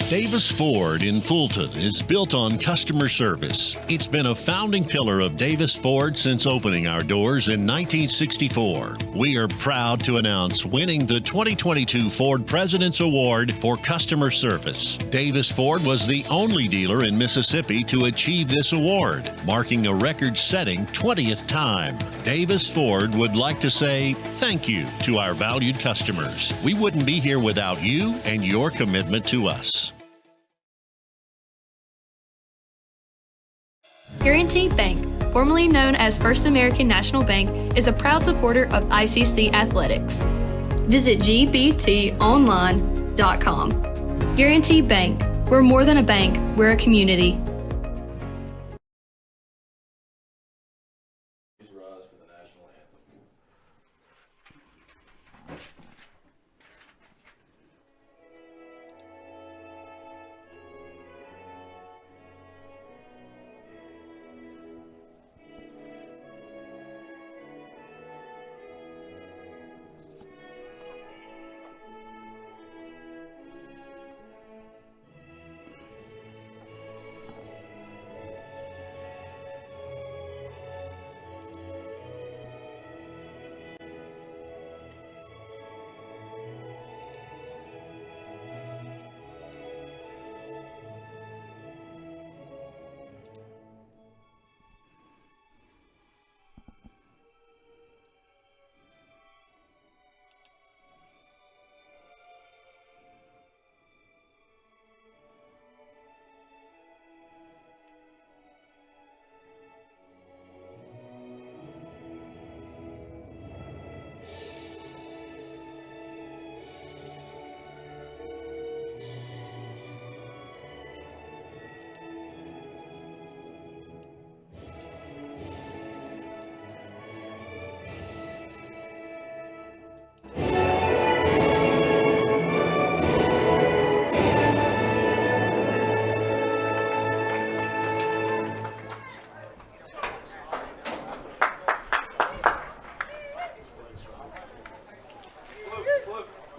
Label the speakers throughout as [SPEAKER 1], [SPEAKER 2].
[SPEAKER 1] Davis Ford in Fulton is built on customer service. It's been a founding pillar of Davis Ford since opening our doors in 1964. We are proud to announce winning the 2022 Ford President's Award for Customer Service. Davis Ford was the only dealer in Mississippi to achieve this award, marking a record-setting 20th time. Davis Ford would like to say thank you to our valued customers. We wouldn't be here without you and your commitment to us.
[SPEAKER 2] Guaranty Bank, formerly known as First American National Bank, is a proud supporter of ICC athletics. Visit gbtonline.com. Guaranty Bank, we're more than a bank, we're a community.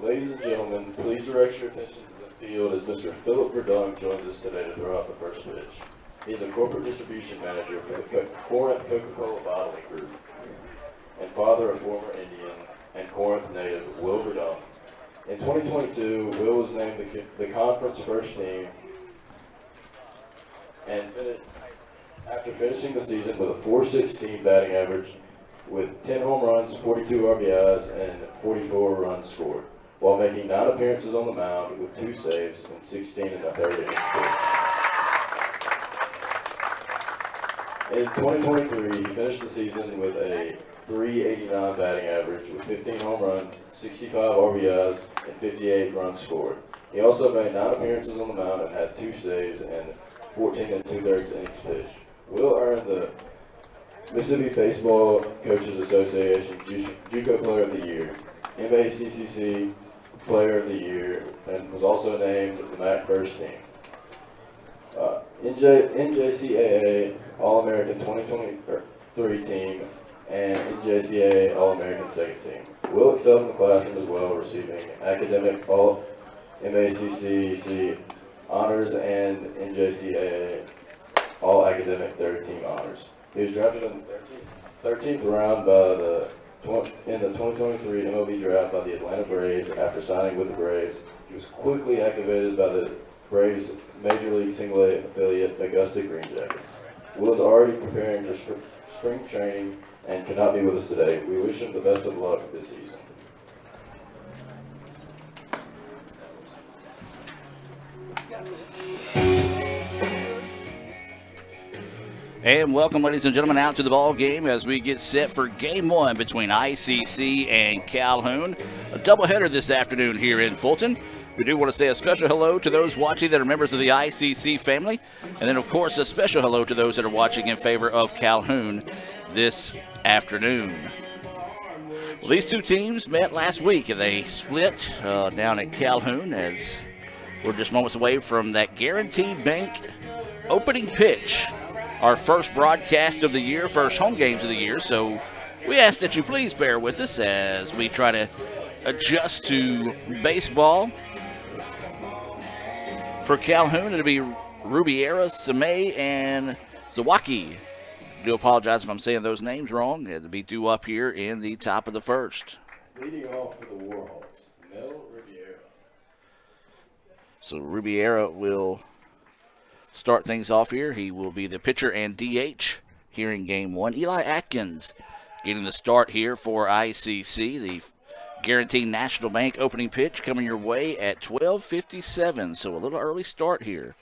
[SPEAKER 3] Ladies and gentlemen, please direct your attention to the field as Mr. Philip Verdun joins us today to throw out the first pitch. He's a corporate distribution manager for the Corinth Coca-Cola Bottling Group and father of former Indian and Corinth native Will Verdun. In 2022, Will was named the conference first team and after finishing the season with a .416 batting average with 10 home runs, 42 RBIs, and 44 runs scored, while making 9 appearances on the mound with 2 saves and 16 in the third innings pitched. In 2023, he finished the season with a .389 batting average with 15 home runs, 65 RBIs, and 58 runs scored. He also made 9 appearances on the mound and had 2 saves and 14 2/3 innings pitched. Will earned the Mississippi Baseball Coaches Association JUCO Player of the Year, MACCC Player of the Year, and was also named the MAC First Team. NJCAA All-American 2023 Team and NJCAA All-American Second Team. Will excelled in the classroom as well, receiving academic All-MACCC honors and NJCAA All-Academic Third Team honors. He was drafted in the 13th round in the 2023 MLB draft by the Atlanta Braves. After signing with the Braves, he was quickly activated by the Braves' Major League Single-A affiliate, Augusta Green Jackets. Will is already preparing for spring training and cannot be with us today. We wish him the best of luck this season.
[SPEAKER 4] And welcome, ladies and gentlemen, out to the ball game as we get set for Game 1 between ICC and Calhoun. A doubleheader this afternoon here in Fulton. We do want to say a special hello to those watching that are members of the ICC family. And then, of course, a special hello to those that are watching in favor of Calhoun this afternoon. Well, these two teams met last week, and they split down at Calhoun as we're just moments away from that Guaranty Bank opening pitch. Our first broadcast of the year, first home games of the year. So we ask that you please bear with us as we try to adjust to baseball. For Calhoun, it'll be Rubiera, Samay, and Zawaki. I do apologize if I'm saying those names wrong. It'll be due up here in the top of the first.
[SPEAKER 3] Leading off for the Warhawks, Mel Riviera.
[SPEAKER 4] So Rubiera will start things off here. He will be the pitcher and DH here in game one. Eli Atkins getting the start here for ICC. The Guaranteed National Bank opening pitch coming your way at 12:57. So a little early start here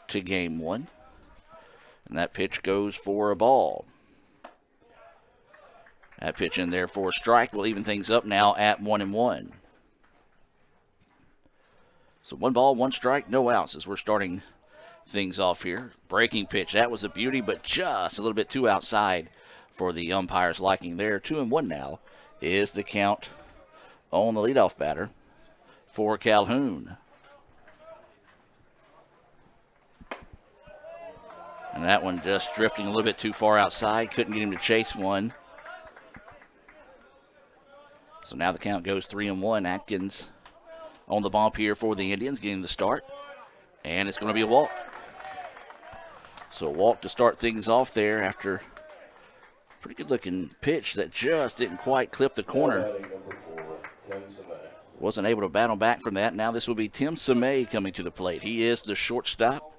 [SPEAKER 4] to game one. And that pitch goes for a ball. That pitch in there for a strike will even things up now at 1-1. So 1 ball, 1 strike, no outs as we're starting things off here. Breaking pitch, that was a beauty, but just a little bit too outside for the umpire's liking there. 2-1 now is the count on the leadoff batter for Calhoun. And that one just drifting a little bit too far outside. Couldn't get him to chase one. So now the count goes 3-1. Atkins on the bump here for the Indians, getting the start. And it's going to be a walk. So a walk to start things off there after a pretty good looking pitch that just didn't quite clip the corner. Wasn't able to battle back from that. Now this will be Tim Samay coming to the plate. He is the shortstop.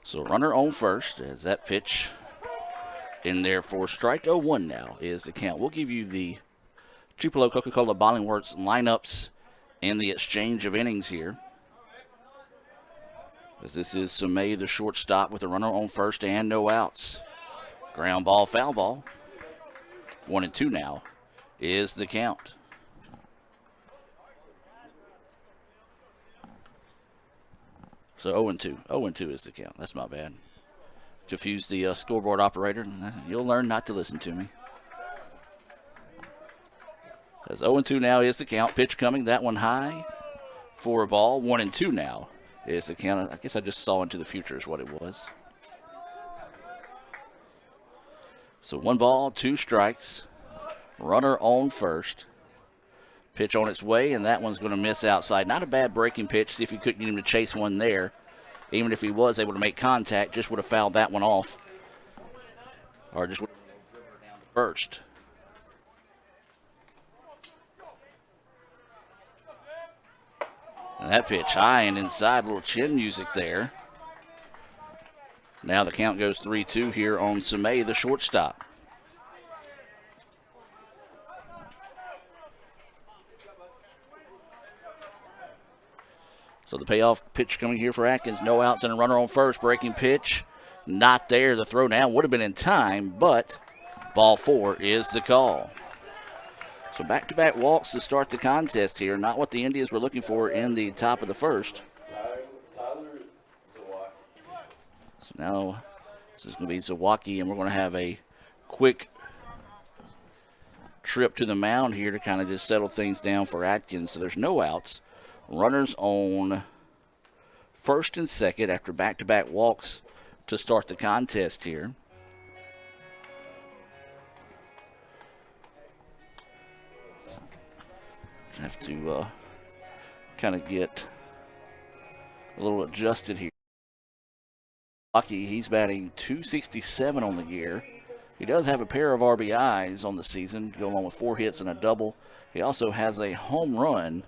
[SPEAKER 4] So runner on first as that pitch in there for strike. 0-1 now is the count. We'll give you the Tupelo Coca-Cola Bottling Works lineups in the exchange of innings here. As this is Samay, the shortstop, with a runner on first and no outs. Ground ball, foul ball. 1-2 now is the count. So 0-2. 0-2 is the count. That's my bad. Confused the scoreboard operator. You'll learn not to listen to me. As 0-2 now is the count. Pitch coming. That one high for a ball. 1-2 now is the count. I guess I just saw into the future is what it was. So 1 ball, 2 strikes. Runner on first. Pitch on its way, and that one's going to miss outside. Not a bad breaking pitch. See if he couldn't get him to chase one there. Even if he was able to make contact, just would have fouled that one off. Or just would have driven her down to first. And that pitch high and inside, a little chin music there. Now the count goes 3-2 here on Samay, the shortstop. So the payoff pitch coming here for Atkins. No outs and a runner on first. Breaking pitch. Not there. The throw down would have been in time, but ball 4 is the call. So back-to-back walks to start the contest here. Not what the Indians were looking for in the top of the first. So now this is going to be Zawaki, and we're going to have a quick trip to the mound here to kind of just settle things down for Atkins. So there's no outs. Runners on first and second after back-to-back walks to start the contest here. Have to kind of get a little adjusted here. Lucky, he's batting .267 on the year. He does have a pair of RBIs on the season, going on with 4 hits and a double. He also has a home run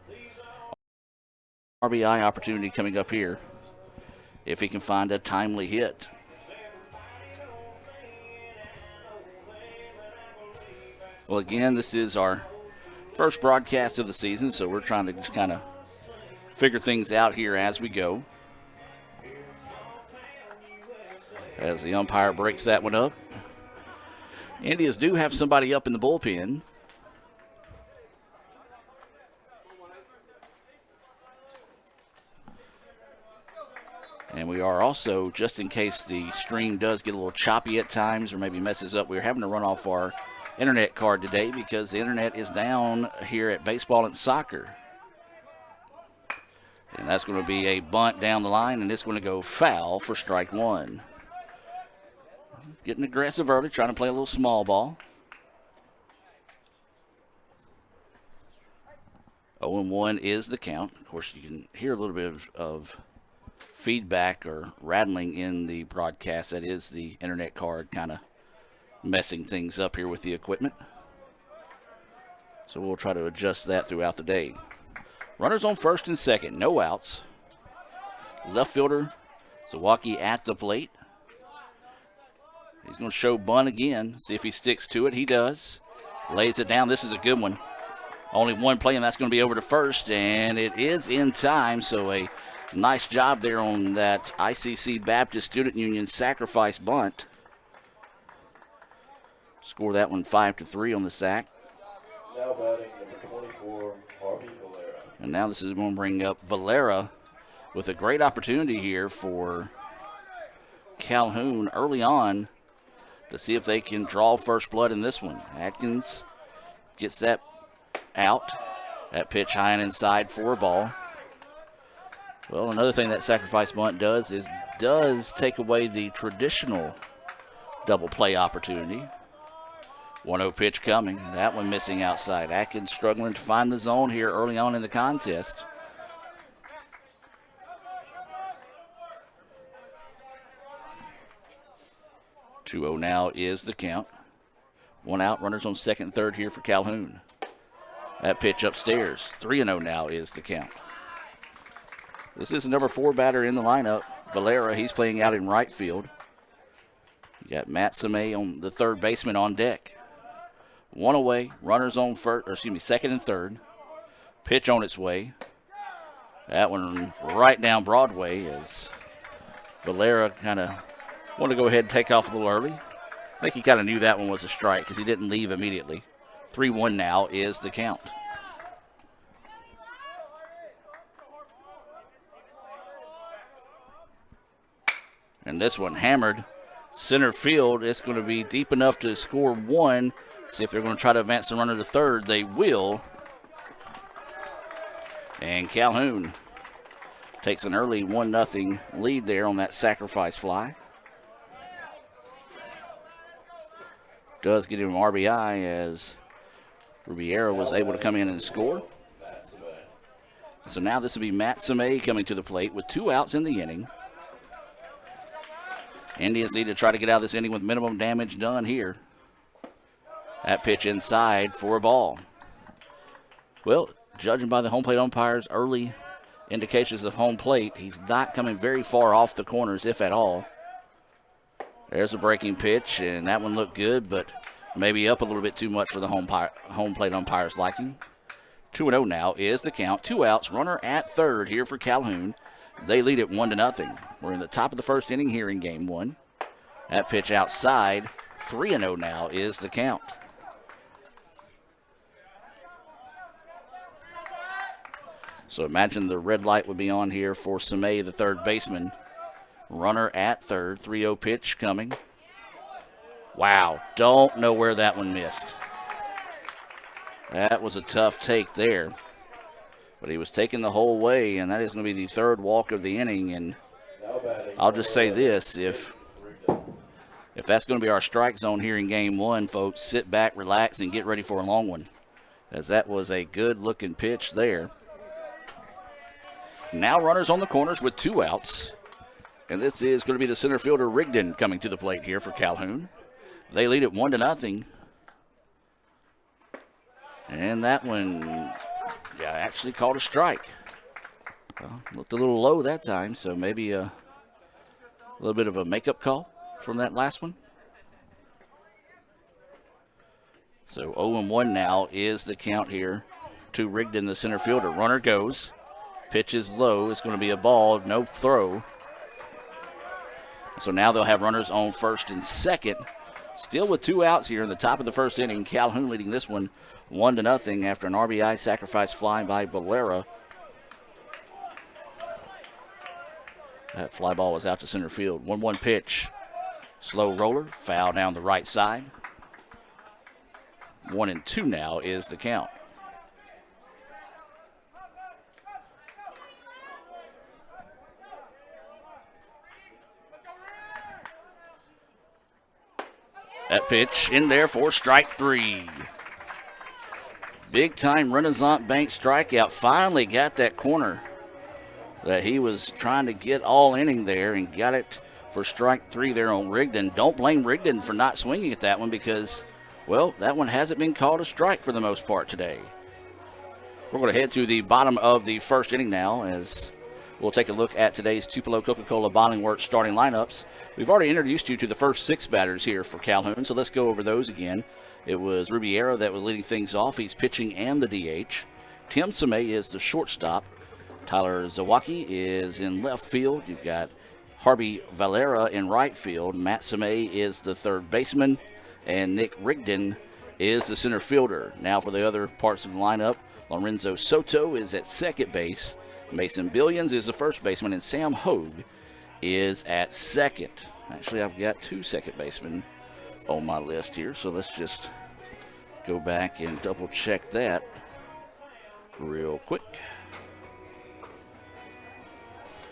[SPEAKER 4] RBI opportunity coming up here if he can find a timely hit. Well, again, this is our first broadcast of the season, so we're trying to just kind of figure things out here as we go. As the umpire breaks that one up. Indians do have somebody up in the bullpen. And we are also, just in case the stream does get a little choppy at times or maybe messes up, we're having to run off our internet card today because the internet is down here at Baseball and Soccer. And that's going to be a bunt down the line, and it's going to go foul for strike one. Getting aggressive early, trying to play a little small ball. 0-1 is the count. Of course, you can hear a little bit of feedback or rattling in the broadcast. That is the internet card kind of messing things up here with the equipment. So we'll try to adjust that throughout the day. Runners on first and second, no outs. Left fielder Zawacki at the plate. He's going to show bunt again, see if he sticks to it. He does. Lays it down. This is a good one. Only one play, and that's going to be over to first, and it is in time. So a nice job there on that ICC Baptist Student Union sacrifice bunt. Score that one 5-3 on the sack.
[SPEAKER 3] Now batting number 24, Harvey Valera.
[SPEAKER 4] And now this is going to bring up Valera with a great opportunity here for Calhoun early on to see if they can draw first blood in this one. Atkins gets that out. That pitch high and inside for a ball. Well, another thing that sacrifice bunt does is take away the traditional double play opportunity. 1-0 pitch coming. That one missing outside. Atkins struggling to find the zone here early on in the contest. (2-0) now is the count. One out, runners on second and third here for Calhoun. That pitch upstairs. 3-0 now is the count. This is the number 4 batter in the lineup, Valera. He's playing out in right field. You got Matt Samay on the third baseman on deck. One away, runners on second and third. Pitch on its way. That one right down Broadway as Valera kind of wanted to go ahead and take off a little early. I think he kind of knew that one was a strike because he didn't leave immediately. 3-1 now is the count. And this one hammered center field. It's going to be deep enough to score one. See if they're going to try to advance the runner to third. They will. And Calhoun takes an early 1-0 lead there on that sacrifice fly. Does get him an RBI as Rubiera was able to come in and score. So now this will be Matt Samay coming to the plate with 2 outs in the inning. Indians need to try to get out of this inning with minimum damage done here. That pitch inside for a ball. Well, judging by the home plate umpire's early indications of home plate, he's not coming very far off the corners, if at all. There's a breaking pitch, and that one looked good, but maybe up a little bit too much for the home plate umpire's liking. 2-0 now is the count. 2 outs, runner at third here for Calhoun. They lead it 1-0. We're in the top of the first inning here in game one. That pitch outside. 3-0 now is the count. So imagine the red light would be on here for Samay, the third baseman. Runner at third. 3-0 pitch coming. Wow. Don't know where that one missed. That was a tough take there. But he was taken the whole way, and that is going to be the third walk of the inning. And I'll just say this, if that's going to be our strike zone here in game one, folks, sit back, relax, and get ready for a long one, as that was a good-looking pitch there. Now runners on the corners with 2 outs. And this is going to be the center fielder, Rigdon, coming to the plate here for Calhoun. They lead it 1-0. And that one actually called a strike. Well, looked a little low that time, so maybe a little bit of a makeup call from that last one. So 0-1 now is the count here to Rigdon, the center fielder. Runner goes. Pitch is low. It's going to be a ball, no throw. So now they'll have runners on first and second. Still with 2 outs here in the top of the first inning. Calhoun leading this one 1-0 after an RBI sacrifice fly by Valera. That fly ball was out to center field. 1-1 pitch. Slow roller. Foul down the right side. 1-2 now is the count. That pitch in there for strike 3. Big time Renaissance Bank strikeout. Finally got that corner that he was trying to get all inning there and got it for strike 3 there on Rigdon. Don't blame Rigdon for not swinging at that one because, well, that one hasn't been called a strike for the most part today. We're going to head to the bottom of the first inning now as we'll take a look at today's Tupelo Coca-Cola Bottling Works starting lineups. We've already introduced you to the first 6 batters here for Calhoun, so let's go over those again. It was Rubiera that was leading things off. He's pitching and the DH. Tim Samay is the shortstop. Tyler Zawacki is in left field. You've got Harvey Valera in right field. Matt Samay is the third baseman. And Nick Rigdon is the center fielder. Now for the other parts of the lineup, Lorenzo Soto is at second base. Mason Billions is the first baseman. And Sam Hogue is at second. Actually, I've got 2 second basemen on my list here, so let's just go back and double check that real quick.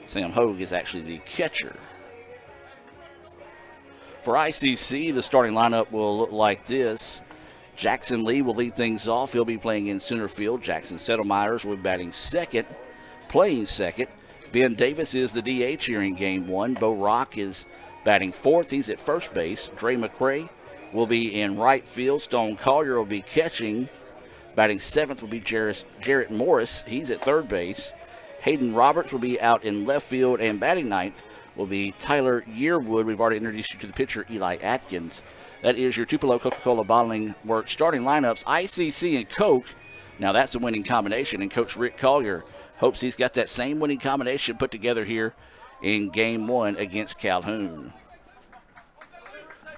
[SPEAKER 4] Sam Hogue is actually the catcher. For ICC, the starting lineup will look like this. Jackson Lee will lead things off. He'll be playing in center field. Jackson Settlemyers will be batting second, playing second. Ben Davis is the DH here in Game 1. Bo Rock is batting fourth. He's at first base. Dre McCray will be in right field. Stone Collier will be catching. Batting seventh will be Jarrett Morris. He's at third base. Hayden Roberts will be out in left field. And batting ninth will be Tyler Yearwood. We've already introduced you to the pitcher, Eli Atkins. That is your Tupelo Coca-Cola Bottling Works starting lineups. ICC and Coke. Now that's a winning combination. And Coach Rick Collier hopes he's got that same winning combination put together here in Game 1 against Calhoun.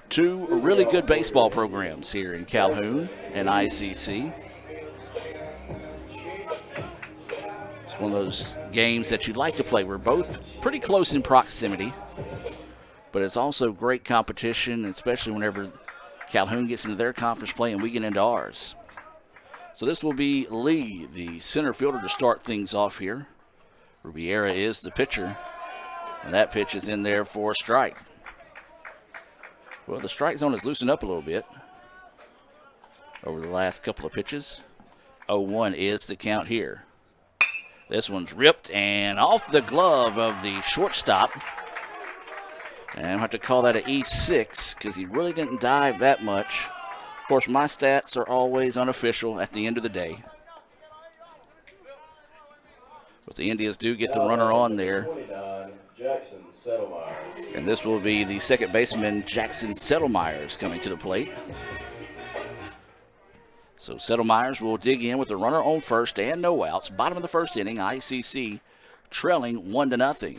[SPEAKER 4] 2 really good baseball programs here in Calhoun and ICC. It's one of those games that you'd like to play. We're both pretty close in proximity, but it's also great competition, especially whenever Calhoun gets into their conference play and we get into ours. So this will be Lee, the center fielder, to start things off here. Rubiera is the pitcher, and that pitch is in there for a strike. Well, the strike zone has loosened up a little bit over the last couple of pitches. 0-1 is the count here. This one's ripped and off the glove of the shortstop. And I have to call that an E6 because he really didn't dive that much. Of course, my stats are always unofficial at the end of the day. But the Indians do get the runner on there.
[SPEAKER 3] 29, Jackson Settlemyers.
[SPEAKER 4] And this will be the second baseman, Jackson Settlemyers, coming to the plate. So Settlemyers will dig in with the runner on first and no outs. Bottom of the first inning, ICC trailing 1-0.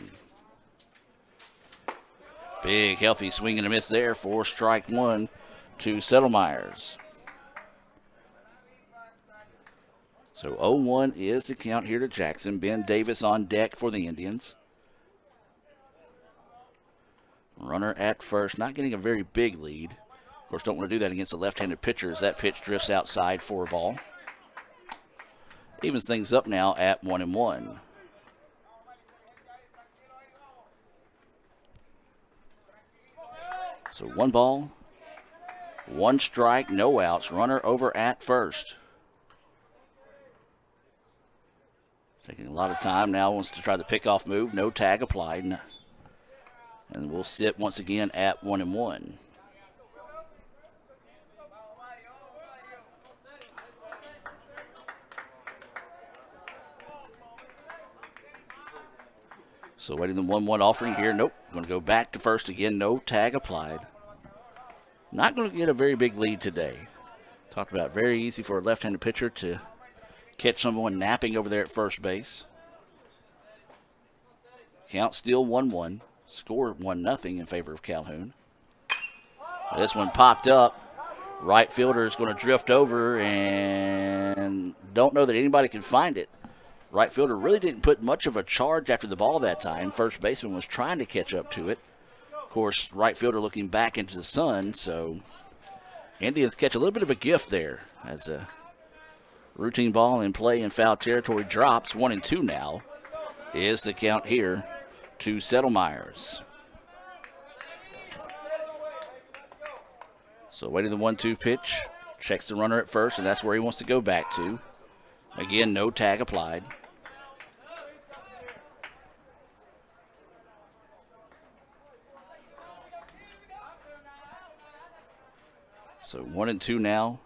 [SPEAKER 4] Big, healthy swing and a miss there for strike 1 to Settlemyers. So 0-1 is the count here to Jackson. Ben Davis on deck for the Indians. Runner at first, not getting a very big lead. Of course, don't want to do that against a left-handed pitcher as that pitch drifts outside for a ball. Evens things up now at 1-1. So 1 ball, 1 strike, no outs. Runner over at first. Taking a lot of time now, wants to try the pickoff move. No tag applied. And we'll sit once again at 1-1. So waiting the 1-1 offering here. Nope. Going to go back to first again. No tag applied. Not going to get a very big lead today. Talked about very easy for a left-handed pitcher to catch someone napping over there at first base. Count still 1-1. Score 1-0 in favor of Calhoun. This one popped up. Right fielder is going to drift over and don't know that anybody can find it. Right fielder really didn't put much of a charge after the ball that time. First baseman was trying to catch up to it. Of course, right fielder looking back into the sun, so Indians catch a little bit of a gift there as a routine ball in play in foul territory drops. 1-2 now is the count here to Settlemyers. So waiting the 1-2 pitch. Checks the runner at first, and that's where he wants to go back to. Again, no tag applied. So 1-2 now.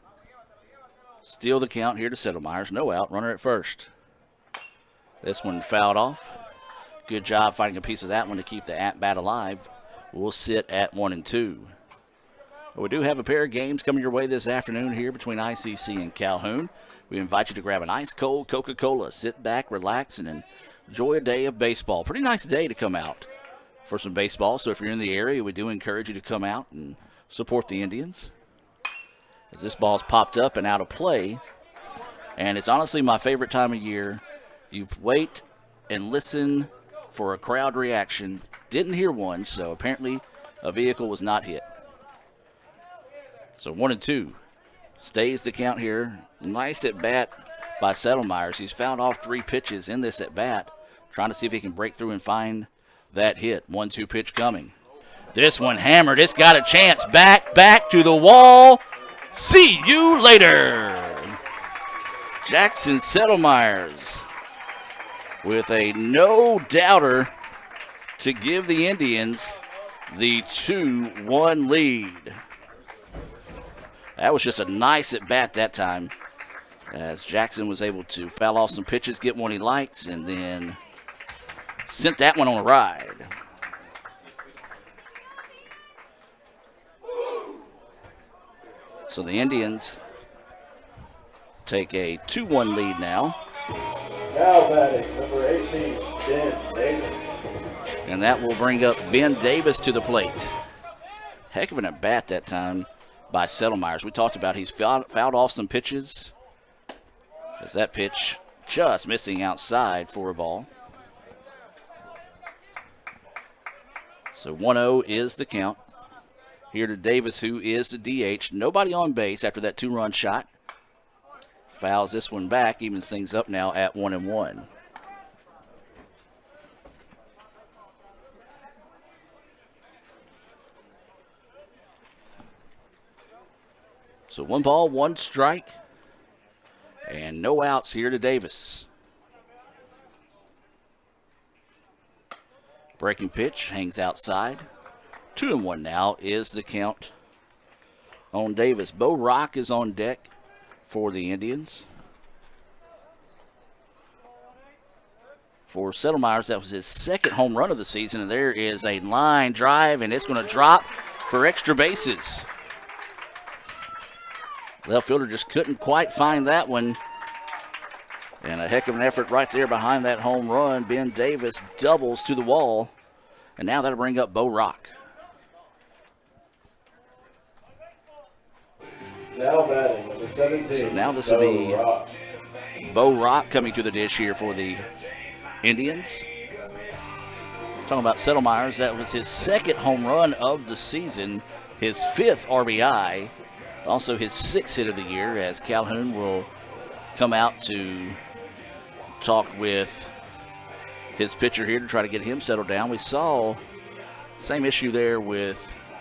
[SPEAKER 4] Steal the count here to Settlemyers. No out, runner at first. This one fouled off. Good job finding a piece of that one to keep the at-bat alive. We'll sit at 1-2. We do have a pair of games coming your way this afternoon here between ICC and Calhoun. We invite you to grab an ice-cold Coca-Cola, sit back, relax, and enjoy a day of baseball. Pretty nice day to come out for some baseball. So if you're in the area, we do encourage you to come out and support the Indians. As this ball's popped up and out of play, and it's honestly my favorite time of year. You wait and listen for a crowd reaction. Didn't hear one, so apparently a vehicle was not hit. So 1-2 stays the count here. Nice at bat by Settlemyers. He's fouled off 3 pitches in this at bat, trying to see if he can break through and find that hit. 1-2 pitch coming. This one hammered. It's got a chance. Back to the wall. See you later. Jackson Settlemyers with a no-doubter to give the Indians the 2-1 lead. That was just a nice at-bat that time, as Jackson was able to foul off some pitches, get one he likes, and then sent that one on a ride. So the Indians take a 2-1 lead now.
[SPEAKER 3] Now batting, number 18, Ben Davis.
[SPEAKER 4] And that will bring up Ben Davis to the plate. Heck of an at-bat that time by Settlemyers. We talked about he's fouled off some pitches, as that pitch just missing outside for a ball. So 1-0 is the count. Here to Davis, who is the DH. Nobody on base after that 2-run shot. Fouls this one back, evens things up now at 1-1. So 1 ball, 1 strike, and no outs here to Davis. Breaking pitch, hangs outside. 2-1 now is the count on Davis. Bo Rock is on deck for the Indians. For Settlemyers, that was his 2nd home run of the season, and there is a line drive, and it's going to drop for extra bases. Left fielder just couldn't quite find that one. And a heck of an effort right there behind that home run. Ben Davis doubles to the wall, and now that'll bring up Bo Rock.
[SPEAKER 3] Now batting, number 17.
[SPEAKER 4] So now this will be Bo Rock coming to the dish here for the Indians. Talking about Settlemyers, that was his 2nd home run of the season, his 5th RBI, also his 6th hit of the year, as Calhoun will come out to talk with his pitcher here to try to get him settled down. We saw same issue there with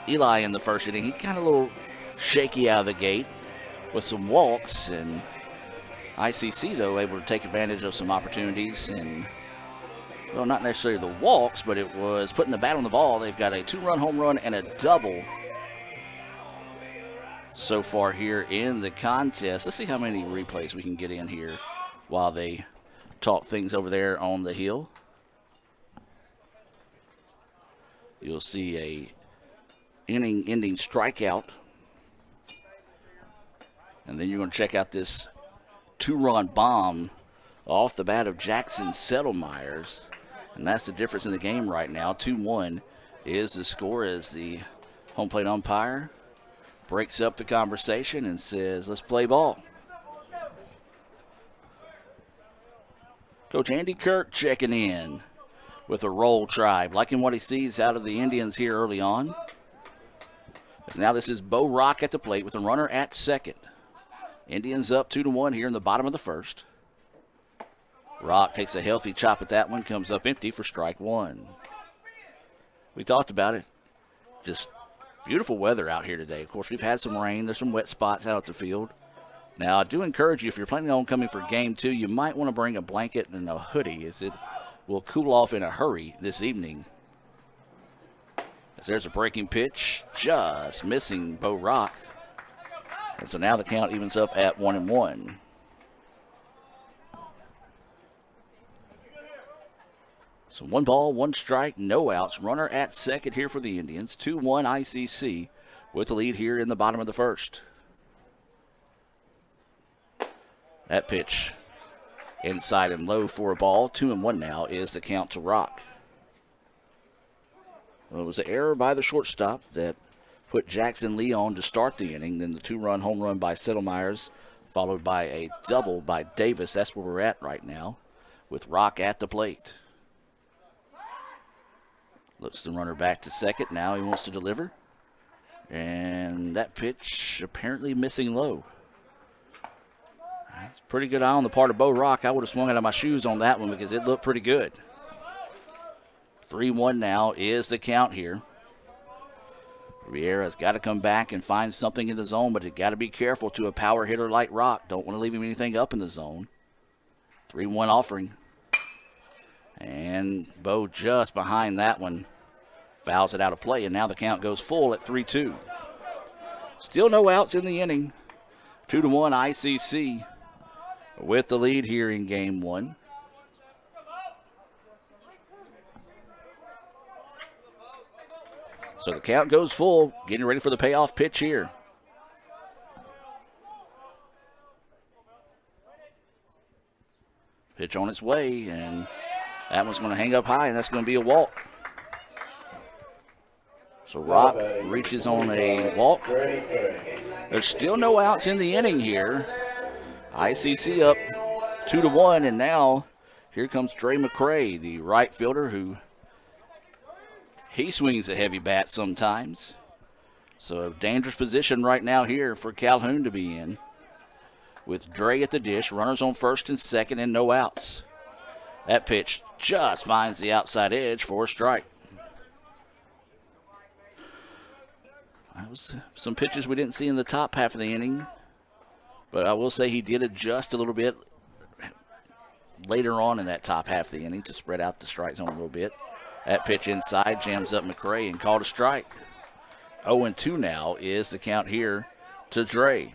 [SPEAKER 4] Eli in the first inning. He kind of a little shaky out of the gate with some walks, and ICC, though, able to take advantage of some opportunities, and, well, not necessarily the walks, but it was putting the bat on the ball. They've got a 2-run home run and a double so far here in the contest. Let's see how many replays we can get in here while they talk things over there on the hill. You'll see a inning-ending strikeout. And then you're going to check out this 2-run bomb off the bat of Jackson Settlemyers. And that's the difference in the game right now. 2-1 is the score as the home plate umpire breaks up the conversation and says, let's play ball. Coach Andy Kirk checking in with a roll tribe, liking what he sees out of the Indians here early on. As now this is Bo Rock at the plate with a runner at second. Indians up 2-1 here in the bottom of the first. Rock takes a healthy chop at that one, comes up empty for strike 1. We talked about it. Just Beautiful weather out here today. Of course, we've had some rain. There's some wet spots out at the field. Now, I do encourage you, if you're planning on coming for game 2, you might want to bring a blanket and a hoodie, as it will cool off in a hurry this evening. As there's a breaking pitch, just missing Bo Rock. And so now the count evens up at 1-1. So 1 ball, 1 strike, no outs. Runner at second here for the Indians. 2-1 ICC with the lead here in the bottom of the first. That pitch inside and low for a ball. 2-1 now is the count to Rock. Well, it was an error by the shortstop that put Jackson Lee on to start the inning. Then the 2-run home run by Settlemyers, followed by a double by Davis. That's where we're at right now with Rock at the plate. Looks the runner back to second. Now he wants to deliver. And that pitch apparently missing low. That's a pretty good eye on the part of Bo Rock. I would have swung out of my shoes on that one because it looked pretty good. 3-1 now is the count here. Riera's got to come back and find something in the zone, but you got to be careful to a power hitter like Rock. Don't want to leave him anything up in the zone. 3-1 offering. And Bo just behind that one fouls it out of play, and now the count goes full at 3-2. Still no outs in the inning. 2-1 ICC with the lead here in game 1. So the count goes full, getting ready for the payoff pitch here. Pitch on its way, and that one's going to hang up high, and that's going to be a walk. So Rock reaches on a walk. There's still no outs in the inning here. ICC up 2-1, and now here comes Dre McCray, the right fielder, who he swings a heavy bat sometimes. So a dangerous position right now here for Calhoun to be in. With Dre at the dish, runners on first and second, and no outs. That pitch just finds the outside edge for a strike. That was some pitches we didn't see in the top half of the inning. But I will say he did adjust a little bit later on in that top half of the inning to spread out the strike zone a little bit. That pitch inside jams up McCray and called a strike. 0-2 now is the count here to Dre.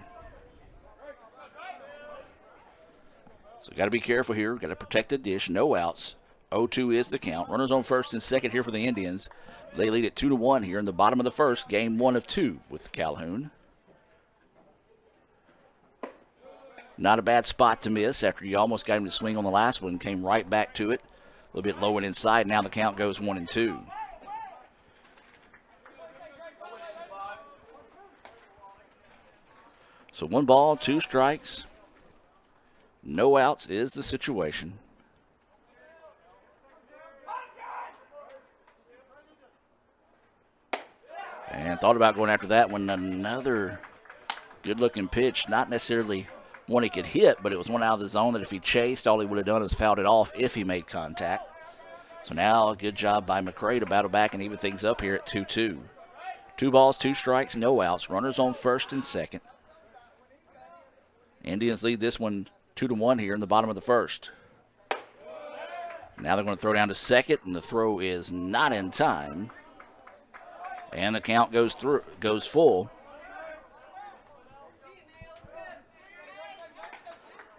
[SPEAKER 4] So got to be careful here. Got to protect the dish. No outs. 0-2 is the count. Runners on first and second here for the Indians. They lead at 2-1 here in the bottom of the first. Game 1 of 2 with Calhoun. Not a bad spot to miss after you almost got him to swing on the last one. Came right back to it. A little bit low and inside. Now the count goes 1-2. So 1 ball, 2 strikes. No outs is the situation. And thought about going after that one. Another good-looking pitch. Not necessarily one he could hit, but it was one out of the zone that if he chased, all he would have done is fouled it off if he made contact. So now a good job by McCray to battle back and even things up here at 2-2. 2 balls, 2 strikes, no outs. Runners on first and second. Indians lead this one 2-1 here in the bottom of the first. Now they're going to throw down to second, and the throw is not in time. And the count goes full.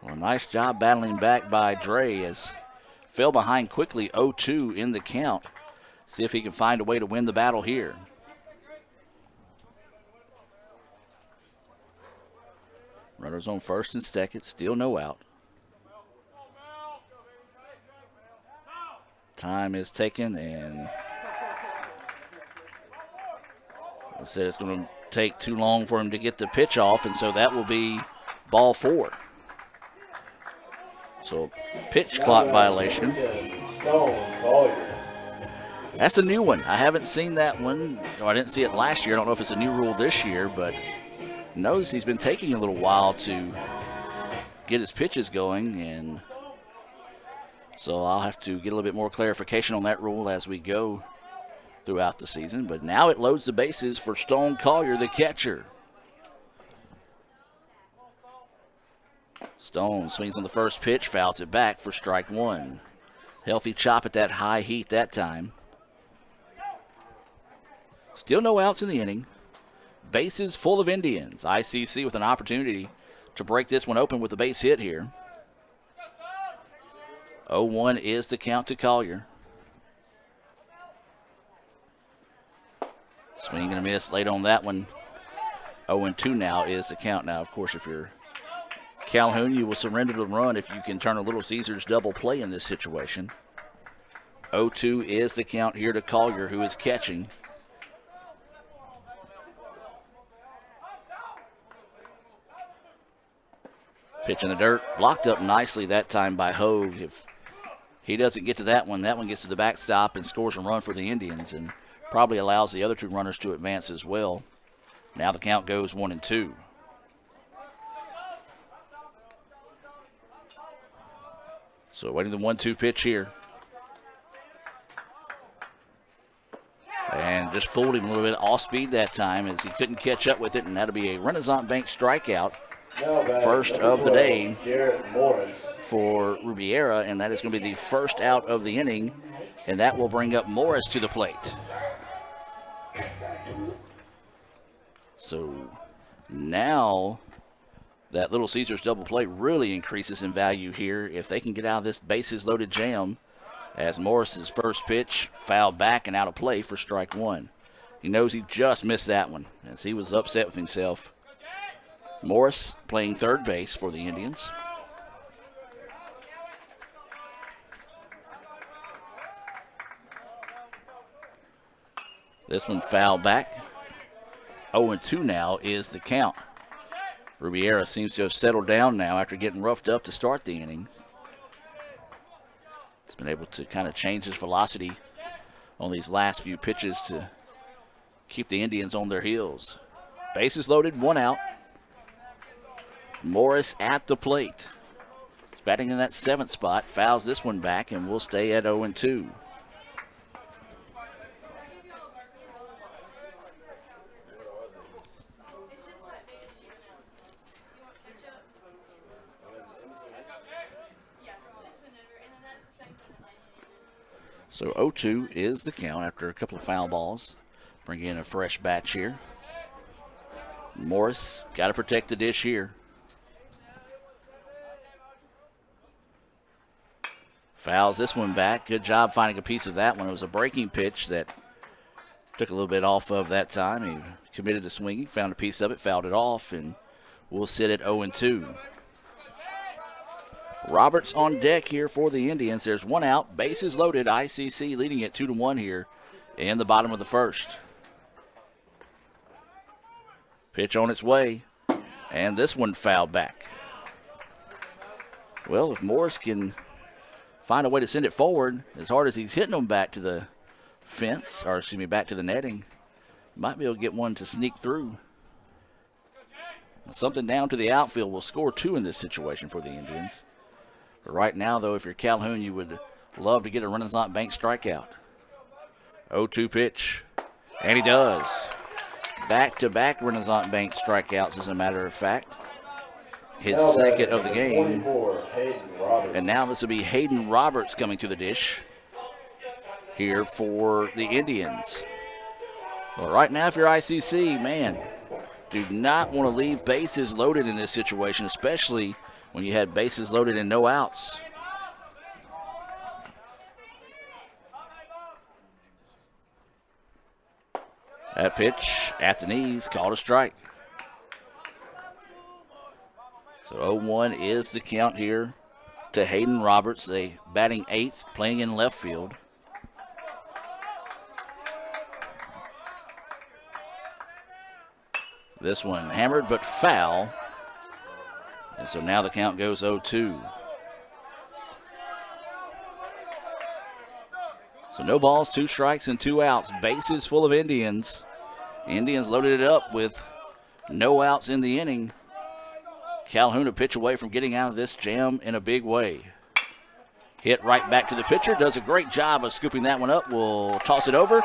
[SPEAKER 4] Well, nice job battling back by Dre as fell behind quickly. 0-2 in the count. See if he can find a way to win the battle here. Runners on first and second, still no out. Time is taken, and I said it's going to take too long for him to get the pitch off, and so that will be ball 4. So pitch clock violation. That's a new one. I haven't seen that one. I didn't see it last year. I don't know if it's a new rule this year, but notice he's been taking a little while to get his pitches going, and so I'll have to get a little bit more clarification on that rule as we go throughout the season. But now it loads the bases for Stone Collier, the catcher. Stone swings on the first pitch, fouls it back for strike one. Healthy chop at that high heat that time. Still no outs in the inning. Bases full of Indians. ICC with an opportunity to break this one open with a base hit here. 0-1 is the count to Collier. Swing and a miss late on that one. 0-2 now is the count. Now, of course, if you're Calhoun, you will surrender the run if you can turn a Little Caesars double play in this situation. 0-2 is the count here to Collier, who is catching. Pitch in the dirt, blocked up nicely that time by Hogue. If he doesn't get to that one gets to the backstop and scores a run for the Indians and probably allows the other two runners to advance as well. Now the count goes 1-2. So waiting the 1-2 pitch here. And just fooled him a little bit off speed that time as he couldn't catch up with it, and that'll be a Renaissance Bank strikeout. First of the day for Rubiera, and that is going to be the first out of the inning, and that will bring up Morris to the plate. So now that Little Caesars double play really increases in value here if they can get out of this bases loaded jam, as Morris's first pitch fouled back and out of play for strike one. He knows he just missed that one as he was upset with himself. Morris playing third base for the Indians. This one fouled back. 0-2 now is the count. Rubiera seems to have settled down now after getting roughed up to start the inning. He's been able to kind of change his velocity on these last few pitches to keep the Indians on their heels. Bases loaded, one out. Morris at the plate. He's batting in that seventh spot, fouls this one back, and will stay at 0-2. So 0-2 is the count after a couple of foul balls. Bring in a fresh batch here. Morris got to protect the dish here. Fouls this one back. Good job finding a piece of that one. It was a breaking pitch that took a little bit off of that time. He committed to swinging, found a piece of it, fouled it off, and we'll sit at 0-2. Roberts on deck here for the Indians. There's one out, bases loaded. ICC leading it 2-1 here in the bottom of the first. Pitch on its way, and this one fouled back. Well, if Morris can find a way to send it forward, as hard as he's hitting them back to the fence, or excuse me, back to the netting, might be able to get one to sneak through. Something down to the outfield will score two in this situation for the Indians. But right now, though, if you're Calhoun, you would love to get a Renaissance Bank strikeout. 0-2 pitch, and he does. Back-to-back Renaissance Bank strikeouts, as a matter of fact. His second of the game. And now this will be Hayden Roberts coming to the dish here for the Indians. Well, right now, if you're ICC, man, do not want to leave bases loaded in this situation, especially when you had bases loaded and no outs. That pitch at the knees, called a strike. So 0-1 is the count here to Hayden Roberts, a batting eighth, playing in left field. This one hammered but foul. And so now the count goes 0-2. So no balls, two strikes, and two outs. Bases full of Indians. Indians loaded it up with no outs in the inning. Calhoun a pitch away from getting out of this jam in a big way. Hit right back to the pitcher. Does a great job of scooping that one up. We'll toss it over.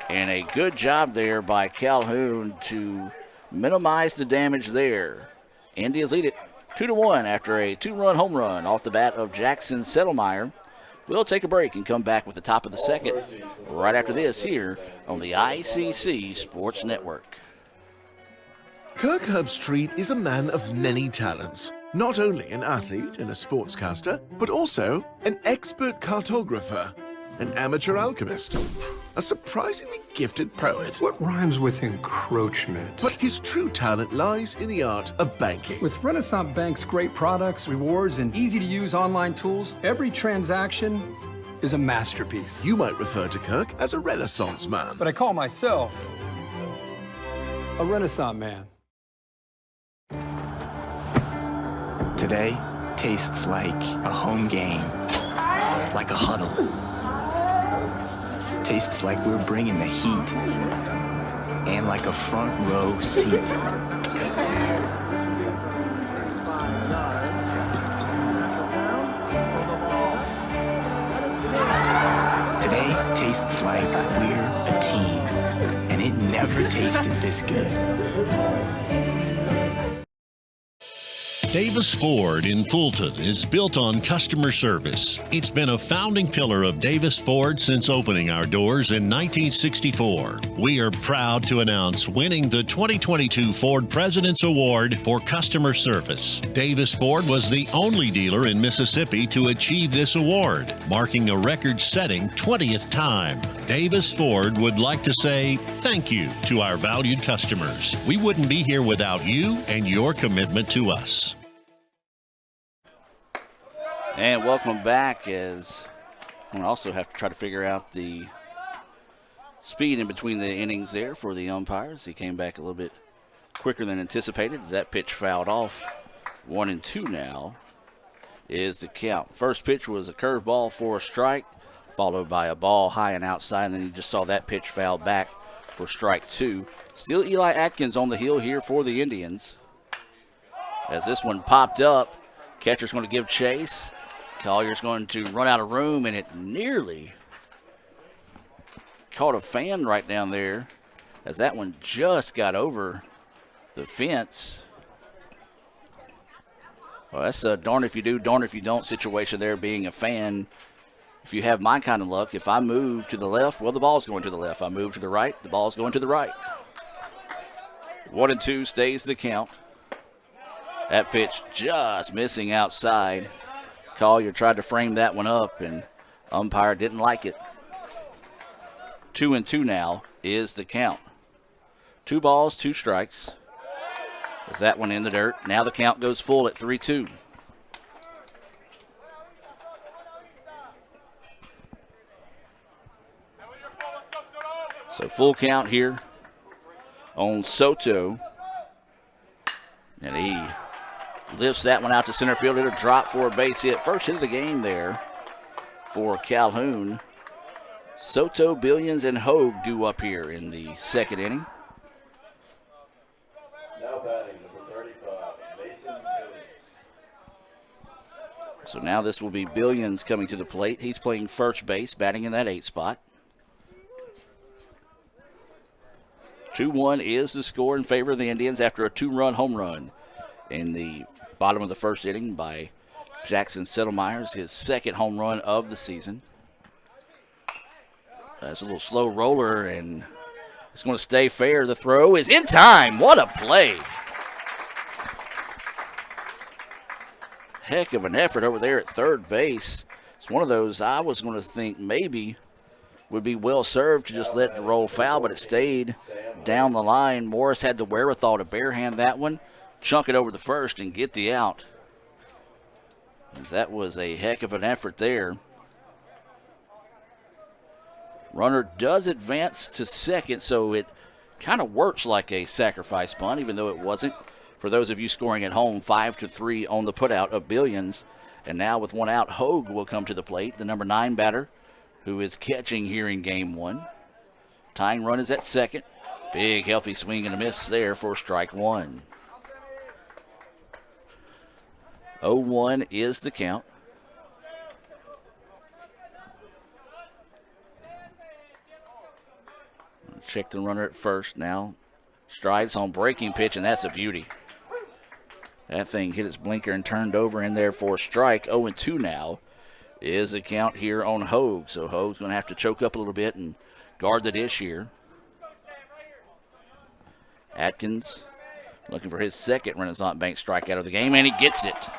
[SPEAKER 4] And a good job there by Calhoun to minimize the damage there. Indians lead it 2-1 after a 2-run home run off the bat of Jackson Settlemeyer. We'll take a break and come back with the top of the second right after this here on the ICC Sports Network.
[SPEAKER 5] Kirk Herbstreit is a man of many talents. Not only an athlete and a sportscaster, but also an expert cartographer, an amateur alchemist, a surprisingly gifted poet.
[SPEAKER 6] What rhymes with encroachment?
[SPEAKER 5] But his true talent lies in the art of banking.
[SPEAKER 6] With Renaissance Bank's great products, rewards, and easy-to-use online tools, every transaction is a masterpiece.
[SPEAKER 5] You might refer to Kirk as a Renaissance man.
[SPEAKER 6] But I call myself a Renaissance man.
[SPEAKER 7] Today tastes like a home game, like a huddle. Tastes like we're bringing the heat, and like a front row seat. Today tastes like we're a team, and it never tasted this good.
[SPEAKER 1] Davis Ford in Fulton is built on customer service. It's been a founding pillar of Davis Ford since opening our doors in 1964. We are proud to announce winning the 2022 Ford President's Award for Customer Service. Davis Ford was the only dealer in Mississippi to achieve this award, marking a record-setting 20th time. Davis Ford would like to say thank you to our valued customers. We wouldn't be here without you and your commitment to us.
[SPEAKER 4] And welcome back, as we also have to try to figure out the speed in between the innings there for the umpires. He came back a little bit quicker than anticipated as that pitch fouled off. 1-2 now is the count. First pitch was a curveball for a strike, followed by a ball high and outside, and then you just saw that pitch fouled back for strike 2. Still Eli Atkins on the hill here for the Indians. As this one popped up, catcher's going to give chase. Collier's going to run out of room, and it nearly caught a fan right down there as that one just got over the fence. Well, that's a darn if you do, darn if you don't situation there, being a fan. If you have my kind of luck, if I move to the left, well, the ball's going to the left. If I move to the right, the ball's going to the right. 1-2 stays the count. That pitch just missing outside. Collier tried to frame that one up, and umpire didn't like it. 2-2 now is the count. 2 balls, 2 strikes. Is that one in the dirt? Now the count goes full at 3-2. So full count here on Soto. And he lifts that one out to center field. It'll drop for a base hit. First hit of the game there for Calhoun. Soto, Billions, and Hogue due up here in the second inning.
[SPEAKER 3] Now batting number 35, Mason Billions.
[SPEAKER 4] So now this will be Billions coming to the plate. He's playing first base, batting in that 8 spot. 2-1 is the score in favor of the Indians after a 2-run home run in the bottom of the first inning by Jackson Settlemeyers, his second home run of the season. That's a little slow roller, and it's going to stay fair. The throw is in time. What a play. Heck of an effort over there at third base. It's one of those I was going to think maybe would be well served to just let it roll foul, but it stayed down the line. Morris had the wherewithal to barehand that one, chunk it over the first, and get the out. As that was a heck of an effort there. Runner does advance to second, so it kind of works like a sacrifice bunt, even though it wasn't. For those of you scoring at home, 5-3 on the putout of Billions. And now with one out, Hogue will come to the plate, the number 9 batter, who is catching here in game 1. Tying run is at second. Big, healthy swing and a miss there for strike 1. 0-1 is the count. check the runner at first now. Strides on breaking pitch, and that's a beauty. That thing hit its blinker and turned over in there for a strike. 0-2 now is the count here on Hogue. So Hogue's going to have to choke up a little bit and guard the dish here. Atkins looking for his second Renaissance Bank strikeout of the game, and he gets it.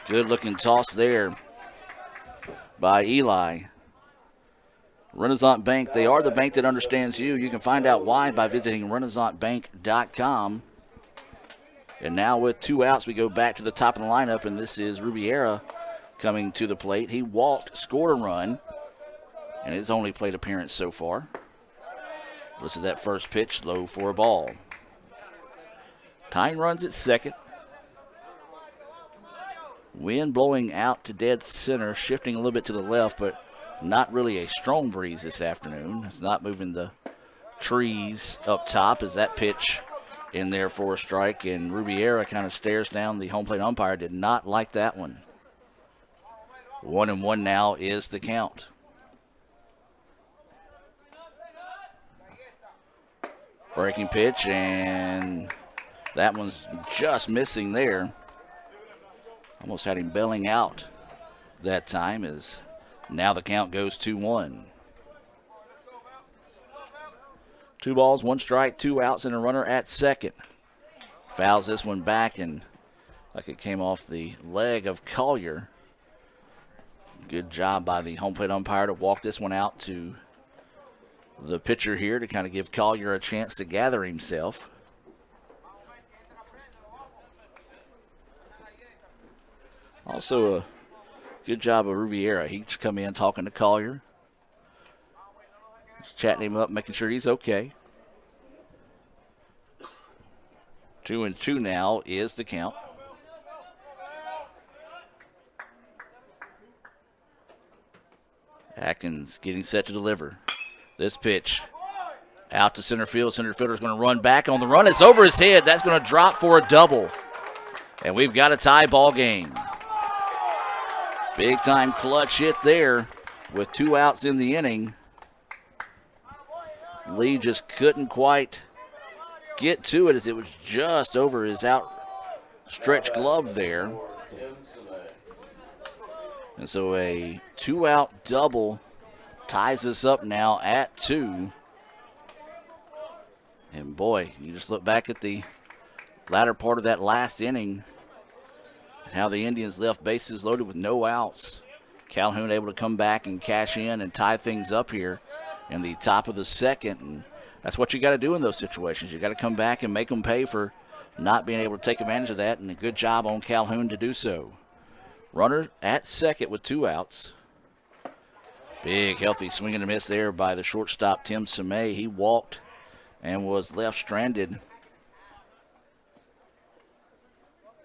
[SPEAKER 4] Good looking toss there by Eli. Renaissance Bank, they are the bank that understands you. You can find out why by visiting renaissancebank.com. And now with 2 outs, we go back to the top of the lineup, and this is Rubiera coming to the plate. He walked, scored a run, and his only plate appearance so far. Listen to that first pitch, low for a ball. Tying runs at second. Wind blowing out to dead center, shifting a little bit to the left, but not really a strong breeze this afternoon. It's not moving the trees up top as that pitch in there for a strike, and Rubiera kind of stares down the home plate umpire. Did not like that one. 1-1 now is the count. Breaking pitch, and that one's just missing there. Almost had him bailing out that time, as now the count goes 2-1. 2 balls, 1 strike, 2 outs, and a runner at second. Fouls this one back, and like it came off the leg of Collier. Good job by the home plate umpire to walk this one out to the pitcher here to kind of give Collier a chance to gather himself. Also a good job of Rubiera. He's come in talking to Collier. Just chatting him up, making sure he's okay. 2-2 now is the count. Atkins getting set to deliver. This pitch out to center field. Center fielder's going to run back on the run. It's over his head. That's going to drop for a double. And we've got a tie ball game. Big time clutch hit there with 2 outs in the inning. Lee just couldn't quite get to it as it was just over his outstretched glove there. And so a 2-out double ties us up now at 2. And boy, you just look back at the latter part of that last inning and how the Indians left bases loaded with no outs. Calhoun able to come back and cash in and tie things up here in the top of the second. And that's what you got to do in those situations. You got to come back and make them pay for not being able to take advantage of that, and a good job on Calhoun to do so. Runner at second with 2 outs. Big, healthy swing and a miss there by the shortstop, Tim Samay. He walked and was left stranded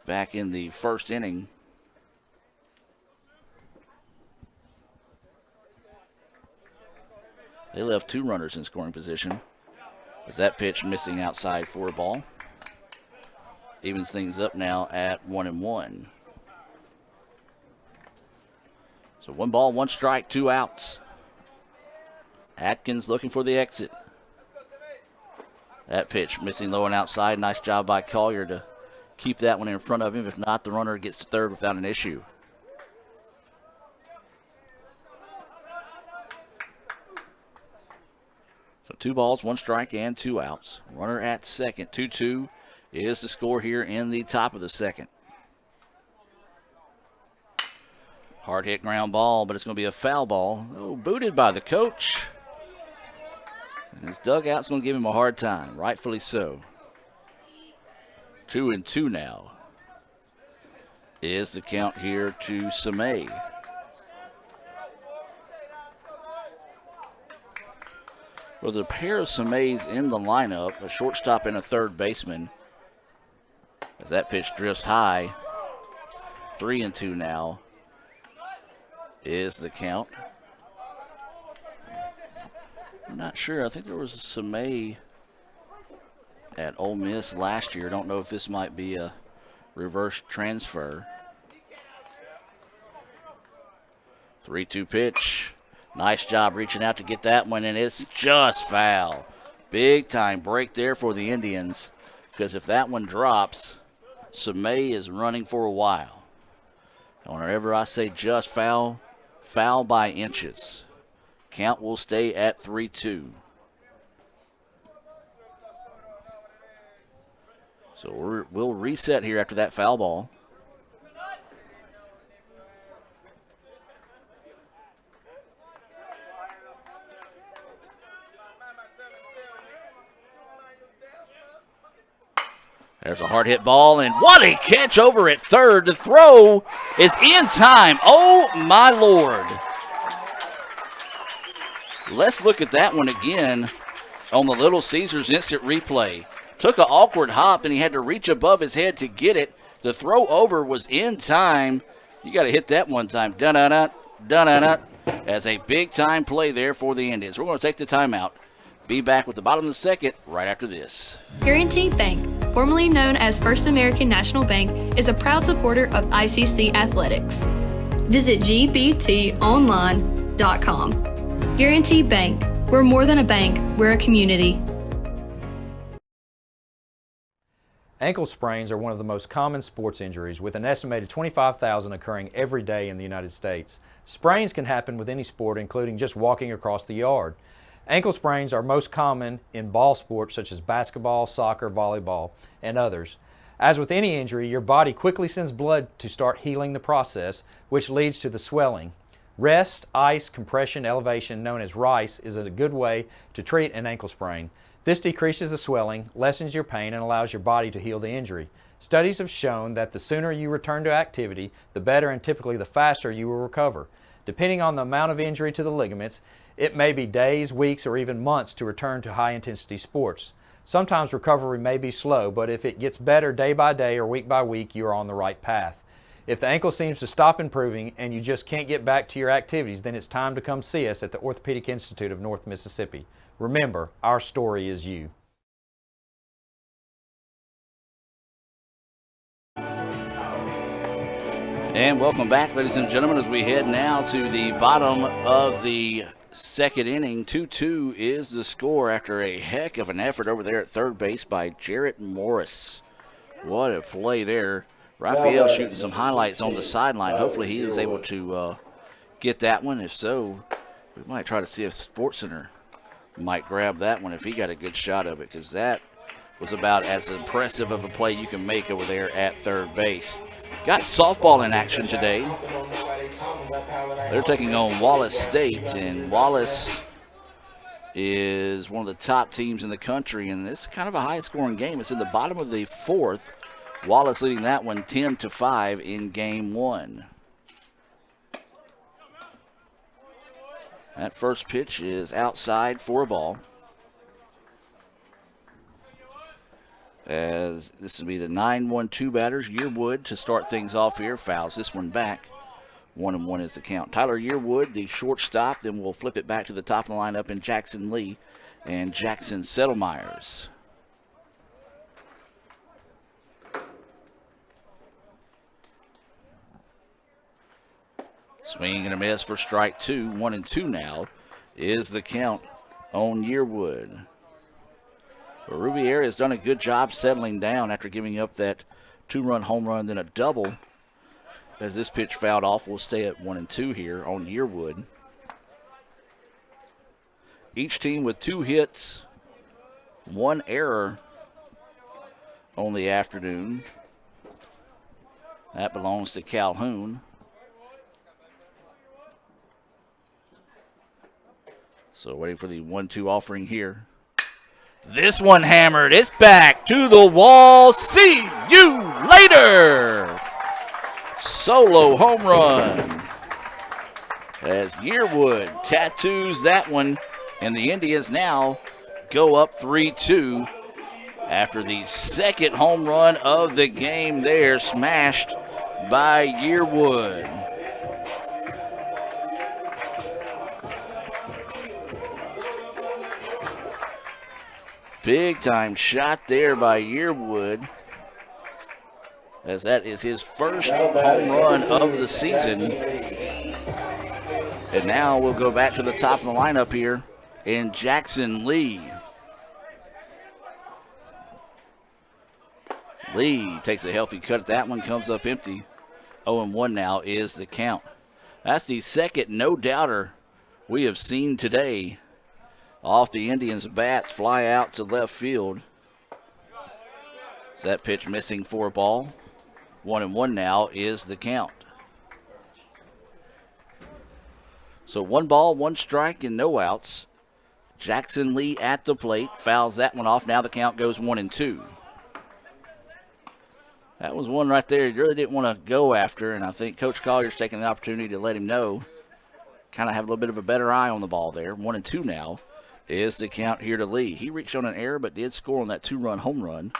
[SPEAKER 4] back in the first inning. They left 2 runners in scoring position as that pitch missing outside for a ball. Evens things up now at 1-1. So 1 ball, 1 strike, 2 outs. Atkins looking for the exit. That pitch missing low and outside. Nice job by Collier to keep that one in front of him. If not, the runner gets to third without an issue. So 2 balls, 1 strike, and 2 outs. Runner at second. 2-2 is the score here in the top of the second. Hard hit ground ball, but it's going to be a foul ball. Oh, booted by the coach. And his dugout's going to give him a hard time, rightfully so. 2-2 now is the count here to Samay. Well, there's a pair of Samays in the lineup, a shortstop and a third baseman. As that pitch drifts high, 3-2 now is the count. I'm not sure. I think there was a Samay at Ole Miss last year. Don't know if this might be a reverse transfer. 3-2 pitch. Nice job reaching out to get that one, and it's just foul. Big time break there for the Indians, because if that one drops, Samay is running for a while. And whenever I say just foul, foul by inches. Count will stay at 3-2. So we'll reset here after that foul ball. There's a hard hit ball, and what a catch over at third. The throw is in time. Oh, my Lord. Let's look at that one again on the Little Caesars instant replay. Took an awkward hop, and he had to reach above his head to get it. The throw over was in time. You got to hit that one time. Dun-dun-dun, dun-dun-dun. As a big-time play there for the Indians. We're going to take the timeout. Be back with the bottom of the second right after this.
[SPEAKER 2] Guaranteed Bank, formerly known as First American National Bank, is a proud supporter of ICC athletics. Visit gbtonline.com. Guaranteed Bank, we're more than a bank, we're a community.
[SPEAKER 8] Ankle sprains are one of the most common sports injuries, with an estimated 25,000 occurring every day in the United States. Sprains can happen with any sport, including just walking across the yard. Ankle sprains are most common in ball sports such as basketball, soccer, volleyball, and others. As with any injury, your body quickly sends blood to start healing the process, which leads to the swelling. Rest, ice, compression, elevation, known as RICE, is a good way to treat an ankle sprain. This decreases the swelling, lessens your pain, and allows your body to heal the injury. Studies have shown that the sooner you return to activity, the better and typically the faster you will recover. Depending on the amount of injury to the ligaments, it may be days, weeks, or even months to return to high-intensity sports. Sometimes recovery may be slow, but if it gets better day by day or week by week, you are on the right path. If the ankle seems to stop improving and you just can't get back to your activities, then it's time to come see us at the Orthopedic Institute of North Mississippi. Remember, our story is you.
[SPEAKER 4] And welcome back, ladies and gentlemen, as we head now to the bottom of the second inning. 2-2 is the score after a heck of an effort over there at third base by Jarrett Morris. What a play there. Raphael shooting some highlights on the sideline. Hopefully he was able to get that one. If so, we might try to see if SportsCenter might grab that one if he got a good shot of it, because that was about as impressive of a play you can make over there at third base. Got softball in action today. They're taking on Wallace State, and Wallace is one of the top teams in the country, and this is kind of a high-scoring game. It's in the bottom of the fourth. Wallace leading that one 10-5 in game one. That first pitch is outside for a ball. As this will be the 9-1-2 batters. Yearwood to start things off here. Fouls this one back. 1-1 is the count. Tyler Yearwood, the shortstop. Then we'll flip it back to the top of the lineup in Jackson Lee and Jackson Settlemyers. Swing and a miss for strike two. 1-2 now is the count on Yearwood. But Rubiera has done a good job settling down after giving up that two-run home run, then a double. As this pitch fouled off, we'll stay at 1-2 here on Yearwood. Each team with 2 hits, 1 error on the afternoon. That belongs to Calhoun. So waiting for the 1-2 offering here. This one hammered. It's back to the wall. See you later. Solo home run. As Yearwood tattoos that one. And the Indians now go up 3-2 after the second home run of the game there, smashed by Yearwood. Big time shot there by Yearwood, as that is his first home run of the season. And now we'll go back to the top of the lineup here in Jackson Lee. Lee takes a healthy cut at that one, comes up empty. 0-1 now is the count. That's the second no-doubter we have seen today. Off the Indians' bats, fly out to left field. Is that pitch missing for a ball? 1-1 now is the count. So 1 ball, 1 strike, and no outs. Jackson Lee at the plate, fouls that one off. Now the count goes 1-2. That was one right there you really didn't want to go after, and I think Coach Collier's taking the opportunity to let him know. Kind of have a little bit of a better eye on the ball there. 1-2 now is the count here to Lee. He reached on an error but did score on that 2-run home run,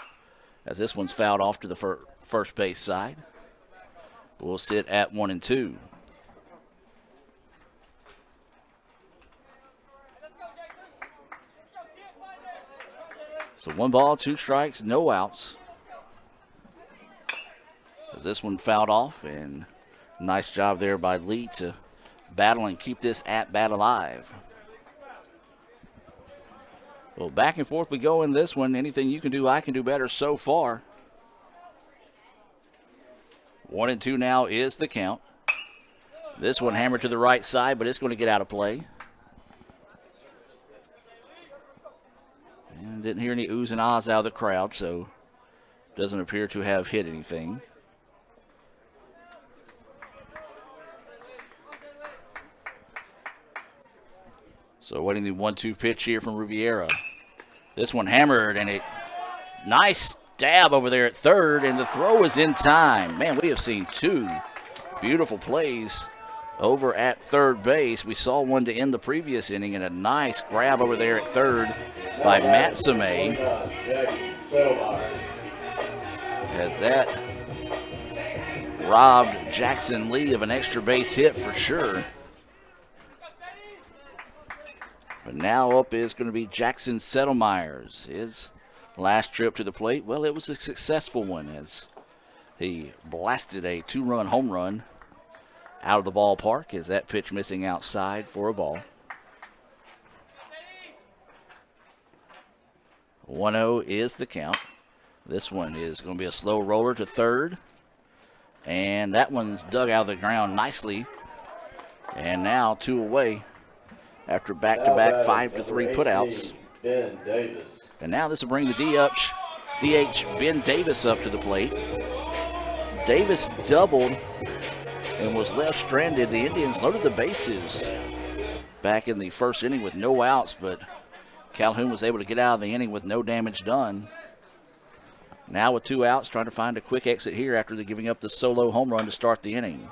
[SPEAKER 4] as this one's fouled off to the first base side. We'll sit at 1-2. So 1 ball, 2 strikes, no outs. As this one fouled off, and nice job there by Lee to battle and keep this at-bat alive. Well, back and forth we go in this one. Anything you can do, I can do better so far. 1-2 now is the count. This one hammered to the right side, but it's going to get out of play. And didn't hear any oohs and ahs out of the crowd, so doesn't appear to have hit anything. So waiting the 1-2 pitch here from Riviera. This one hammered, and a nice stab over there at third, and the throw is in time. Man, we have seen 2 beautiful plays over at third base. We saw one to end the previous inning, and a nice grab over there at third by Matt Samay. As that robbed Jackson Lee of an extra base hit for sure. But now up is going to be Jackson Settlemyers. His last trip to the plate, well, it was a successful one as he blasted a 2-run home run out of the ballpark. As that pitch missing outside for a ball. 1-0 is the count. This one is going to be a slow roller to third. And that one's dug out of the ground nicely. And now 2 away after back-to-back 5-3 putouts.
[SPEAKER 3] Ben Davis.
[SPEAKER 4] And now this will bring the DH Ben Davis up to the plate. Davis doubled and was left stranded. The Indians loaded the bases back in the first inning with no outs, but Calhoun was able to get out of the inning with no damage done. Now with 2 outs, trying to find a quick exit here after giving up the solo home run to start the inning.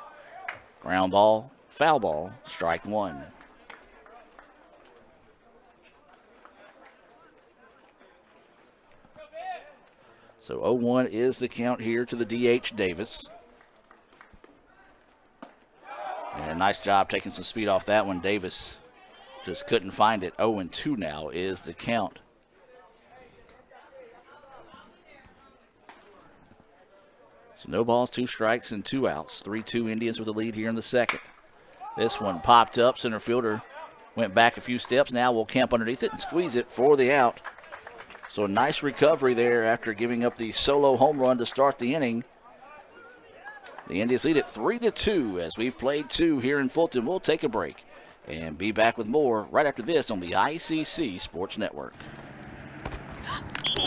[SPEAKER 4] Ground ball, foul ball, strike 1. So 0-1 is the count here to the DH Davis. And a nice job taking some speed off that one. Davis just couldn't find it. 0-2 now is the count. So no balls, 2 strikes, and 2 outs. 3-2 Indians with the lead here in the second. This one popped up. Center fielder went back a few steps. Now will camp underneath it and squeeze it for the out. So a nice recovery there after giving up the solo home run to start the inning. The Indians lead it 3-2 as we've played 2 here in Fulton. We'll take a break and be back with more right after this on the ICC Sports Network.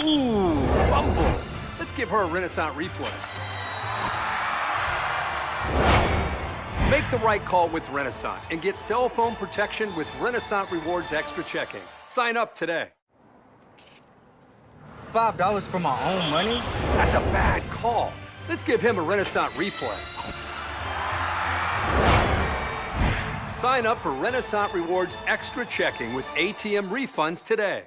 [SPEAKER 6] Ooh, fumble. Let's give her a Renaissance replay. Make the right call with Renaissance and get cell phone protection with Renaissance Rewards Extra Checking. Sign up today.
[SPEAKER 9] $5 for my own money?
[SPEAKER 6] That's a bad call. Let's give him a Renaissance replay. Sign up for Renaissance Rewards Extra Checking with ATM refunds today.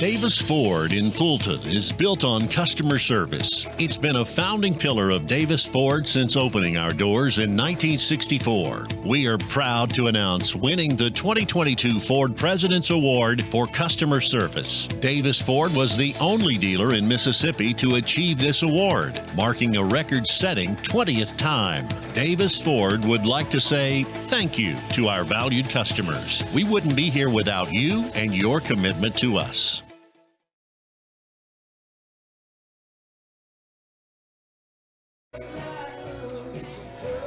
[SPEAKER 1] Davis Ford in Fulton is built on customer service. It's been a founding pillar of Davis Ford since opening our doors in 1964. We are proud to announce winning the 2022 Ford President's Award for Customer Service. Davis Ford was the only dealer in Mississippi to achieve this award, marking a record-setting 20th time. Davis Ford would like to say thank you to our valued customers. We wouldn't be here without you and your commitment to us.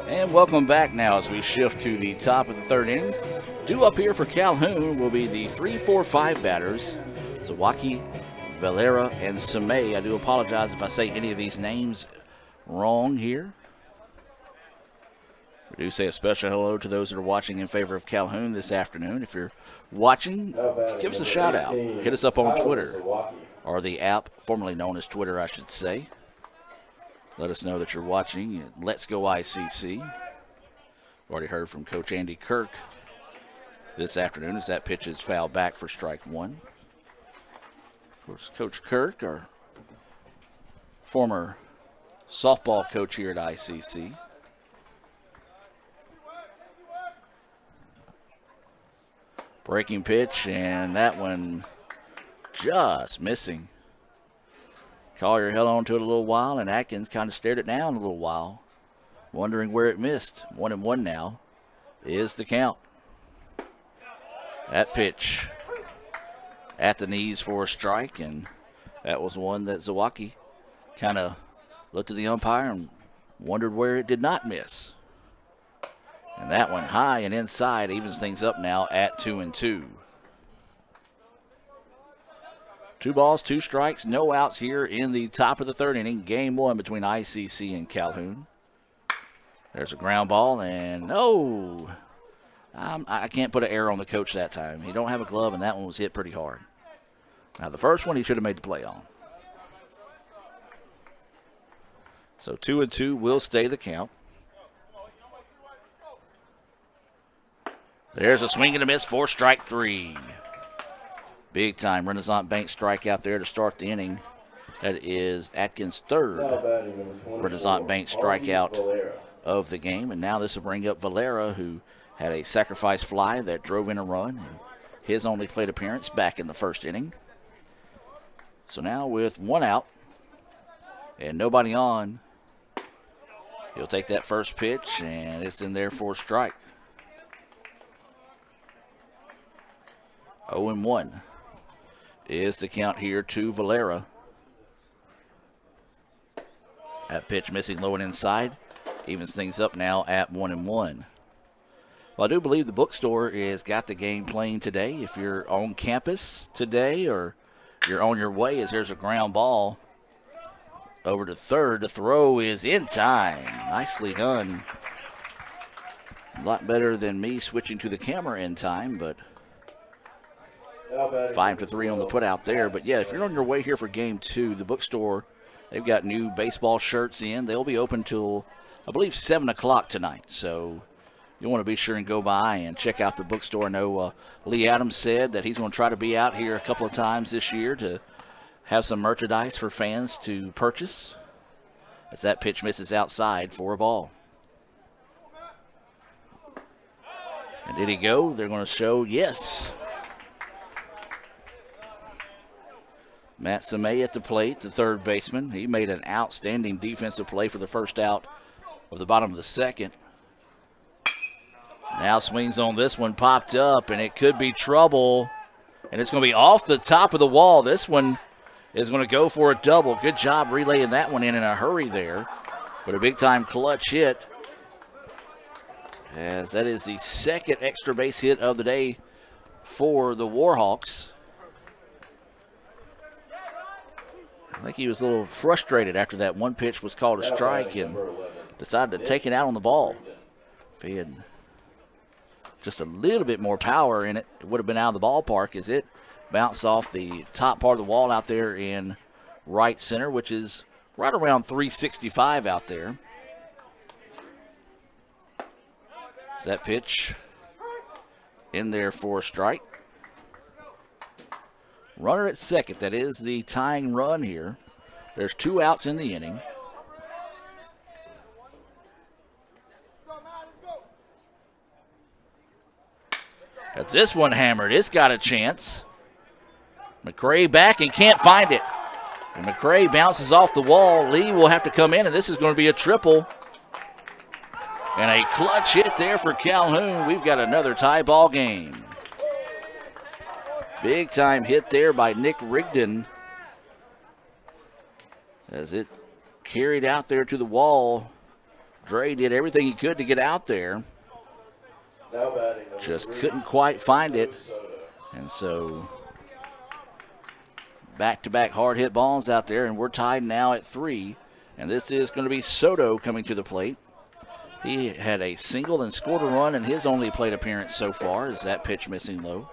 [SPEAKER 4] And welcome back now as we shift to the top of the third inning. Due up here for Calhoun will be the 3-4-5 batters, Zawaki, Valera, and Samay. I do apologize if I say any of these names wrong here. We do say a special hello to those that are watching in favor of Calhoun this afternoon. If you're watching, give us a shout out. Hit us up on Twitter, or the app, formerly known as Twitter, I should say. Let us know that you're watching. Let's Go ICC. Already heard from Coach Andy Kirk this afternoon as that pitch is fouled back for strike one. Of course, Coach Kirk, our former softball coach here at ICC. Breaking pitch, and that one just missing. Collier held on to it a little while, and Atkins kind of stared it down a little while, wondering where it missed. 1-1 now is the count. That pitch at the knees for a strike, and that was one that Zawaki kind of looked at the umpire and wondered where it did not miss. And that one high and inside evens things up now at 2-2. 2 balls, 2 strikes, no outs here in the top of the third inning. Game one between ICC and Calhoun. There's a ground ball, and no, I can't put an error on the coach that time. He don't have a glove, and that one was hit pretty hard. Now the first one he should have made the play on. So 2-2 will stay the count. There's a swing and a miss for strike 3. Big time Renaissance Bank strike out there to start the inning. That is Atkins' third Renaissance Bank strikeout of the game. And now this will bring up Valera, who had a sacrifice fly that drove in a run. His only plate appearance back in the first inning. So now with 1 out and nobody on, he'll take that first pitch, and it's in there for a strike. 0-1 is the count here to Valera. That pitch missing low and inside. Evens things up now at 1-1. Well, I do believe the bookstore has got the game playing today. If you're on campus today or you're on your way, as there's a ground ball over to third. The throw is in time. Nicely done. A lot better than me switching to the camera in time, but 5-3 on the put out there. But yeah, if you're on your way here for game 2, the bookstore, they've got new baseball shirts in. They'll be open till, I believe, 7 o'clock tonight. So you want to be sure and go by and check out the bookstore. I know Lee Adams said that he's going to try to be out here a couple of times this year to have some merchandise for fans to purchase, as that pitch misses outside for a ball. And did he go? They're going to show yes. Matt Samay at the plate, the third baseman. He made an outstanding defensive play for the first out of the bottom of the second. Now swings on this one, popped up, and it could be trouble. And it's going to be off the top of the wall. This one is going to go for a double. Good job relaying that one in a hurry there. But a big-time clutch hit, as that is the second extra base hit of the day for the Warhawks. I think he was a little frustrated after that one pitch was called a strike and decided to take it out on the ball. If he had just a little bit more power in it, it would have been out of the ballpark, as it bounced off the top part of the wall out there in right center, which is right around 365 out there. Is that pitch in there for a strike? Runner at second. That is the tying run here. There's 2 outs in the inning. That's this one hammered. It's got a chance. McCray back and can't find it. And McCray bounces off the wall. Lee will have to come in, and this is going to be a triple. And a clutch hit there for Calhoun. We've got another tie ball game. Big time hit there by Nick Rigdon as it carried out there to the wall. Dre did everything he could to get out there. Just couldn't quite find it. And so back-to-back hard hit balls out there, and we're tied now at 3. And this is going to be Soto coming to the plate. He had a single and scored a run in his only plate appearance so far. Is that pitch missing low?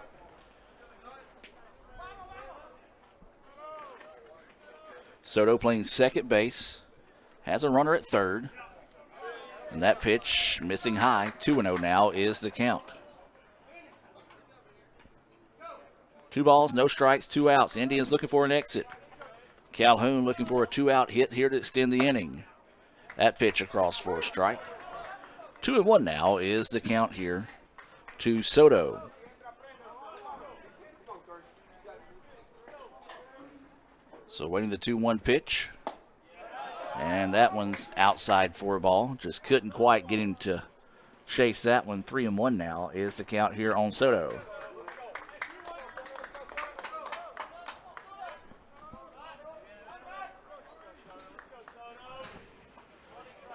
[SPEAKER 4] Soto playing second base. Has a runner at third. And that pitch missing high. 2-0 now is the count. 2 balls, no strikes, 2 outs. Indians looking for an exit. Calhoun looking for a 2-out hit here to extend the inning. That pitch across for a strike. 2-1 now is the count here to Soto. So waiting the 2-1 pitch. And that one's outside for a ball. Just couldn't quite get him to chase that one. 3-1 now is the count here on Soto.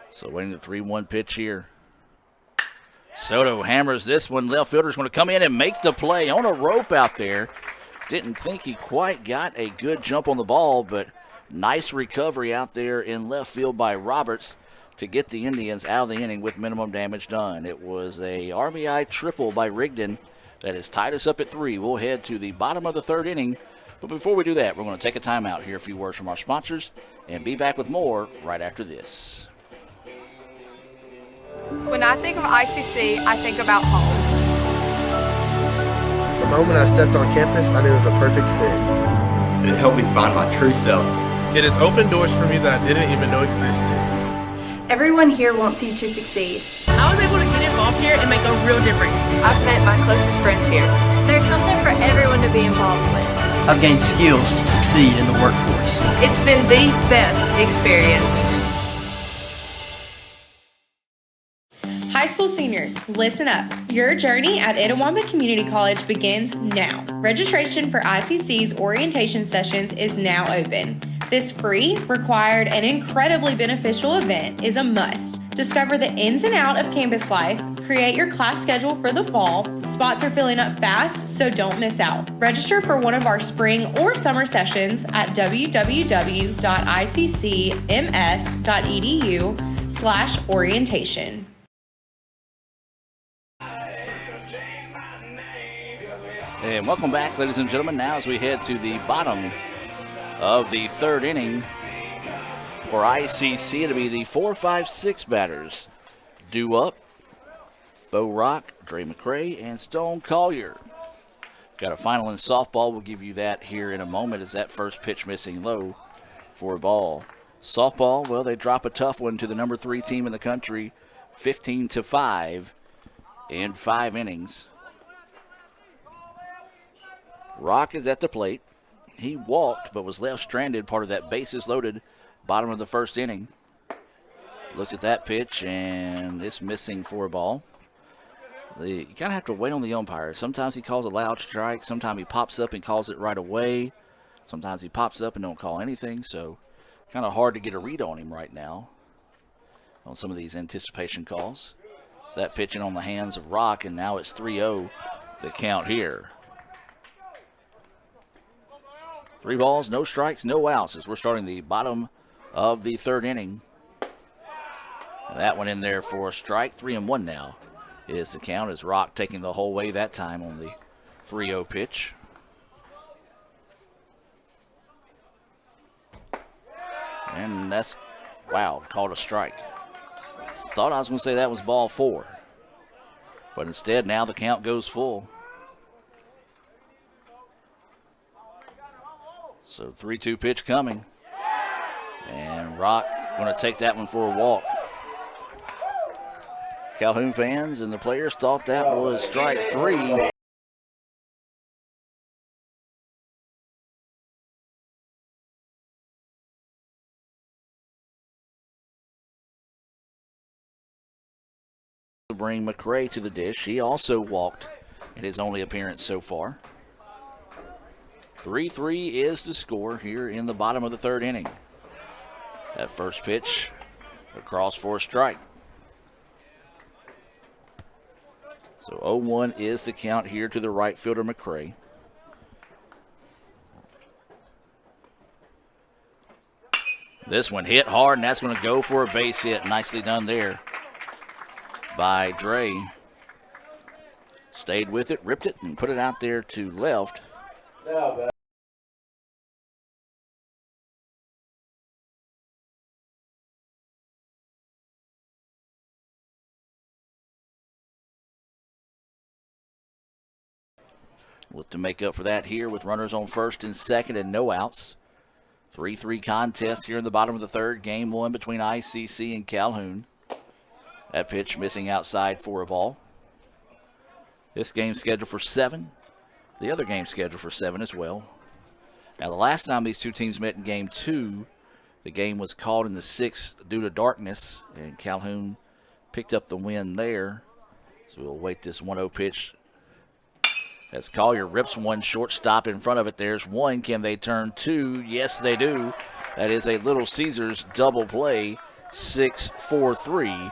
[SPEAKER 4] So waiting the 3-1 pitch here. Soto hammers this one. Left fielder's going to come in and make the play on a rope out there. Didn't think he quite got a good jump on the ball, but nice recovery out there in left field by Roberts to get the Indians out of the inning with minimum damage done. It was a RBI triple by Rigdon that has tied us up at 3. We'll head to the bottom of the 3rd inning. But before we do that, we're going to take a timeout, hear a few words from our sponsors, and be back with more right after this.
[SPEAKER 10] When I think of ICC, I think about home.
[SPEAKER 11] The moment I stepped on campus, I knew it was a perfect fit.
[SPEAKER 12] It helped me find my true self.
[SPEAKER 13] It has opened doors for me that I didn't even know existed.
[SPEAKER 14] Everyone here wants you to succeed.
[SPEAKER 15] I was able to get involved here and make a real difference.
[SPEAKER 16] I've met my closest friends here.
[SPEAKER 2] There's something for everyone to be involved with.
[SPEAKER 17] I've gained skills to succeed in the workforce.
[SPEAKER 16] It's been the best experience.
[SPEAKER 18] High school seniors, listen up. Your journey at Itawamba Community College begins now. Registration for ICC's orientation sessions is now open. This free, required, and incredibly beneficial event is a must. Discover the ins and outs of campus life, create your class schedule for the fall. Spots are filling up fast, so don't miss out. Register for one of our spring or summer sessions at www.iccms.edu/orientation.
[SPEAKER 4] And welcome back, ladies and gentlemen. Now as we head to the bottom of the 3rd inning for ICC, it'll be the 4, 5, 6 batters. Due up, Bo Rock, Dre McCray, and Stone Collier. Got a final in softball. We'll give you that here in a moment as that first pitch missing low for a ball. Softball, well, they drop a tough one to the number 3 team in the country, 15-5 in 5 innings. Rock is at the plate. He walked but was left stranded, part of that bases loaded bottom of the 1st inning. Looks at that pitch, and it's missing for a ball. You kind of have to wait on the umpire. Sometimes he calls a loud strike. Sometimes he pops up and calls it right away. Sometimes he pops up and don't call anything. So kind of hard to get a read on him right now on some of these anticipation calls. It's that pitching on the hands of Rock, and now it's 3-0 the count here. 3 balls, no strikes, no outs as we're starting the bottom of the 3rd inning. That one in there for a strike. 3-1 now is the count as Rock taking the whole way that time on the 3-0 pitch. And that's, wow, called a strike. Thought I was going to say that was ball 4. But instead now the count goes full. So 3-2 pitch coming. And Rock going to take that one for a walk. Calhoun fans and the players thought that was strike 3. Bring McRae to the dish. He also walked in his only appearance so far. 3-3 is the score here in the bottom of the third inning. That first pitch across for a strike. So 0-1 is the count here to the right fielder McRae. This one hit hard, and that's going to go for a base hit. Nicely done there by Dre. Stayed with it, ripped it, and put it out there to left. Look to make up for that here with runners on first and second and no outs. 3-3 contest here in the bottom of the third. Game 1 between ICC and Calhoun. That pitch missing outside for a ball. This game's scheduled for 7. The other game's scheduled for 7 as well. Now, the last time these two teams met in Game 2, the game was called in the 6th due to darkness, and Calhoun picked up the win there. So we'll wait this 1-0 pitch as Collier rips one shortstop in front of it. There's one. Can they turn 2? Yes, they do. That is a Little Caesars double play, 6-4-3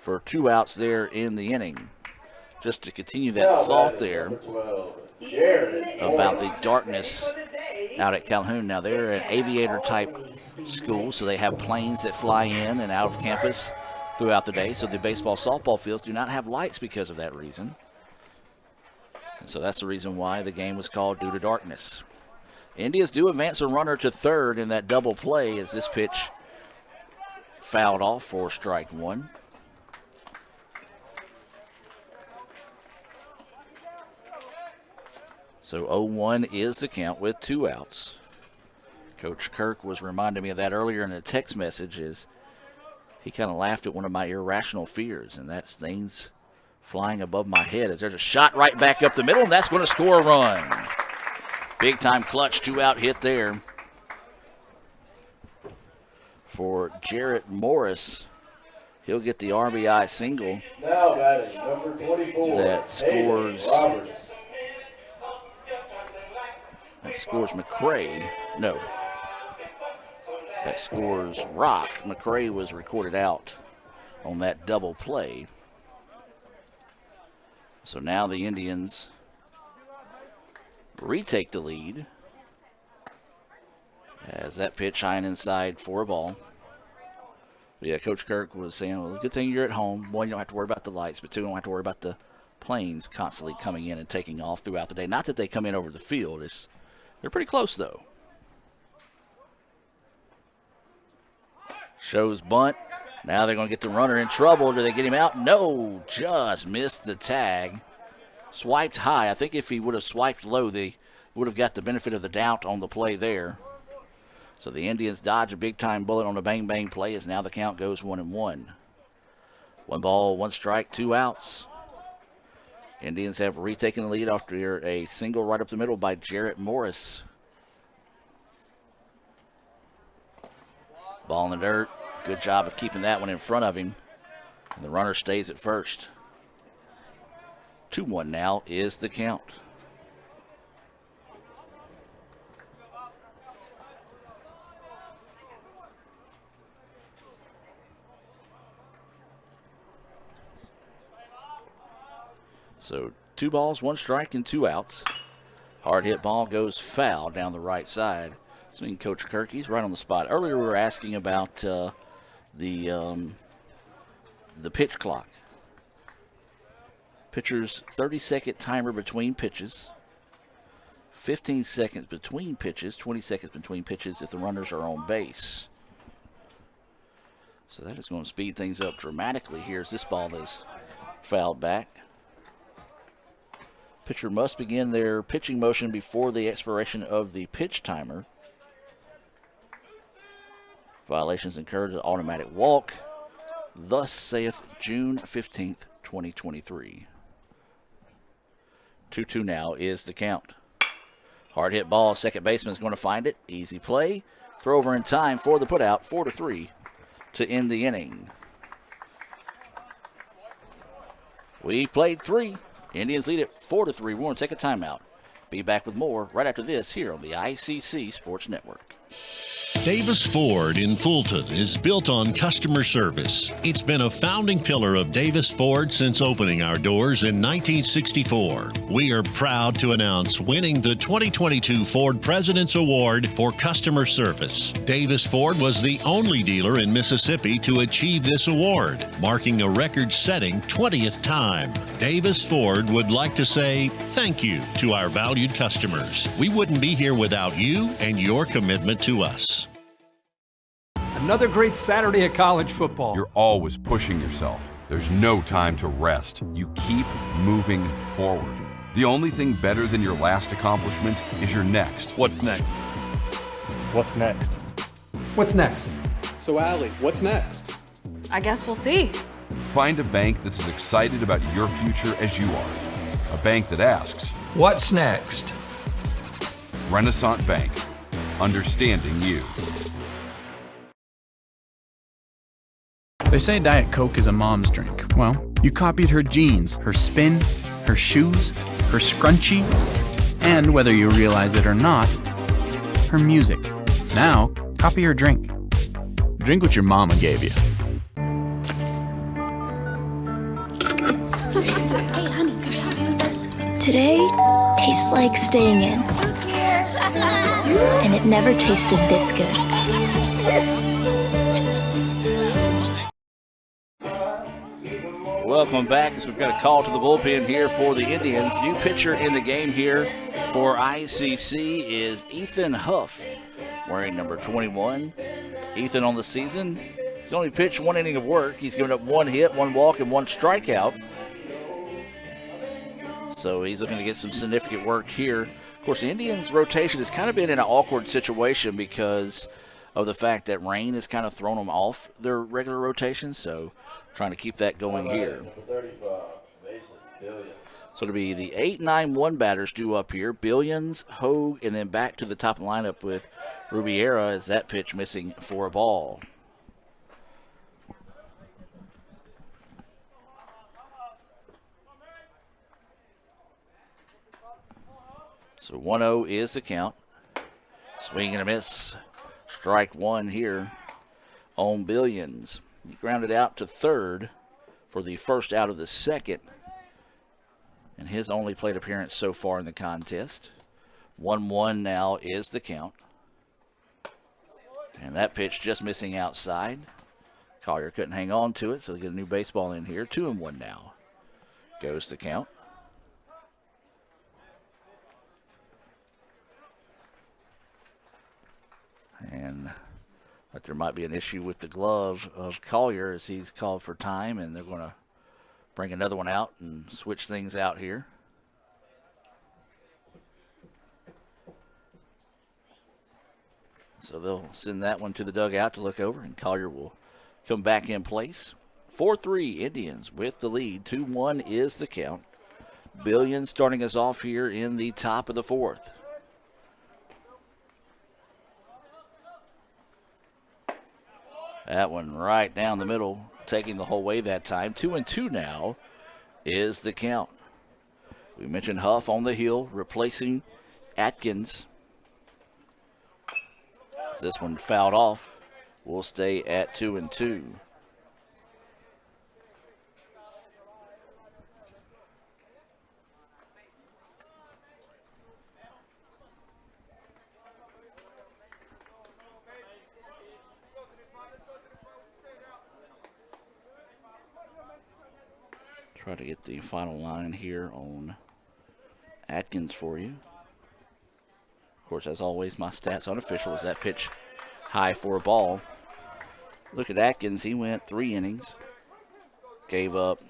[SPEAKER 4] for 2 outs there in the inning. Just to continue that thought there about the darkness out at Calhoun. Now, they're an aviator-type school, so they have planes that fly in and out of campus throughout the day. So the baseball, softball fields do not have lights because of that reason. And so that's the reason why the game was called due to darkness. Indians do advance a runner to third in that double play as this pitch fouled off for strike 1. So 0-1 is the count with 2 outs. Coach Kirk was reminding me of that earlier in a text message as he kind of laughed at one of my irrational fears, and that's things flying above my head as there's a shot right back up the middle, and that's going to score a run. Big-time clutch 2-out hit there for Jarrett Morris. He'll get the RBI single.
[SPEAKER 3] Now batting, number 24.
[SPEAKER 4] That scores. That scores McRae. No. That scores Rock. McRae was recorded out on that double play. So now the Indians retake the lead as that pitch high and inside for a ball. But yeah, Coach Kirk was saying, well, good thing you're at home. 1, you don't have to worry about the lights, but 2, you don't have to worry about the planes constantly coming in and taking off throughout the day. Not that they come in over the field. They're pretty close, though. Shows bunt. Now they're going to get the runner in trouble. Do they get him out? No, just missed the tag. Swiped high. I think if he would have swiped low, they would have got the benefit of the doubt on the play there. So the Indians dodge a big-time bullet on a bang-bang play as now the count goes 1-1. 1 ball, 1 strike, 2 outs. Indians have retaken the lead after a single right up the middle by Jarrett Morris. Ball in the dirt. Good job of keeping that one in front of him. And the runner stays at first. 2-1 now is the count. So 2 balls, 1 strike, and 2 outs. Hard hit ball goes foul down the right side. So Coach Kirk, he's right on the spot. Earlier we were asking about the pitch clock. Pitcher's 30-second timer between pitches. 15 seconds between pitches, 20 seconds between pitches if the runners are on base. So that is going to speed things up dramatically here as this ball is fouled back. Pitcher must begin their pitching motion before the expiration of the pitch timer. Violations incurred an automatic walk. Thus saith June 15th, 2023. 2-2 now is the count. Hard hit ball. Second baseman's going to find it. Easy play. Throw over in time for the putout. 4-3 to end the inning. We've played 3. Indians lead it 4-3. We're going to take a timeout. Be back with more right after this here on the ICC Sports Network.
[SPEAKER 1] Davis Ford in Fulton is built on customer service. It's been a founding pillar of Davis Ford since opening our doors in 1964. We are proud to announce winning the 2022 Ford President's Award for Customer Service. Davis Ford was the only dealer in Mississippi to achieve this award, marking a record-setting 20th time. Davis Ford would like to say thank you to our valued customers. We wouldn't be here without you and your commitment to us.
[SPEAKER 6] Another great Saturday of college football.
[SPEAKER 19] You're always pushing yourself. There's no time to rest. You keep moving forward. The only thing better than your last accomplishment is your next.
[SPEAKER 13] What's next? What's next?
[SPEAKER 6] What's next?
[SPEAKER 13] So, Allie, what's next?
[SPEAKER 10] I guess we'll see.
[SPEAKER 19] Find a bank that's as excited about your future as you are. A bank that asks,
[SPEAKER 20] what's next?
[SPEAKER 19] Renaissance Bank. Understanding you.
[SPEAKER 17] They say Diet Coke is a mom's drink. Well, you copied her jeans, her spin, her shoes, her scrunchie, and whether you realize it or not, her music. Now, copy her drink. Drink what your mama gave you.
[SPEAKER 21] Hey, honey, could you help me with this? Today tastes like staying in. And it never tasted this good.
[SPEAKER 4] Welcome back as we've got a call to the bullpen here for the Indians. New pitcher in the game here for ICC is Ethan Huff, wearing number 21. Ethan on the season, he's only pitched 1 inning of work. He's given up 1 hit, 1 walk, and 1 strikeout. So he's looking to get some significant work here. Of course, the Indians' rotation has kind of been in an awkward situation because of the fact that rain has kind of thrown them off their regular rotation. So trying to keep that going here. So it'll be the 8-9-1 batters due up here. Billions, Hogue, and then back to the top of the lineup with Rubiera as that pitch missing for a ball. So 1-0 is the count. Swing and a miss. Strike 1 here on Billions. He grounded out to third for the first out of the second, and his only plate appearance so far in the contest. 1-1 now is the count. And that pitch just missing outside. Collier couldn't hang on to it, so they get a new baseball in here. 2-1 now goes the count. And but there might be an issue with the glove of Collier as he's called for time, and they're going to bring another one out and switch things out here. So they'll send that one to the dugout to look over, and Collier will come back in place. 4-3 Indians with the lead. 2-1 is the count. Billions starting us off here in the top of the 4th. That one right down the middle, taking the whole way that time. 2-2 now is the count. We mentioned Huff on the hill, replacing Atkins. As this one fouled off, we'll stay at 2-2. Try to get the final line here on Atkins for you. Of course, as always, my stats unofficial is that pitch high for a ball. Look at Atkins. He went 3 innings, gave up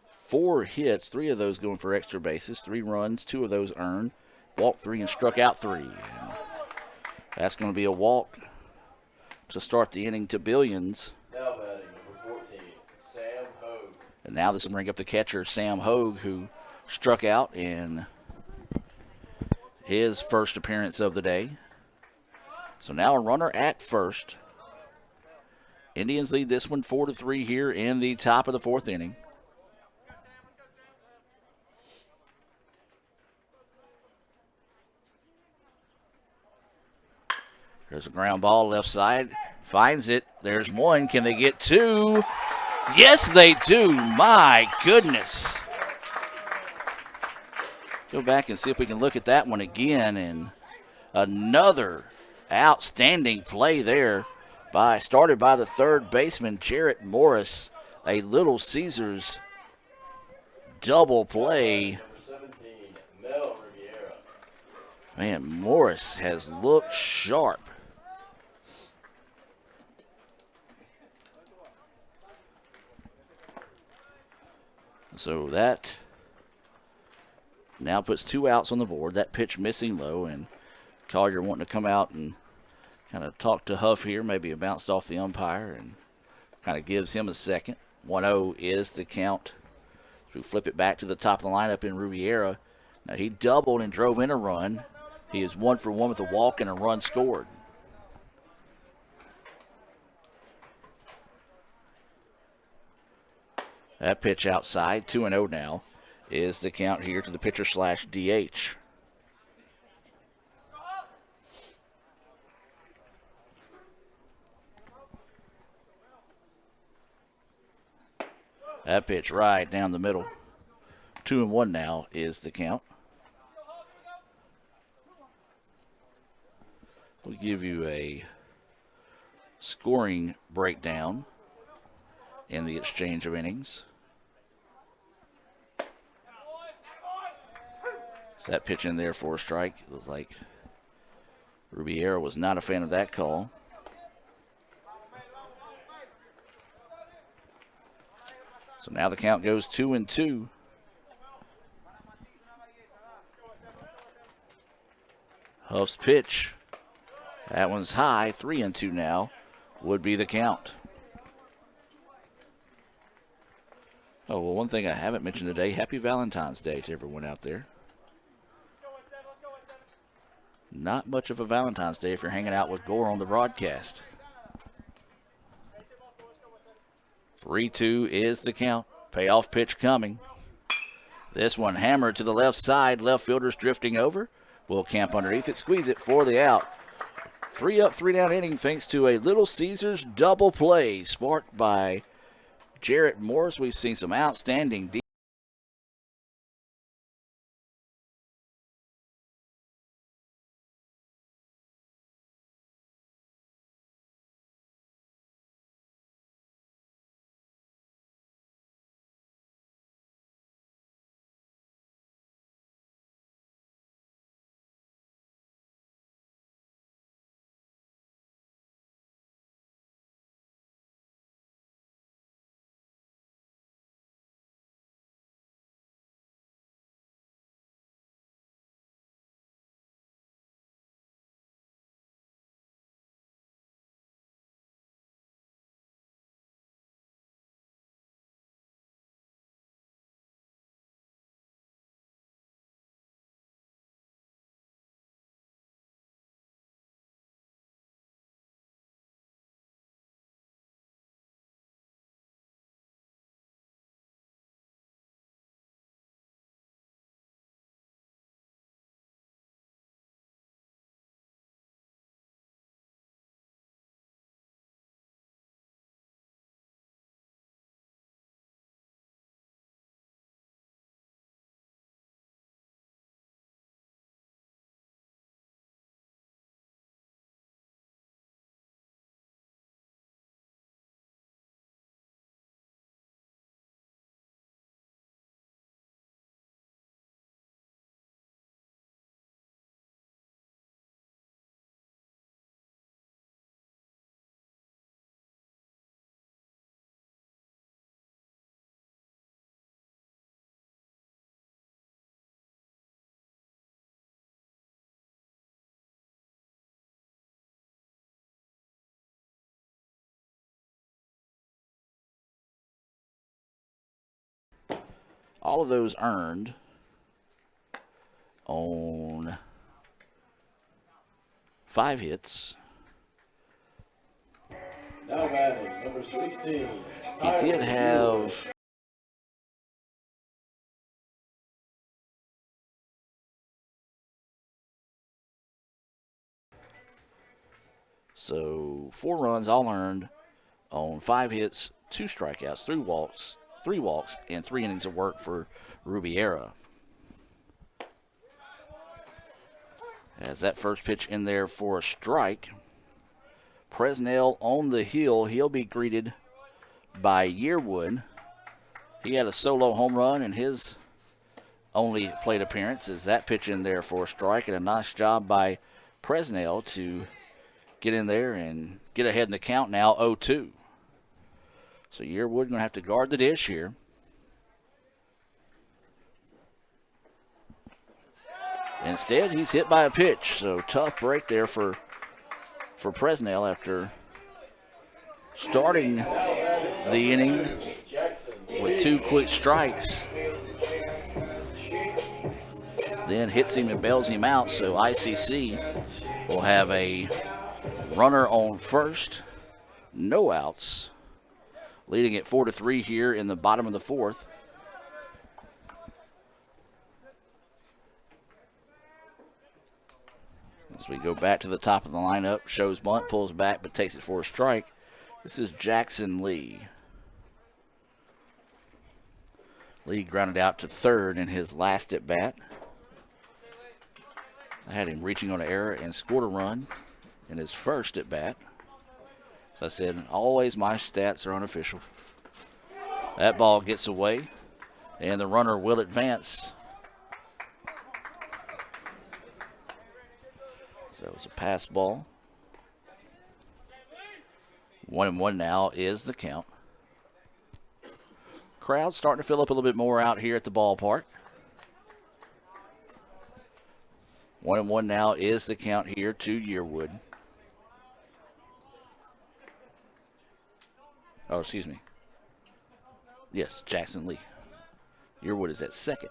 [SPEAKER 4] 4 hits, 3 of those going for extra bases, 3 runs, 2 of those earned, walked 3 and struck out 3. And that's going to be a walk to start the inning to Billions.
[SPEAKER 3] Now batting number 14, Sam Hogue.
[SPEAKER 4] And now this will bring up the catcher, Sam Hogue, who struck out in his first appearance of the day. So now a runner at first. Indians lead this one 4-3 here in the top of the fourth inning. There's a ground ball left side. Finds it. There's one. Can they get two? Yes, they do. My goodness. Go back and see if we can look at that one again. And another outstanding play there started by the third baseman, Jarrett Morris. A Little Caesars double play. Man, Morris has looked sharp. So that now puts 2 outs on the board. That pitch missing low, and Collier wanting to come out and kind of talk to Huff here. Maybe it bounced off the umpire and kind of gives him a second. 1-0 is the count. We flip it back to the top of the lineup in Rubiera. Now he doubled and drove in a run. He is 1 for 1 with a walk and a run scored. That pitch outside, 2-0 now, is the count here to the pitcher / DH. That pitch right down the middle. 2-1 now is the count. We'll give you a scoring breakdown in the exchange of innings. So that pitch in there for a strike. It was like Rubiera was not a fan of that call. So now the count goes 2-2. Huff's pitch. That one's high. 3-2 now would be the count. Oh, well, one thing I haven't mentioned today, happy Valentine's Day to everyone out there. Not much of a Valentine's Day if you're hanging out with Gore on the broadcast. 3-2 is the count. Payoff pitch coming. This one hammered to the left side. Left fielder's drifting over. Will camp underneath it, squeeze it for the out. 3 up, 3 down inning thanks to a Little Caesars double play sparked by Jarrett Morris. We've seen some outstanding All of those earned on 5 hits.
[SPEAKER 3] Now batting, number 16.
[SPEAKER 4] He did have so 4 runs all earned on 5 hits, 2 strikeouts, 3 walks, and 3 innings of work for Rubiera. As that first pitch in there for a strike. Presnell on the hill. He'll be greeted by Yearwood. He had a solo home run in his only plate appearance. As that pitch in there for a strike, and a nice job by Presnell to get in there and get ahead in the count now, 0-2. So Yearwood going to have to guard the dish here. Instead, he's hit by a pitch, so tough break there for Presnell after starting the inning with 2 quick strikes. Then hits him and bails him out, so ICC will have a runner on first, no outs, leading at 4-3 here in the bottom of the 4th. As we go back to the top of the lineup, shows bunt, pulls back, but takes it for a strike. This is Jackson Lee. Lee grounded out to third in his last at bat. I had him reaching on an error and scored a run in his first at bat. So I said, always my stats are unofficial. That ball gets away, and the runner will advance. That was a pass ball. 1-1 now is the count. Crowd's starting to fill up a little bit more out here at the ballpark. 1-1 now is the count here to Yearwood. Oh, excuse me. Yes, Jackson Lee. Yearwood is at second.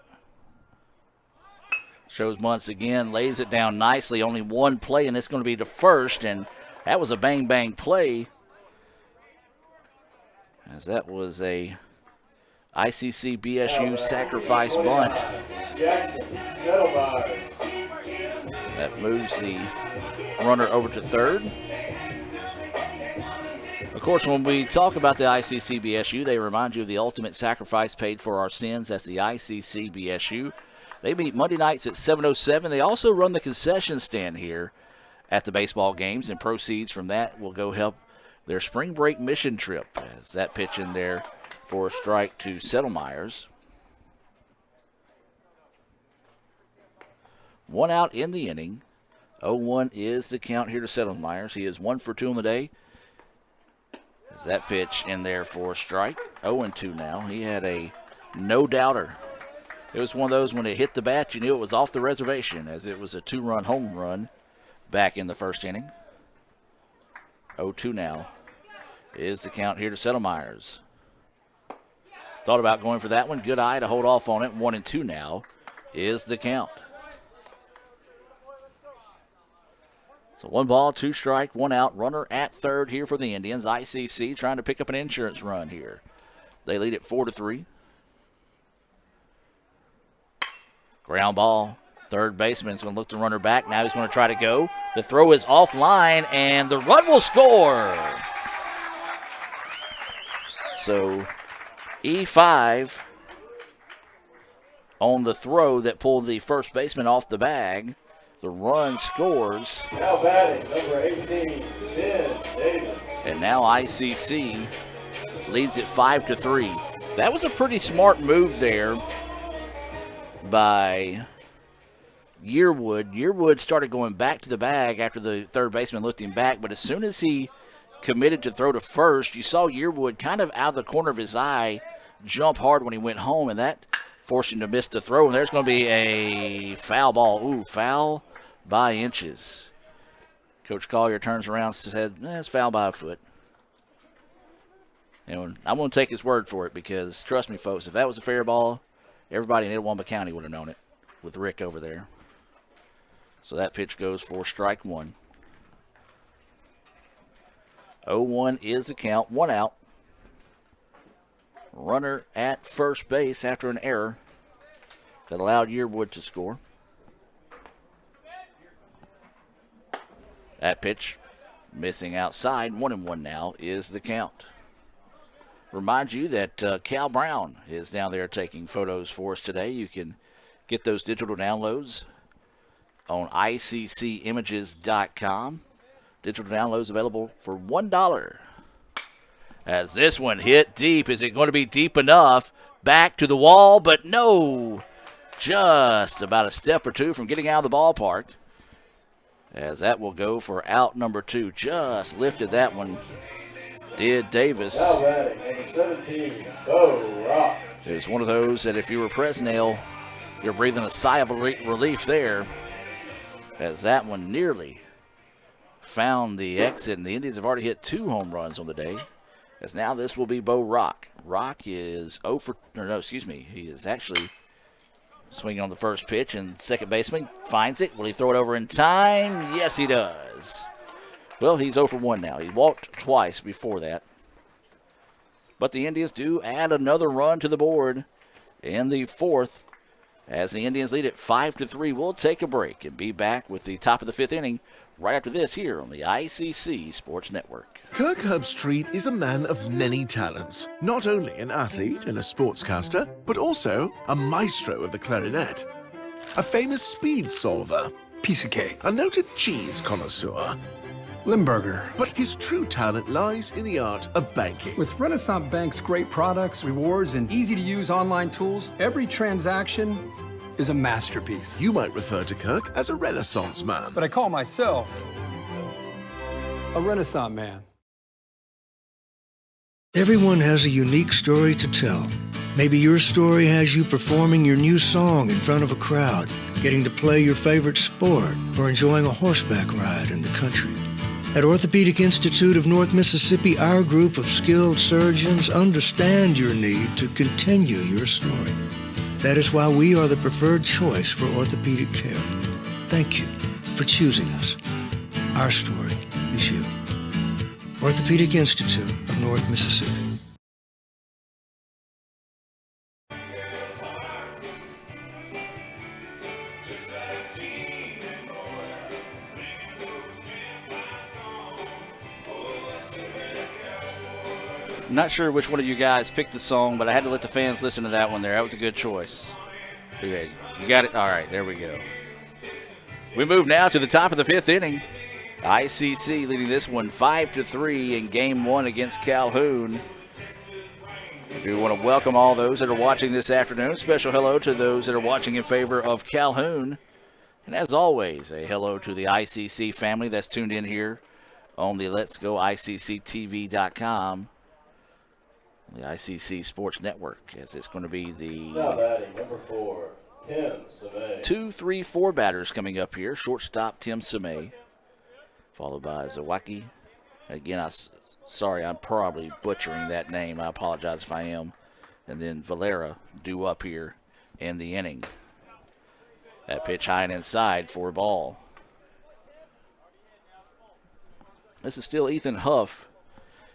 [SPEAKER 4] Shows bunts again, lays it down nicely. Only one play, and it's going to be to first, and that was a bang-bang play, as that was a ICC BSU sacrifice bunt. That moves the runner over to third. Of course, when we talk about the ICC BSU, they remind you of the ultimate sacrifice paid for our sins. That's the ICC BSU. They meet Monday nights at 7:07. They also run the concession stand here at the baseball games, and proceeds from that will go help their spring break mission trip. As that pitch in there for a strike to Settlemyers. 1 out in the inning. 0-1 is the count here to Settlemyers. He is 1 for 2 on the day. As that pitch in there for a strike. 0-2 now. He had a no-doubter. It was one of those when it hit the bat, you knew it was off the reservation, as it was a 2-run home run back in the first inning. 0-2 now is the count here to Settlemyers. Thought about going for that one. Good eye to hold off on it. 1-2 now is the count. So 1 ball, 2 strike, 1 out. Runner at third here for the Indians. ICC trying to pick up an insurance run here. They lead it 4-3. Ground ball. Third baseman's going to look the runner back. Now he's going to try to go. The throw is offline, and the run will score. So E5 on the throw that pulled the first baseman off the bag. The run scores.
[SPEAKER 3] Now batting, number 18, Ben Davis.
[SPEAKER 4] And now ICC leads it 5-3. That was a pretty smart move there by Yearwood. Yearwood started going back to the bag after the third baseman looked him back, but as soon as he committed to throw to first, you saw Yearwood kind of out of the corner of his eye jump hard when he went home, and that forced him to miss the throw. And there's going to be a foul ball. Ooh, foul by inches. Coach Collier turns around and said, it's foul by a foot. And I'm going to take his word for it, because trust me, folks, if that was a fair ball, Everybody in Itawamba County would have known it with Rick over there. So that pitch goes for strike one. 0-1 is the count, 1 out. Runner at first base after an error that allowed Yearwood to score. That pitch missing outside, 1-1 now is the count. Remind you that Cal Brown is down there taking photos for us today. You can get those digital downloads on ICCimages.com. Digital downloads available for $1. As this one hit deep, is it going to be deep enough? Back to the wall, but no. Just about a step or two from getting out of the ballpark. As that will go for out number 2. Just lifted that one. Did Davis.
[SPEAKER 3] Now batting, number 17, Bo Rock.
[SPEAKER 4] It's one of those that if you were Presnell, you're breathing a sigh of relief there. As that one nearly found the exit, and the Indians have already hit 2 home runs on the day. As now this will be Bo Rock. Rock is he is actually swinging on the first pitch, and second baseman finds it. Will he throw it over in time? Yes, he does. Well, he's 0 for 1 now. He walked twice before that. But the Indians do add another run to the board in the 4th. As the Indians lead it 5-3, we'll take a break and be back with the top of the 5th inning right after this here on the ICC Sports Network.
[SPEAKER 5] Kirk Herbstreit is a man of many talents. Not only an athlete and a sportscaster, but also a maestro of the clarinet. A famous speed solver.
[SPEAKER 6] Piece of cake.
[SPEAKER 5] A noted cheese connoisseur.
[SPEAKER 6] Limburger.
[SPEAKER 5] But his true talent lies in the art of banking.
[SPEAKER 6] With Renaissance Bank's great products, rewards, and easy-to-use online tools, every transaction is a masterpiece.
[SPEAKER 5] You might refer to Kirk as a Renaissance man.
[SPEAKER 6] But I call myself a Renaissance man.
[SPEAKER 20] Everyone has a unique story to tell. Maybe your story has you performing your new song in front of a crowd, getting to play your favorite sport, or enjoying a horseback ride in the country. At Orthopedic Institute of North Mississippi, our group of skilled surgeons understand your need to continue your story. That is why we are the preferred choice for orthopedic care. Thank you for choosing us. Our story is you. Orthopedic Institute of North Mississippi.
[SPEAKER 4] I'm not sure which one of you guys picked the song, but I had to let the fans listen to that one there. That was a good choice. You got it? All right, there we go. We move now to the top of the 5th inning. ICC leading this one 5-3 in Game 1 against Calhoun. I do want to welcome all those that are watching this afternoon. Special hello to those that are watching in favor of Calhoun. And as always, a hello to the ICC family that's tuned in here on the Let's Go ICCTV.com. The ICC Sports Network, as it's going to be the
[SPEAKER 3] now batting, number 4, Tim Samay.
[SPEAKER 4] 2, 3, 4 batters coming up here. Shortstop Tim Samay, followed by Zawacki. Again, sorry, I'm probably butchering that name. I apologize if I am. And then Valera due up here in the inning. That pitch high and inside for a ball. This is still Ethan Huff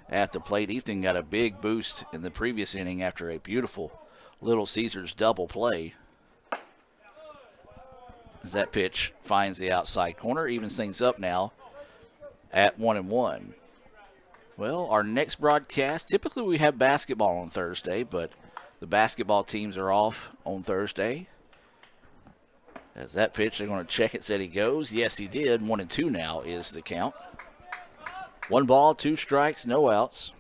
[SPEAKER 4] at the plate. Ethan got a big boost in the previous inning after a beautiful Little Caesars double play. As that pitch finds the outside corner, evens things up now at 1-1. Well, our next broadcast, typically we have basketball on Thursday, but the basketball teams are off on Thursday. As that pitch, they're going to check it, said he goes. Yes, he did. 1-2 now is the count. 1 ball, 2 strikes, no outs.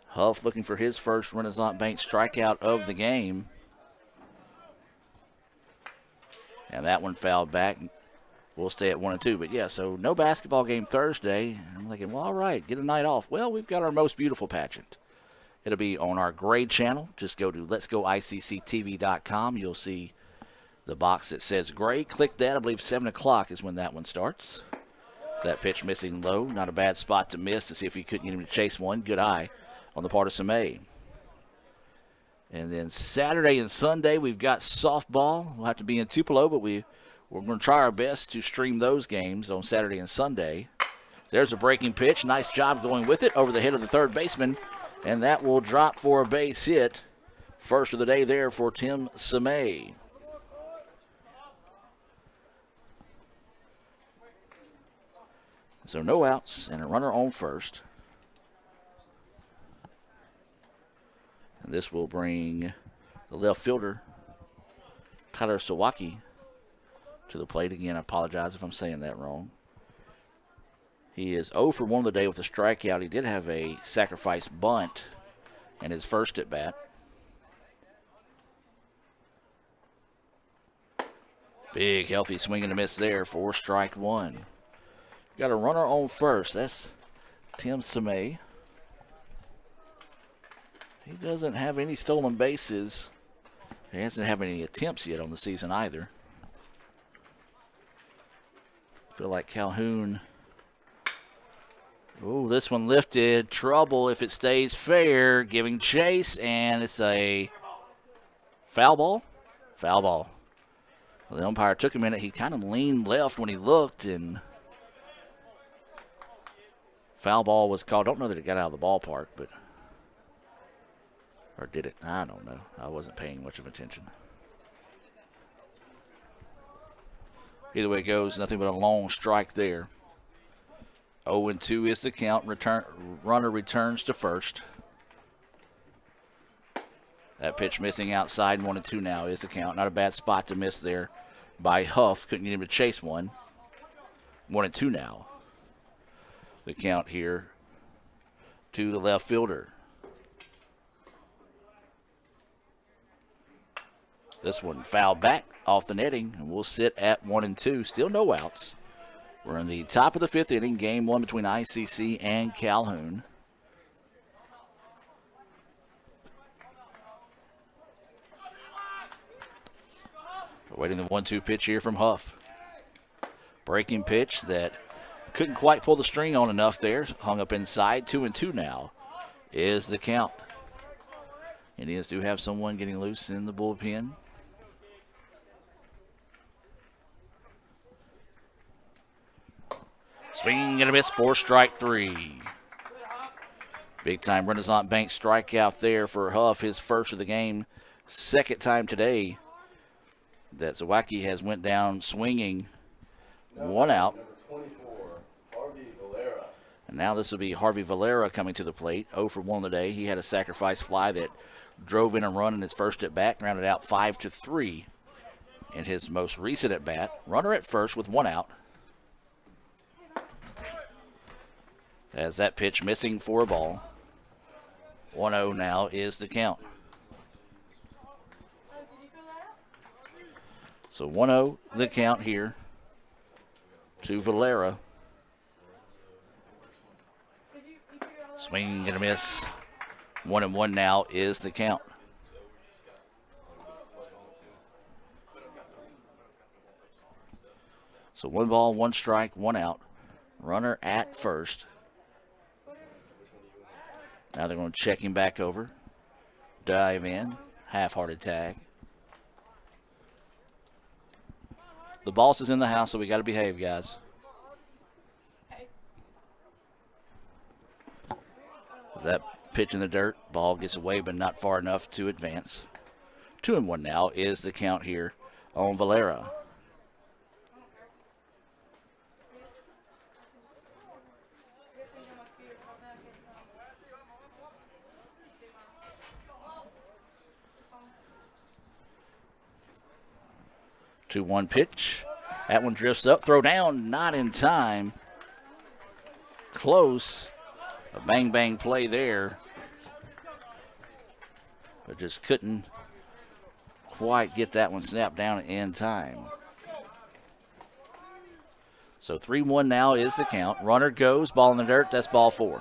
[SPEAKER 4] Huff looking for his first Renaissance Bank strikeout of the game. And that one fouled back. We'll stay at 1-2. But, yeah, so no basketball game Thursday. I'm thinking, well, all right, get a night off. Well, we've got our most beautiful pageant. It'll be on our grade channel. Just go to letsgoicctv.com. You'll see the box that says gray. Click that. I believe 7 o'clock is when that one starts. So that pitch missing low. Not a bad spot to miss to see if he couldn't get him to chase one. Good eye on the part of Samay. And then Saturday and Sunday, we've got softball. We'll have to be in Tupelo, but we're going to try our best to stream those games on Saturday and Sunday. There's a breaking pitch. Nice job going with it over the head of the third baseman. And that will drop for a base hit. First of the day there for Tim Samay. So no outs and a runner on first. And this will bring the left fielder, Tyler Sawaki, to the plate. Again, I apologize if I'm saying that wrong. He is 0 for 1 of the day with a strikeout. He did have a sacrifice bunt in his first at bat. Big, healthy swing and a miss there for strike one. Got a runner on first. That's Tim Samay. He doesn't have any stolen bases. He hasn't had any attempts yet on the season either. I feel like Calhoun. Oh, this one lifted. Trouble if it stays fair. Giving chase, and it's a foul ball. Foul ball. Well, the umpire took a minute. He kind of leaned left when he looked, and foul ball was called. Don't know that it got out of the ballpark, but or did it? I don't know. I wasn't paying much of attention. Either way it goes, nothing but a long strike there. 0-2 is the count. Runner returns to first. That pitch missing outside. 1-2 now is the count. Not a bad spot to miss there by Huff. Couldn't get him to chase one. 1-2 now. The count here to the left fielder. This one fouled back off the netting, and we'll sit at 1-2. Still no outs. We're in the top of the fifth inning, game one between ICC and Calhoun. We're waiting the 1-2 pitch here from Huff. Breaking pitch that couldn't quite pull the string on enough there. Hung up inside. 2-2 now is the count. Indians do have someone getting loose in the bullpen. Swing and a miss for strike three. Big time Renaissance Bank strikeout there for Huff, his first of the game. Second time today that Zawacki has went down swinging. One out. And now this will be Harvey Valera coming to the plate. 0 for 1 of the day. He had a sacrifice fly that drove in a run in his first at bat, rounded out 5-3 in his most recent at bat. Runner at first with one out. As that pitch missing for a ball. 1-0 now is the count. So 1-0 the count here to Valera. Swing and a miss. 1-1 now is the count. So 1 ball, 1 strike, 1 out. Runner at first. Now they're going to check him back over. Dive in. Half-hearted tag. The boss is in the house, so we got to behave, guys. That pitch in the dirt. Ball gets away, but not far enough to advance. 2-1 now is the count here on Valera. Two-one pitch. That one drifts up. Throw down. Not in time. Close. A bang-bang play there. But just couldn't quite get that one snapped down in time. So 3-1 now is the count. Runner goes. Ball in the dirt. That's ball 4.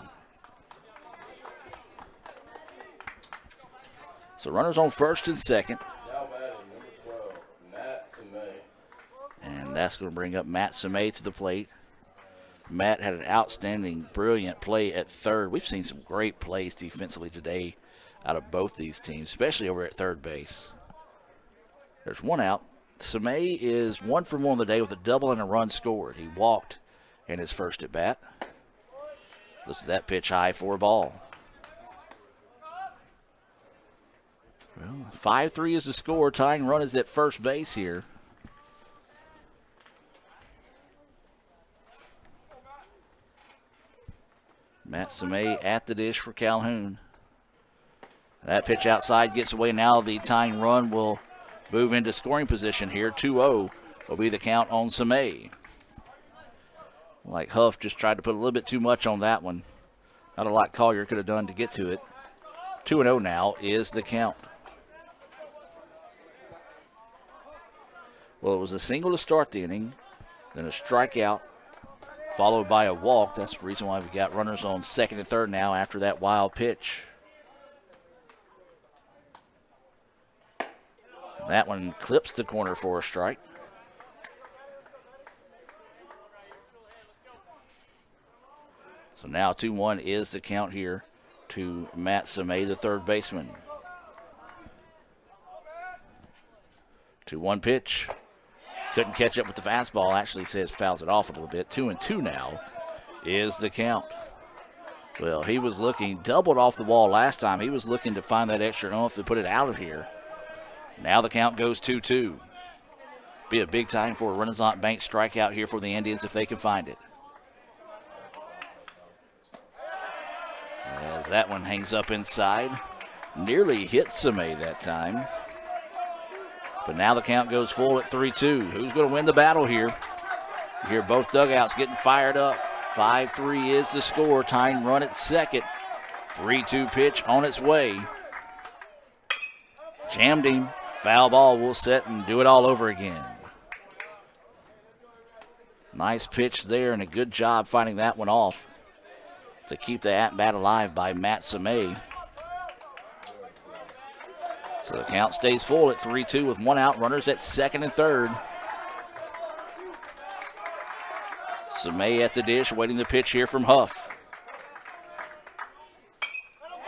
[SPEAKER 4] So runners on first and second. And that's going to bring up Matt Samay to the plate. Matt had an outstanding, brilliant play at third. We've seen some great plays defensively today out of both these teams, especially over at third base. There's one out. Samay is 1 for 1 on the day with a double and a run scored. He walked in his first at bat. Listen to that pitch high for a ball. Well, 5-3 is the score. Tying run is at first base here. Matt Samay at the dish for Calhoun. That pitch outside gets away now. The tying run will move into scoring position here. 2-0 will be the count on Samay. Like Huff just tried to put a little bit too much on that one. Not a lot Collier could have done to get to it. 2-0 now is the count. Well, it was a single to start the inning, then a strikeout, followed by a walk. That's the reason why we got runners on second and third now after that wild pitch. That one clips the corner for a strike. So now 2-1 is the count here to Matt Samay, the third baseman. 2-1 pitch. Couldn't catch up with the fastball. Actually says fouls it off a little bit. 2-2 now is the count. Well, he was looking, doubled off the wall last time. He was looking to find that extra oomph to put it out of here. Now the count goes 2-2. Be a big time for a Renaissance Bank strikeout here for the Indians if they can find it. As that one hangs up inside. Nearly hit Samay that time. But now the count goes full at 3-2. Who's going to win the battle here? You hear both dugouts getting fired up. 5-3 is the score. Tying run at second. 3-2 pitch on its way. Jammed him. Foul ball will set and do it all over again. Nice pitch there and a good job finding that one off to keep the at-bat alive by Matt Samay. So the count stays full at 3-2 with one out, runners at second and third. Samay at the dish, waiting the pitch here from Huff.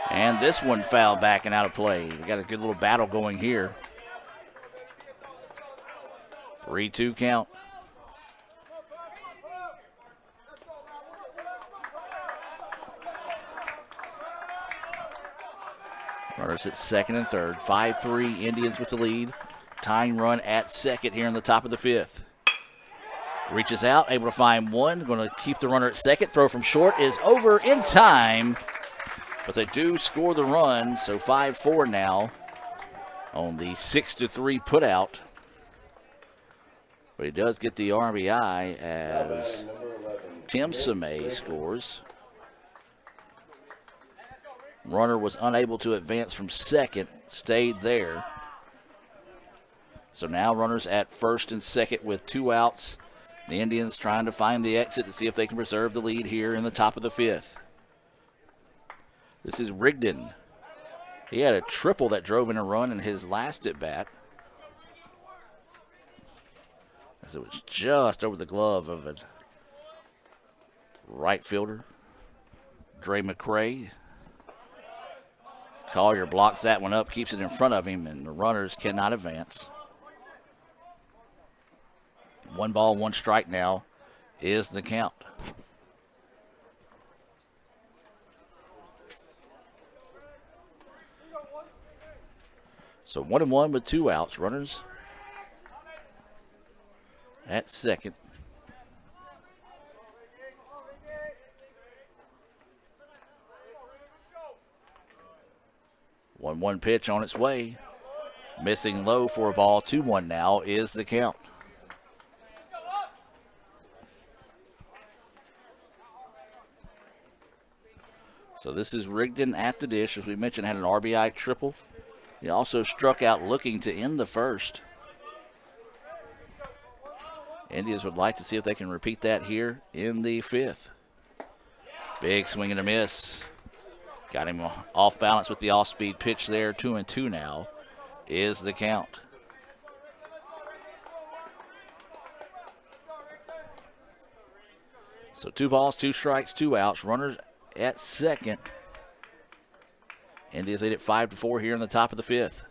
[SPEAKER 4] And this one fouled back and out of play. We got a good little battle going here. 3-2 count. Runners at second and third. 5-3 Indians with the lead. Tying run at second here in the top of the fifth. Reaches out, able to find one. Going to keep the runner at second. Throw from short is over in time. But they do score the run, so 5-4 now on the 6-3 putout. But he does get the RBI as Tim Samay scores. Runner was unable to advance from second, stayed there. So now runners at first and second with two outs. The Indians trying to find the exit to see if they can preserve the lead here in the top of the fifth. This is Rigdon. He had a triple that drove in a run in his last at bat. As it was just over the glove of a right fielder, Dre McCray. Collier blocks that one up, keeps it in front of him, and the runners cannot advance. 1 ball, 1 strike now is the count. So 1-1 with 2 outs. Runners at second. One pitch on its way. Missing low for a ball. 2-1 now is the count. So this is Rigdon at the dish. As we mentioned, had an RBI triple. He also struck out looking to end the first. Indians would like to see if they can repeat that here in the fifth. Big swing and a miss. Got him off balance with the off-speed pitch there. 2-2 now is the count. So 2 balls, 2 strikes, 2 outs. Runners at second. Indians lead at 5-4 here in the top of the 5th.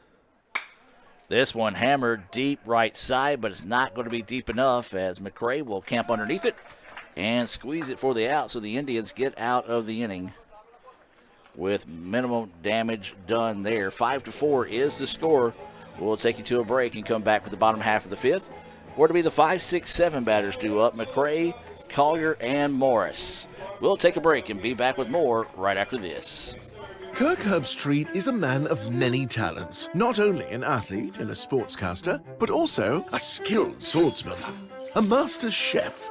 [SPEAKER 4] This one hammered deep right side, but it's not going to be deep enough as McRae will camp underneath it and squeeze it for the out. So the Indians get out of the inning with minimal damage done there. 5-4 is the score. We'll take you to a break and come back for the bottom half of the 5th. Where to be the 5, 6, 7 batters due up: McRae, Collier, and Morris. We'll take a break and be back with more right after this.
[SPEAKER 5] Kirk Herbstreit is a man of many talents, not only an athlete and a sportscaster, but also a skilled swordsman, a master chef.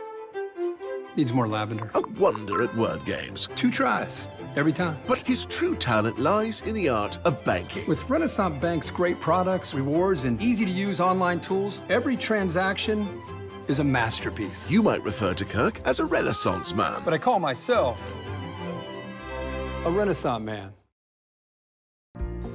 [SPEAKER 6] Needs more lavender.
[SPEAKER 5] A wonder at word games.
[SPEAKER 6] 2 tries, every time.
[SPEAKER 5] But his true talent lies in the art of banking.
[SPEAKER 6] With Renaissance Bank's great products, rewards, and easy-to-use online tools, every transaction is a masterpiece.
[SPEAKER 5] You might refer to Kirk as a Renaissance man.
[SPEAKER 6] But I call myself a Renaissance man.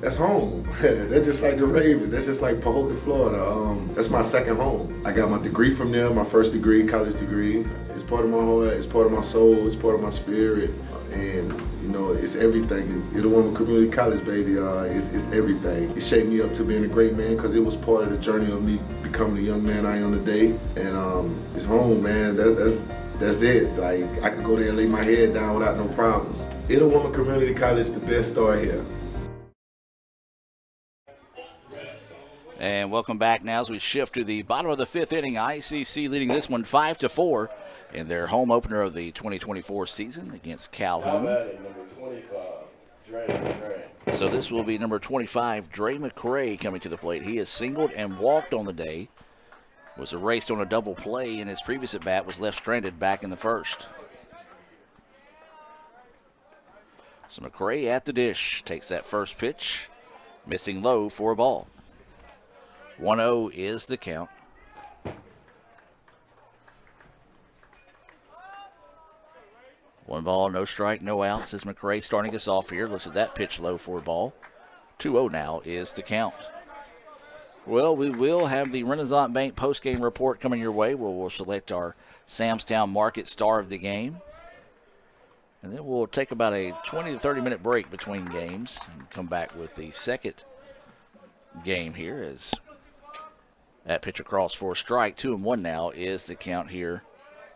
[SPEAKER 7] That's home. That's just like the Ravens. That's just like Pahokee, Florida. That's my second home. I got my degree from there, my first degree, college degree. It's part of my heart, it's part of my soul, it's part of my spirit. And, you know, it's everything. Itawamba Community College, baby, it's everything. It shaped me up to being a great man because it was part of the journey of me becoming the young man I am today. And it's home, man. That's it. Like, I could go there and lay my head down without no problems. Itawamba Community College, the best start here.
[SPEAKER 4] And welcome back now as we shift to the bottom of the 5th inning. ICC leading this one 5-4 in their home opener of the 2024 season against Calhoun.
[SPEAKER 3] Number 25, Dre McRae.
[SPEAKER 4] So this will be number 25, Dre McRae, coming to the plate. He has singled and walked on the day, was erased on a double play, and his previous at-bat was left stranded back in the first. So McRae at the dish, takes that first pitch, missing low for a ball. 1-0 is the count. One ball, no strike, no outs as McRae starting us off here. Looks at that pitch low for a ball. 2-0 now is the count. Well, we will have the Renaissance Bank postgame report coming your way. We'll select our Samstown Market star of the game. And then we'll take about a 20 to 30 minute break between games and come back with the second game here as that pitch across for a strike. 2-1 now is the count here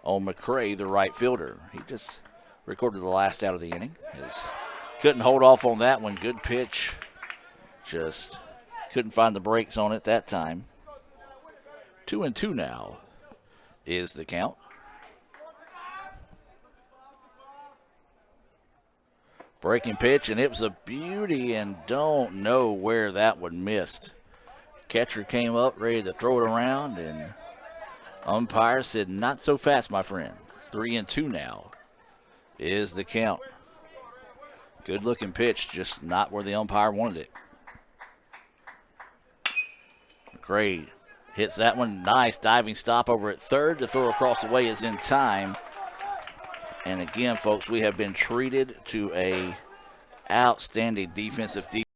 [SPEAKER 4] on McRae, the right fielder. He just recorded the last out of the inning. Couldn't hold off on that one. Good pitch. Just couldn't find the brakes on it that time. 2-2 now is the count. Breaking pitch, and it was a beauty, and don't know where that one missed. Catcher came up ready to throw it around, and umpire said, not so fast, my friend. 3-2 now is the count. Good looking pitch, just not where the umpire wanted it. McRae hits that one. Nice diving stop over at third. The throw across the way is in time. And again, folks, we have been treated to a outstanding defensive defense.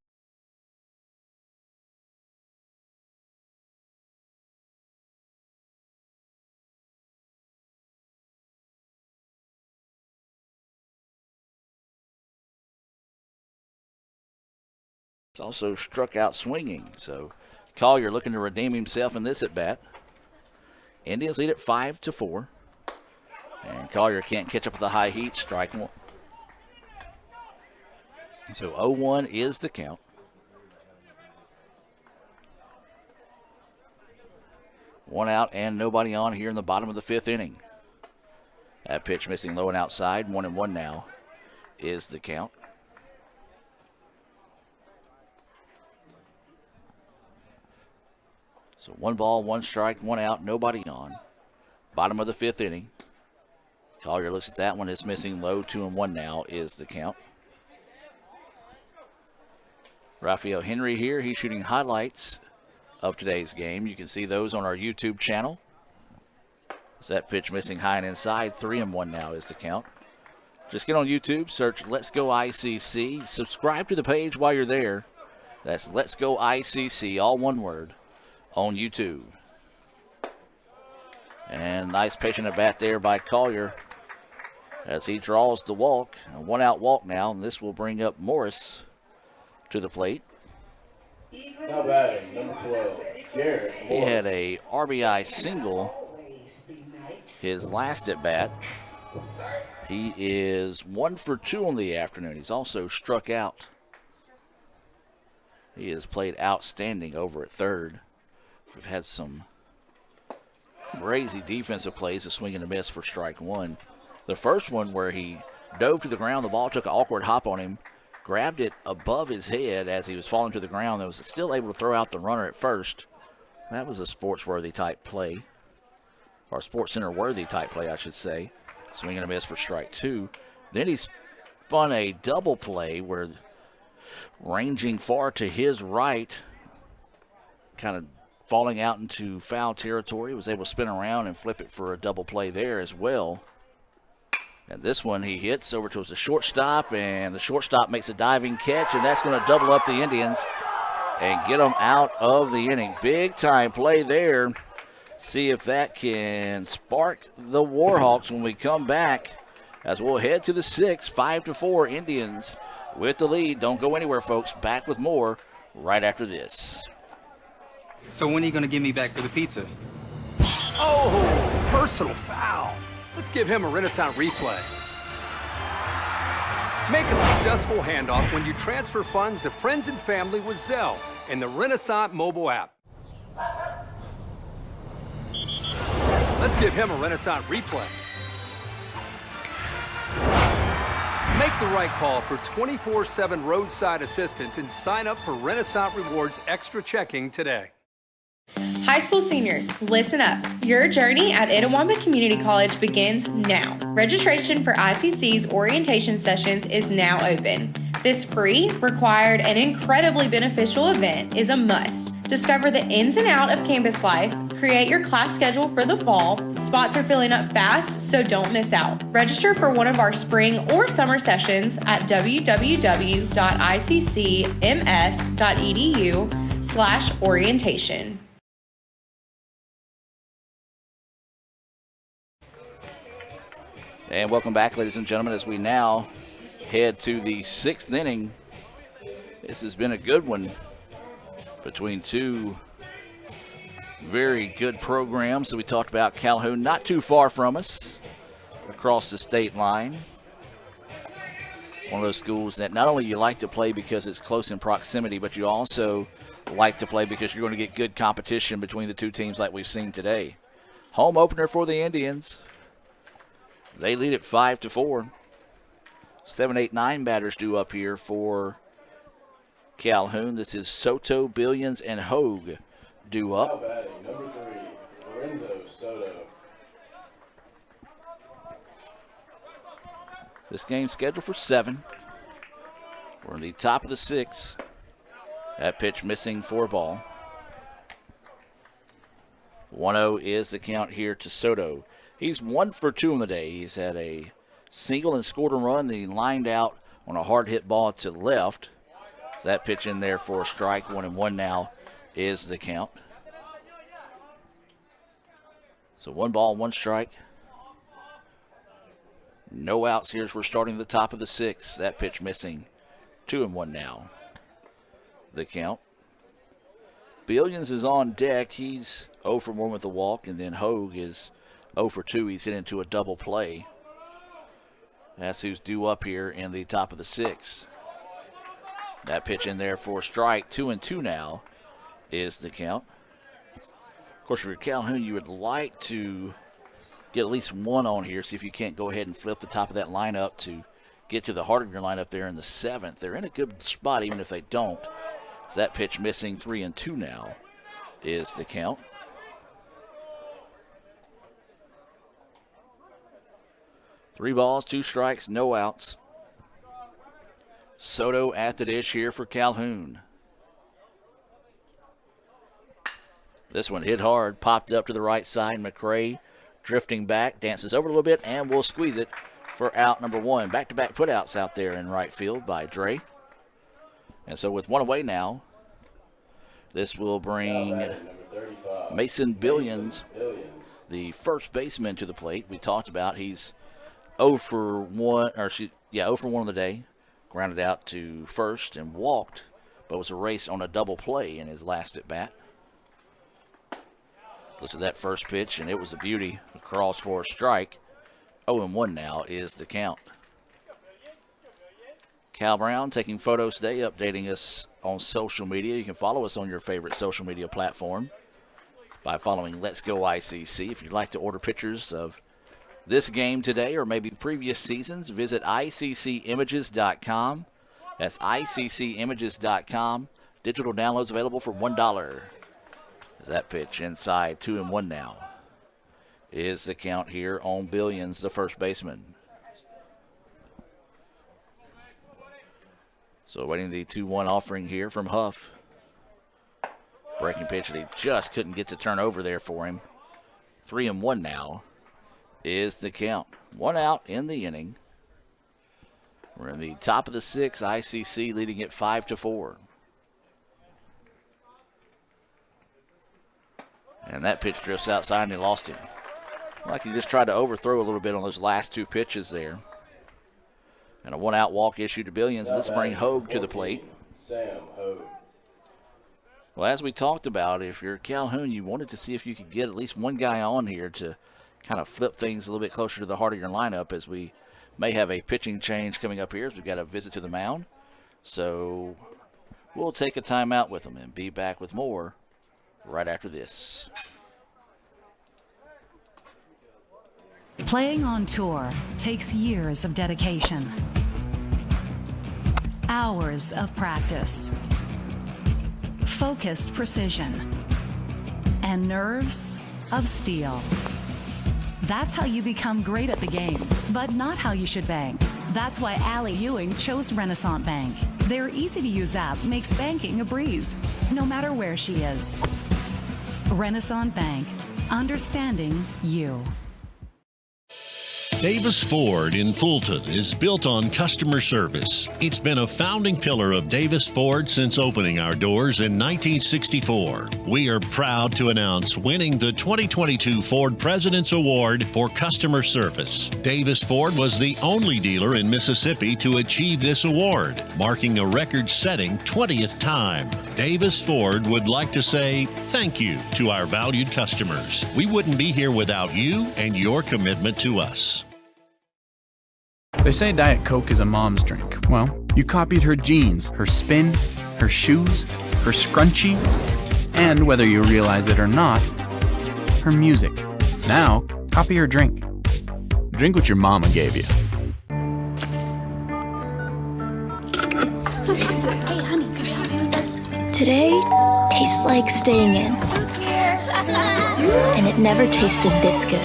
[SPEAKER 4] Also struck out swinging. So Collier looking to redeem himself in this at bat. Indians lead at 5-4. And Collier can't catch up with the high heat, strike one. So 0-1 is the count. One out and nobody on here in the bottom of the 5th inning. That pitch missing low and outside. 1-1 now is the count. So 1 ball, 1 strike, 1 out, nobody on. Bottom of the 5th inning. Collier looks at that one. It's missing low. 2-1 now is the count. Rafael Henry here. He's shooting highlights of today's game. You can see those on our YouTube channel. Is that pitch missing high and inside? 3-1 now is the count. Just get on YouTube, search Let's Go ICC. Subscribe to the page while you're there. That's Let's Go ICC, all one word, on YouTube. And nice patient at bat there by Collier. as he draws the walk. A one-out walk now, and this will bring up Morris to the plate.
[SPEAKER 3] Now batting, number 12, Garrett Morris.
[SPEAKER 4] He had a RBI single his last at bat. He is 1 for 2 on the afternoon. He's also struck out. He has played outstanding over at third. We've had some crazy defensive plays, a swing and a miss for strike one. The first one where he dove to the ground, the ball took an awkward hop on him, grabbed it above his head as he was falling to the ground, and was still able to throw out the runner at first. That was a sports-worthy type play, or Sports Center-worthy type play, I should say. Swing and a miss for strike two. Then he spun a double play where, ranging far to his right, kind of falling out into foul territory, was able to spin around and flip it for a double play there as well. And this one he hits over towards the shortstop, and the shortstop makes a diving catch, and that's going to double up the Indians and get them out of the inning. Big time play there. See if that can spark the Warhawks when we come back, as we'll head to the sixth. 5-4 Indians with the lead. Don't go anywhere, folks. Back with more right after this.
[SPEAKER 9] So when are you going to give me back for the pizza?
[SPEAKER 6] Oh, personal foul. Let's give him a Renaissance replay. Make a successful handoff when you transfer funds to friends and family with Zelle and the Renaissance mobile app. Let's give him a Renaissance replay. Make the right call for 24/7 roadside assistance and sign up for Renaissance Rewards Extra Checking today.
[SPEAKER 18] High school seniors, listen up. Your journey at Itawamba Community College begins now. Registration for ICC's orientation sessions is now open. This free, required, and incredibly beneficial event is a must. Discover the ins and outs of campus life, create your class schedule for the fall. Spots are filling up fast, so don't miss out. Register for one of our spring or summer sessions at www.iccms.edu/orientation.
[SPEAKER 4] And welcome back, ladies and gentlemen, as we now head to the sixth inning. This has been a good one between two very good programs that we talked about. Calhoun, not too far from us, across the state line. One of those schools that not only you like to play because it's close in proximity, but you also like to play because you're going to get good competition between the two teams like we've seen today. Home opener for the Indians. They lead at 5-4. 7, 8, 9 batters due up here for Calhoun. This is Soto, Billions, and Hogue due up.
[SPEAKER 3] Now batting, number 3, Lorenzo Soto.
[SPEAKER 4] This game's scheduled for 7. We're in the top of the 6th. That pitch missing for a ball. 1-0 is the count here to Soto. He's 1 for 2 on the day. He's had a single and scored a run. Then he lined out on a hard hit ball to left. So that pitch in there for a strike. 1-1 now is the count. So 1 ball, 1 strike. No outs here as we're starting the top of the 6th. That pitch missing. 2-1 now. The count. Billions is on deck. He's 0 for 1 with a walk, and then Hogue is 0 for 2. He's hit into a double play. That's who's due up here in the top of the 6th. That pitch in there for a strike. 2-2 now is the count. Of course, for Calhoun, you would like to get at least 1 on here. See if you can't go ahead and flip the top of that lineup to get to the heart of your lineup there in the 7th. They're in a good spot even if they don't. So that pitch missing. 3-2 now is the count. Three balls, 2 strikes, no outs. Soto at the dish here for Calhoun. This one hit hard, popped up to the right side. McRae drifting back, dances over a little bit, and will squeeze it for out number 1. Back-to-back putouts out there in right field by Dre. And so with 1 away now, this will bring Mason Billions, the first baseman, to the plate. We talked about he's 0 for 1, 0 for 1 on the day. Grounded out to first and walked, but was erased on a double play in his last at bat. Listen to that first pitch, and it was a beauty across for a strike. 0-1 now is the count. Cal Brown taking photos today, updating us on social media. You can follow us on your favorite social media platform by following Let's Go ICC. If you'd like to order pictures of this game today or maybe previous seasons, visit ICCimages.com. That's ICCimages.com. Digital downloads available for $1. As that pitch inside, 2-1 now is the count here on Billions, the first baseman. So waiting the 2-1 offering here from Huff. Breaking pitch that he just couldn't get to turn over there for him. 3-1 now is the count. 1 out in the inning. We're in the top of the 6th. ICC leading it 5-4. And that pitch drifts outside and he lost him. Like he just tried to overthrow a little bit on those last 2 pitches there. And a 1-out walk issued to Billions. Let's bring Hogue to the plate.
[SPEAKER 3] Sam Hogue.
[SPEAKER 4] Well, as we talked about, if you're Calhoun, you wanted to see if you could get at least one guy on here to kind of flip things a little bit closer to the heart of your lineup, as we may have a pitching change coming up here as we've got a visit to the mound. So we'll take a timeout with them and be back with more right after this.
[SPEAKER 8] Playing on tour takes years of dedication, hours of practice, focused precision, and nerves of steel. That's how you become great at the game, but not how you should bank. That's why Allie Ewing chose Renaissance Bank. Their easy-to-use app makes banking a breeze, no matter where she is. Renaissance Bank, understanding you.
[SPEAKER 1] Davis Ford in Fulton is built on customer service. It's been a founding pillar of Davis Ford since opening our doors in 1964. We are proud to announce winning the 2022 Ford President's Award for Customer Service. Davis Ford was the only dealer in Mississippi to achieve this award, marking a record-setting 20th time. Davis Ford would like to say thank you to our valued customers. We wouldn't be here without you and your commitment to us.
[SPEAKER 17] They say Diet Coke is a mom's drink. Well, you copied her jeans, her spin, her shoes, her scrunchie, and whether you realize it or not, her music. Now, copy her drink. Drink what your mama gave you.
[SPEAKER 21] Hey, honey, could you help me with this? Today tastes like staying in. And it never tasted this good.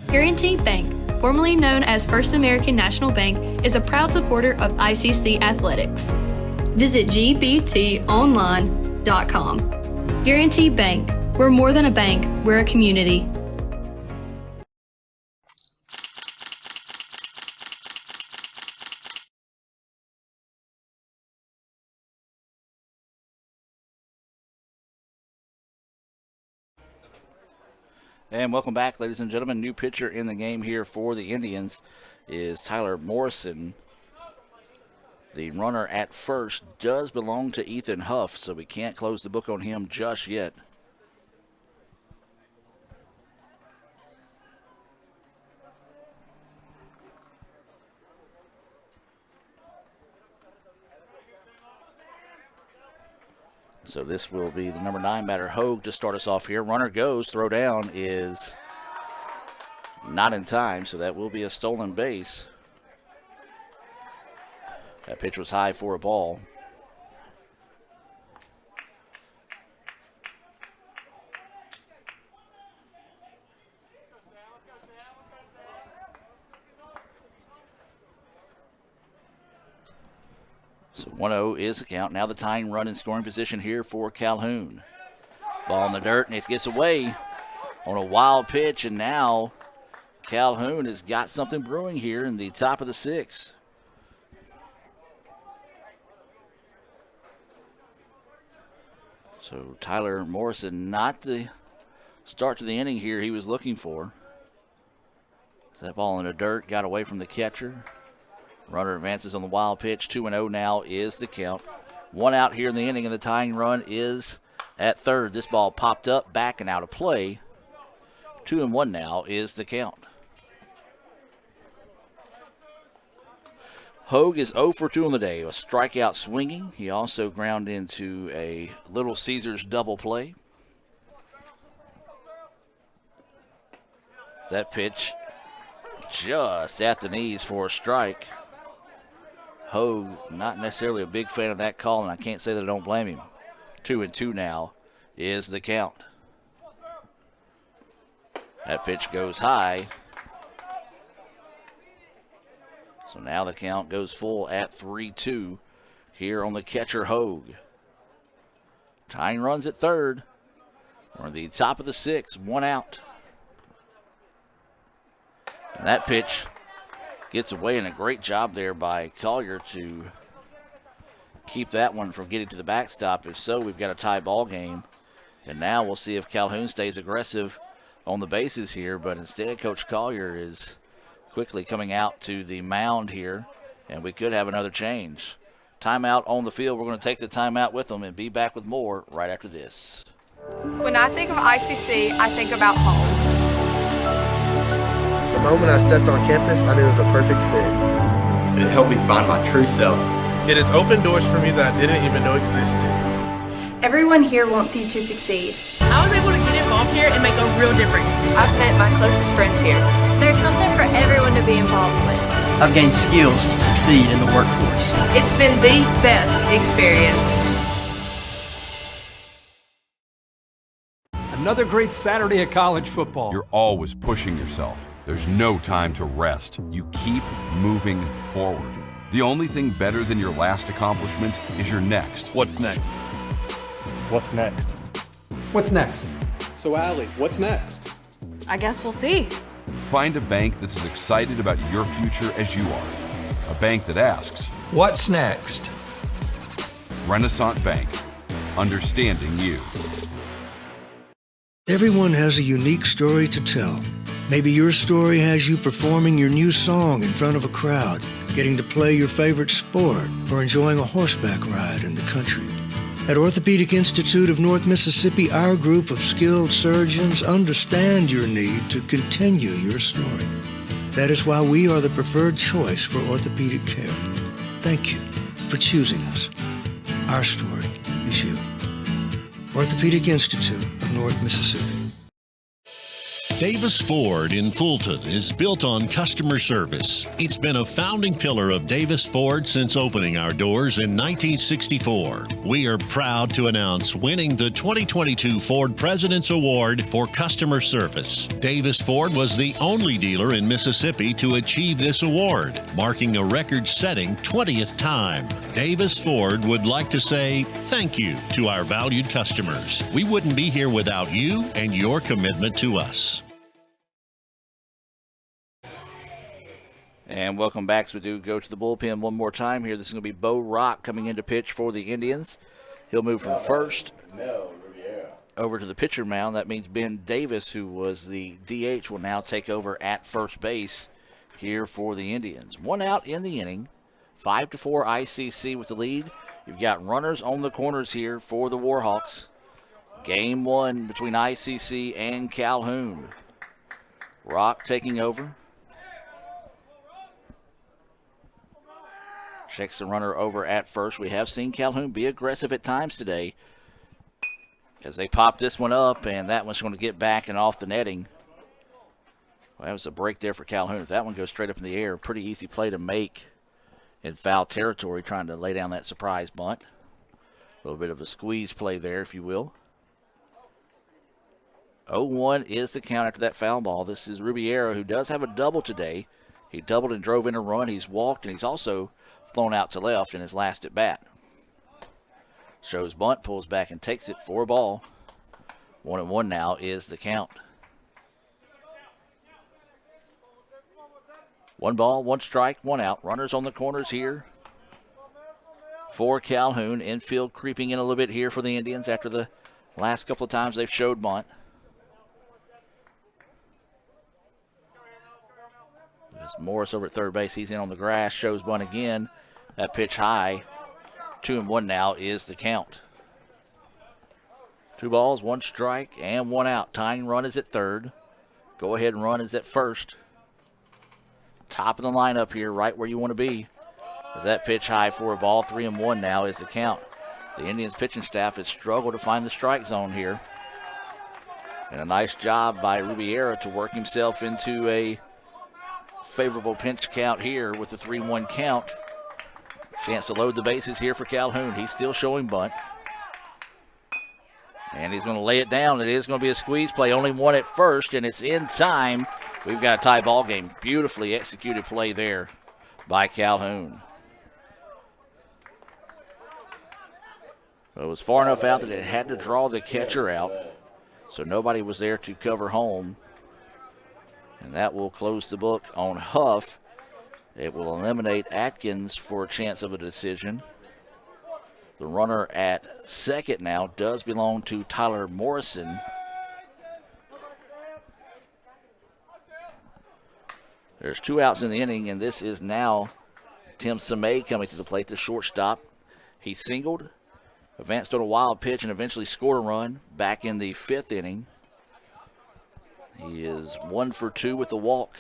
[SPEAKER 2] Guaranty Bank, formerly known as First American National Bank, is a proud supporter of ICC athletics. Visit gbtonline.com. Guaranty Bank, we're more than a bank, we're a community.
[SPEAKER 4] And welcome back, ladies and gentlemen. New pitcher in the game here for the Indians is Tyler Morrison. The runner at first does belong to Ethan Huff, so we can't close the book on him just yet. So this will be the number 9 batter, Hogue, to start us off here. Runner goes, throw down is not in time, so that will be a stolen base. That pitch was high for a ball. So 1-0 is the count. Now the tying run in scoring position here for Calhoun. Ball in the dirt, and it gets away on a wild pitch, and now Calhoun has got something brewing here in the top of the 6th. So Tyler Morrison, not the start to the inning here he was looking for. That ball in the dirt, got away from the catcher. Runner advances on the wild pitch. 2-0 now is the count. 1 out here in the inning, and the tying run is at third. This ball popped up, back, and out of play. 2-1 now is the count. Hogue is 0 for 2 on the day. A strikeout swinging. He also ground into a Little Caesars double play. That pitch just at the knees for a strike. Hogue, not necessarily a big fan of that call, and I can't say that I don't blame him. 2-2 now is the count. That pitch goes high. So now the count goes full at 3-2 here on the catcher Hogue. Tying runs at third. We're in the top of the 6th, 1 out. And that pitch gets away, and a great job there by Collier to keep that one from getting to the backstop. If so, we've got a tie ball game. And now we'll see if Calhoun stays aggressive on the bases here. But instead, Coach Collier is quickly coming out to the mound here, and we could have another change. Timeout on the field. We're going to take the timeout with them and be back with more right after this.
[SPEAKER 10] When I think of ICC, I think about home.
[SPEAKER 12] The moment I stepped on campus, I knew it was a perfect fit. It helped me find my true self.
[SPEAKER 11] It has opened doors for me that I didn't even know existed.
[SPEAKER 14] Everyone here wants you to succeed.
[SPEAKER 15] I was able to get involved here and make a real difference.
[SPEAKER 16] I've met my closest friends here.
[SPEAKER 2] There's something for everyone to be involved with.
[SPEAKER 22] I've gained skills to succeed in the workforce.
[SPEAKER 16] It's been the best experience.
[SPEAKER 6] Another great Saturday of college football.
[SPEAKER 19] You're always pushing yourself. There's no time to rest. You keep moving forward. The only thing better than your last accomplishment is your next.
[SPEAKER 13] What's next? What's next?
[SPEAKER 6] What's next?
[SPEAKER 13] So, Allie, what's next?
[SPEAKER 10] I guess we'll see.
[SPEAKER 19] Find a bank that's as excited about your future as you are. A bank that asks,
[SPEAKER 23] what's next?
[SPEAKER 19] Renaissance Bank. Understanding you.
[SPEAKER 20] Everyone has a unique story to tell. Maybe your story has you performing your new song in front of a crowd, getting to play your favorite sport, or enjoying a horseback ride in the country. At Orthopedic Institute of North Mississippi, our group of skilled surgeons understand your need to continue your story. That is why we are the preferred choice for orthopedic care. Thank you for choosing us. Our story is you. Orthopedic Institute of North Mississippi.
[SPEAKER 1] Davis Ford in Fulton is built on customer service. It's been a founding pillar of Davis Ford since opening our doors in 1964. We are proud to announce winning the 2022 Ford President's Award for Customer Service. Davis Ford was the only dealer in Mississippi to achieve this award, marking a record-setting 20th time. Davis Ford would like to say thank you to our valued customers. We wouldn't be here without you and your commitment to us.
[SPEAKER 4] And welcome back. So we do go to the bullpen one more time here. This is going to be Bo Rock coming in to pitch for the Indians. He'll move from first over to the pitcher mound. That means Ben Davis, who was the DH, will now take over at first base here for the Indians. 1 out in the inning. 5-4 ICC with the lead. You've got runners on the corners here for the Warhawks. Game 1 between ICC and Calhoun. Rock taking over. Checks the runner over at first. We have seen Calhoun be aggressive at times today as they pop this one up, and that one's going to get back and off the netting. Well, that was a break there for Calhoun. If that one goes straight up in the air, pretty easy play to make in foul territory, trying to lay down that surprise bunt. A little bit of a squeeze play there, if you will. 0-1 is the count after that foul ball. This is Rubiera, who does have a double today. He doubled and drove in a run. He's walked, and he's also thrown out to left in his last at bat. Shows bunt, pulls back and takes it for a ball. 1-1 now is the count. 1 ball, 1 strike, 1 out. Runners on the corners here for Calhoun. Infield creeping in a little bit here for the Indians after the last couple of times they've showed bunt. As Morris over at third base, he's in on the grass, shows bunt again. That pitch high. 2-1 now is the count. 2 balls, 1 strike, and 1 out. Tying run is at third. Go ahead and run is at first. Top of the lineup here, right where you want to be. As that pitch high for a ball, 3-1 now is the count. The Indians pitching staff has struggled to find the strike zone here. And a nice job by Rubiera to work himself into a favorable pinch count here with the 3-1 count. Chance to load the bases here for Calhoun. He's still showing bunt. And he's going to lay it down. It is going to be a squeeze play. Only 1 at first, and it's in time. We've got a tie ball game. Beautifully executed play there by Calhoun. It was far enough out that it had to draw the catcher out. So nobody was there to cover home. And that will close the book on Huff. It will eliminate Atkins for a chance of a decision. The runner at second now does belong to Tyler Morrison. There's 2 outs in the inning, and this is now Tim Samay coming to the plate, the shortstop. He singled, advanced on a wild pitch, and eventually scored a run back in the 5th inning. He is 1 for 2 with a walk.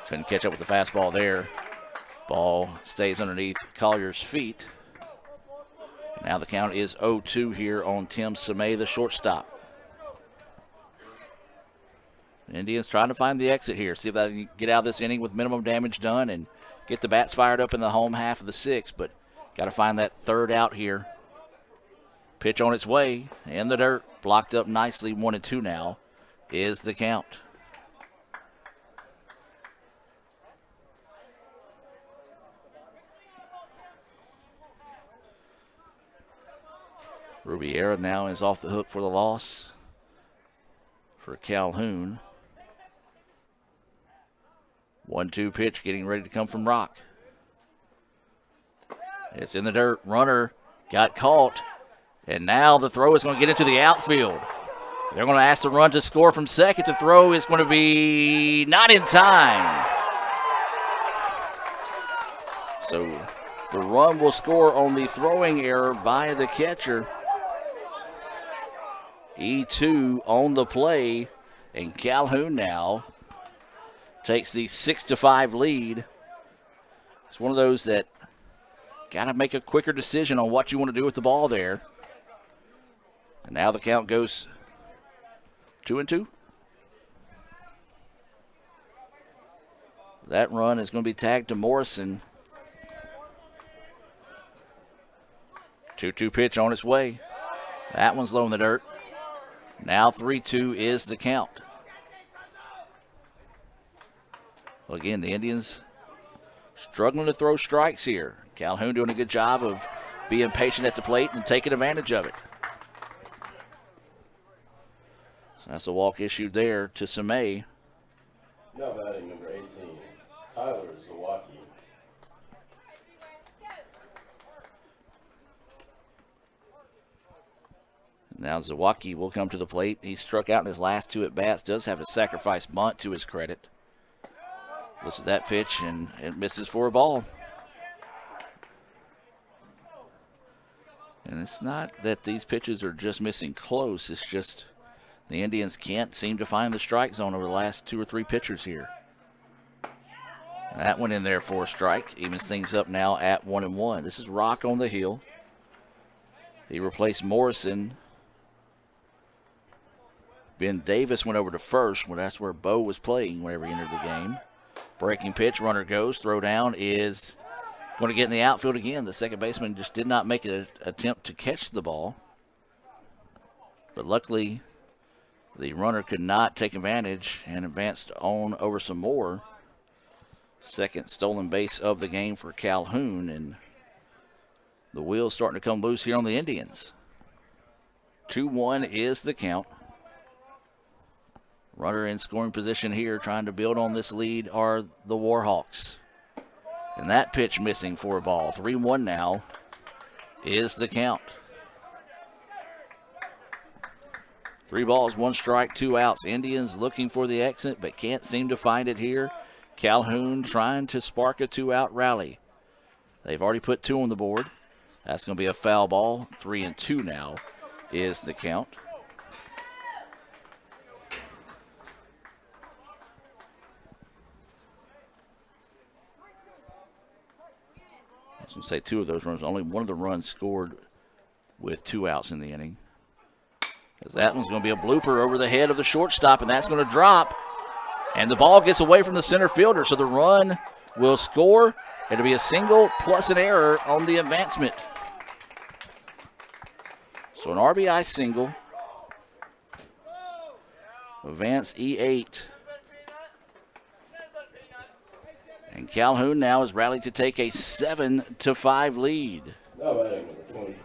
[SPEAKER 4] Couldn't catch up with the fastball there. Ball stays underneath Collier's feet. Now the count is 0-2 here on Tim Samay, the shortstop. The Indians trying to find the exit here. See if they can get out of this inning with minimum damage done and get the bats fired up in the home half of the 6th. But got to find that 3rd out here. Pitch on its way in the dirt. Blocked up nicely. 1-2 now is the count. Rubiera now is off the hook for the loss for Calhoun. 1-2 pitch getting ready to come from Rock. It's in the dirt. Runner got caught. And now the throw is going to get into the outfield. They're going to ask the run to score from second. The throw is going to be not in time. So the run will score on the throwing error by the catcher. E2 on the play, and Calhoun now takes the 6-5 lead. It's one of those that got to make a quicker decision on what you want to do with the ball there. And now the count goes 2-2. That run is going to be tagged to Morrison. 2-2 pitch on its way. That one's low in the dirt. Now 3-2 is the count. Well, again, the Indians struggling to throw strikes here. Calhoun doing a good job of being patient at the plate and taking advantage of it. So that's a walk issued there to Samay.
[SPEAKER 3] Now batting number 18, Tyler Zawacki.
[SPEAKER 4] Now Zawacki will come to the plate. He struck out in his last 2 at-bats. Does have a sacrifice bunt to his credit. Looks at that pitch, and it misses for a ball. And it's not that these pitches are just missing close. It's just the Indians can't seem to find the strike zone over the last 2 or 3 pitchers here. And that went in there for a strike. Evens things up now at 1-1. This is Rock on the hill. He replaced Morrison. Ben Davis went over to first. Well, that's where Bo was playing whenever he entered the game. Breaking pitch, runner goes. Throw down is going to get in the outfield again. The second baseman just did not make an attempt to catch the ball. But luckily, the runner could not take advantage and advanced on over some more. Second stolen base of the game for Calhoun, and the wheels starting to come loose here on the Indians. 2-1 is the count. Runner in scoring position here, trying to build on this lead, are the Warhawks. And that pitch missing for a ball. 3-1 now is the count. 3 balls, 1 strike, 2 outs. Indians looking for the exit, but can't seem to find it here. Calhoun trying to spark a 2-out rally. They've already put 2 on the board. That's going to be a foul ball. 3-2 now is the count. I was going to say 2 of those runs. Only one of the runs scored with 2 outs in the inning. As that one's going to be a blooper over the head of the shortstop, and that's going to drop. And the ball gets away from the center fielder, so the run will score. It'll be a single plus an error on the advancement. So an RBI single. Advance E8. And Calhoun now is rallied to take a 7-5 lead.
[SPEAKER 3] Now batting number 24,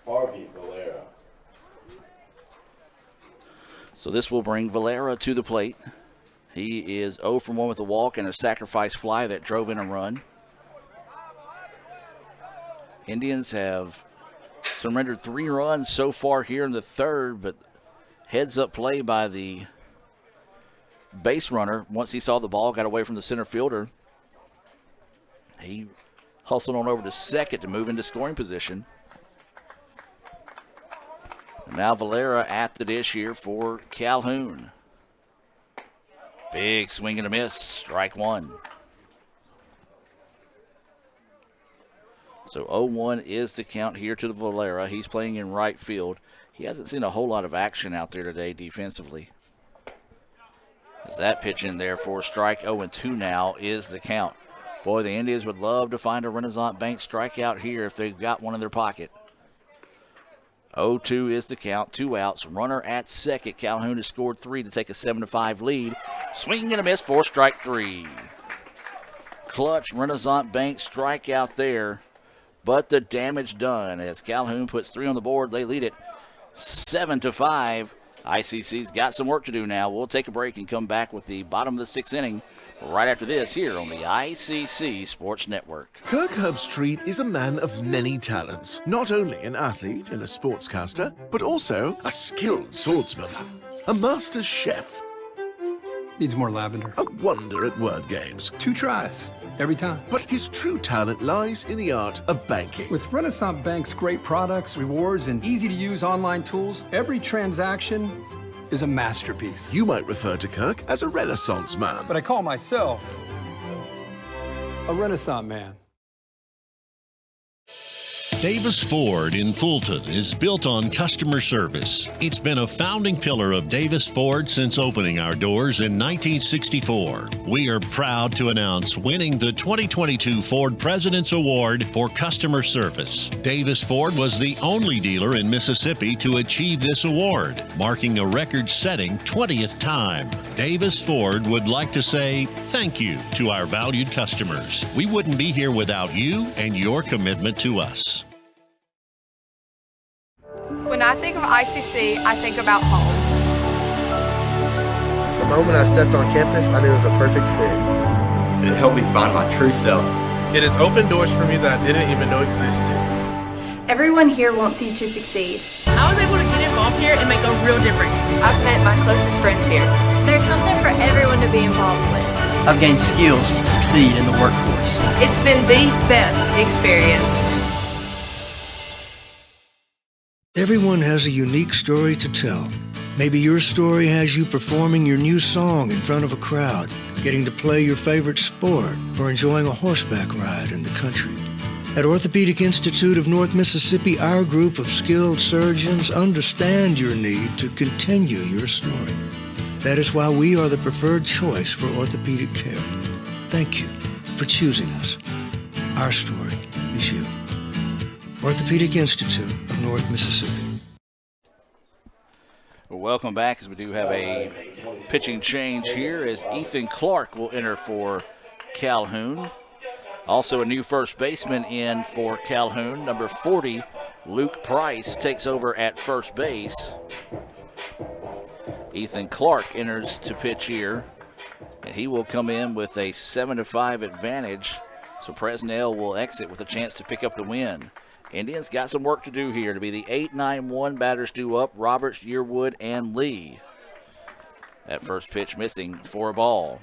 [SPEAKER 3] Harvey Valera.
[SPEAKER 4] So this will bring Valera to the plate. He is 0 for 1 with a walk and a sacrifice fly that drove in a run. Indians have surrendered 3 runs so far here in the third, but heads-up play by the base runner. Once he saw the ball, got away from the center fielder. He hustled on over to second to move into scoring position. And now Valera at the dish here for Calhoun. Big swing and a miss, strike 1. So 0-1 is the count here to the Valera. He's playing in right field. He hasn't seen a whole lot of action out there today defensively. As that pitch in there for strike 0-2 now is the count. Boy, the Indians would love to find a Renaissance Bank strikeout here if they've got one in their pocket. 0-2 is the count, 2 outs. Runner at second. Calhoun has scored 3 to take a 7-5 lead. Swing and a miss for strike 3. Clutch Renaissance Bank strikeout there, but the damage done as Calhoun puts 3 on the board. They lead it 7-5. ICC's got some work to do now. We'll take a break and come back with the bottom of the 6th inning right after this here on the ICC Sports Network.
[SPEAKER 5] Kirk Herbstreit is a man of many talents. Not only an athlete and a sportscaster, but also a skilled swordsman, a master chef.
[SPEAKER 6] Needs more lavender.
[SPEAKER 5] A wonder at word games.
[SPEAKER 6] 2 tries, every time.
[SPEAKER 5] But his true talent lies in the art of banking.
[SPEAKER 6] With Renaissance Bank's great products, rewards, and easy-to-use online tools, every transaction is a masterpiece.
[SPEAKER 5] You might refer to Kirk as a Renaissance man.
[SPEAKER 6] But I call myself a Renaissance man.
[SPEAKER 1] Davis Ford in Fulton is built on customer service. It's been a founding pillar of Davis Ford since opening our doors in 1964. We are proud to announce winning the 2022 Ford President's Award for Customer Service. Davis Ford was the only dealer in Mississippi to achieve this award, marking a record-setting 20th time. Davis Ford would like to say thank you to our valued customers. We wouldn't be here without you and your commitment to us.
[SPEAKER 10] When I think of ICC, I think about home.
[SPEAKER 12] The moment I stepped on campus, I knew it was a perfect fit.
[SPEAKER 22] It helped me find my true self.
[SPEAKER 11] It has opened doors for me that I didn't even know existed.
[SPEAKER 14] Everyone here wants you to succeed.
[SPEAKER 15] I was able to get involved here and make a real difference.
[SPEAKER 16] I've met my closest friends here.
[SPEAKER 2] There's something for everyone to be involved with.
[SPEAKER 22] I've gained skills to succeed in the workforce.
[SPEAKER 16] It's been the best experience.
[SPEAKER 20] Everyone has a unique story to tell. Maybe your story has you performing your new song in front of a crowd, getting to play your favorite sport, or enjoying a horseback ride in the country. At Orthopedic Institute of North Mississippi, our group of skilled surgeons understand your need to continue your story. That is why we are the preferred choice for orthopedic care. Thank you for choosing us. Our story is you. Orthopedic Institute of North Mississippi.
[SPEAKER 4] Well, welcome back as we do have a pitching change here as Ethan Clark will enter for Calhoun. Also a new first baseman in for Calhoun. Number 40, Luke Price, takes over at first base. Ethan Clark enters to pitch here, and he will come in with a 7-5 advantage. So Presnell will exit with a chance to pick up the win. Indians got some work to do here to be the 8-9-1 batters due up. Roberts, Yearwood, and Lee. That first pitch missing for a ball.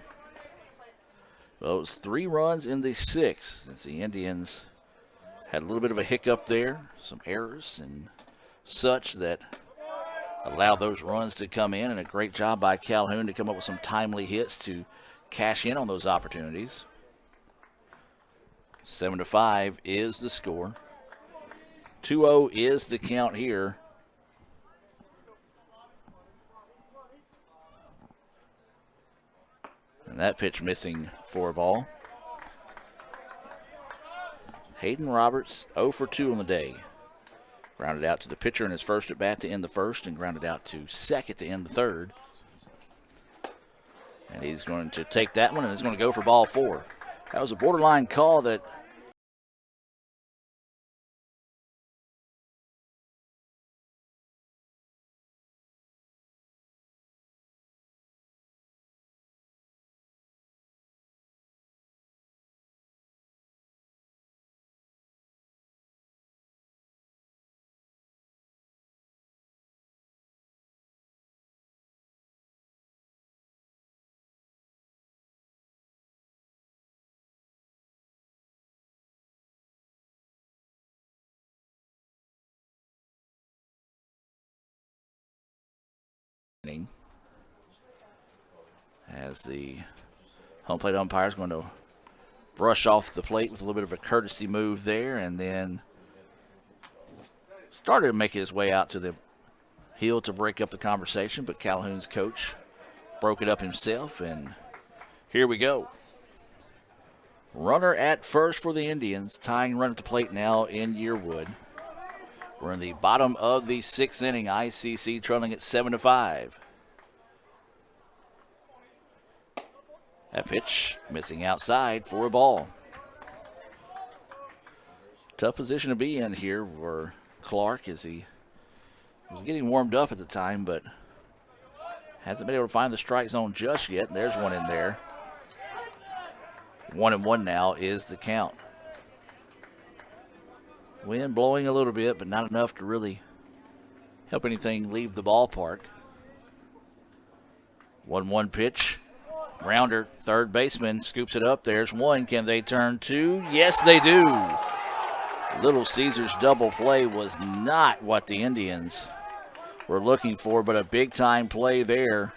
[SPEAKER 4] Well, it was 3 runs in the 6th since the Indians had a little bit of a hiccup there, some errors and such that allowed those runs to come in, and a great job by Calhoun to come up with some timely hits to cash in on those opportunities. 7-5 is the score. 2-0 is the count here. And that pitch missing for a ball. Hayden Roberts 0 for 2 on the day. Grounded out to the pitcher in his first at bat to end the first, and grounded out to second to end the third. And he's going to take that one, and he's going to go for ball 4. That was a borderline call that as the home plate umpire is going to brush off the plate with a little bit of a courtesy move there, and then started to make his way out to the hill to break up the conversation, but Calhoun's coach broke it up himself, and here we go. Runner at first for the Indians, tying run at the plate now in Yearwood. We're in the bottom of the 6th inning. ICC trailing at 7-5. That pitch missing outside for a ball. Tough position to be in here for Clark as he was getting warmed up at the time, but hasn't been able to find the strike zone just yet. And there's one in there. 1-1 now is the count. Wind blowing a little bit, but not enough to really help anything leave the ballpark. 1-1 pitch. Grounder, third baseman, scoops it up. There's one. Can they turn 2? Yes, they do. Little Caesars double play was not what the Indians were looking for, but a big-time play there.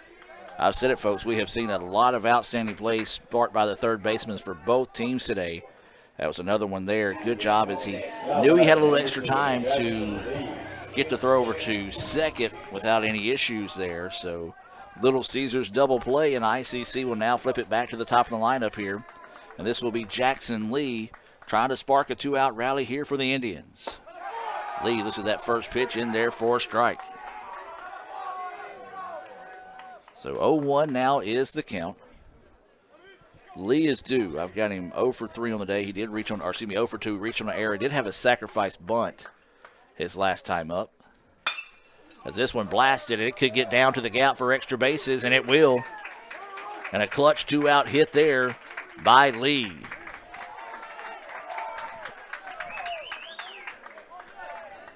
[SPEAKER 4] I've said it, folks. We have seen a lot of outstanding plays sparked by the third basemen for both teams today. That was another one there. Good job as he knew he had a little extra time to get the throw over to second without any issues there. So Little Caesars double play, and ICC will now flip it back to the top of the lineup here. And this will be Jackson Lee trying to spark a 2-out rally here for the Indians. Lee looks at that first pitch in there for a strike. So 0-1 now is the count. Lee is due. I've got him 0 for 3 on the day. He did reach on, or excuse me, 0 for 2, reached on an error. He did have a sacrifice bunt his last time up. As this one blasted, it could get down to the gap for extra bases, and it will. And a clutch 2-out hit there by Lee.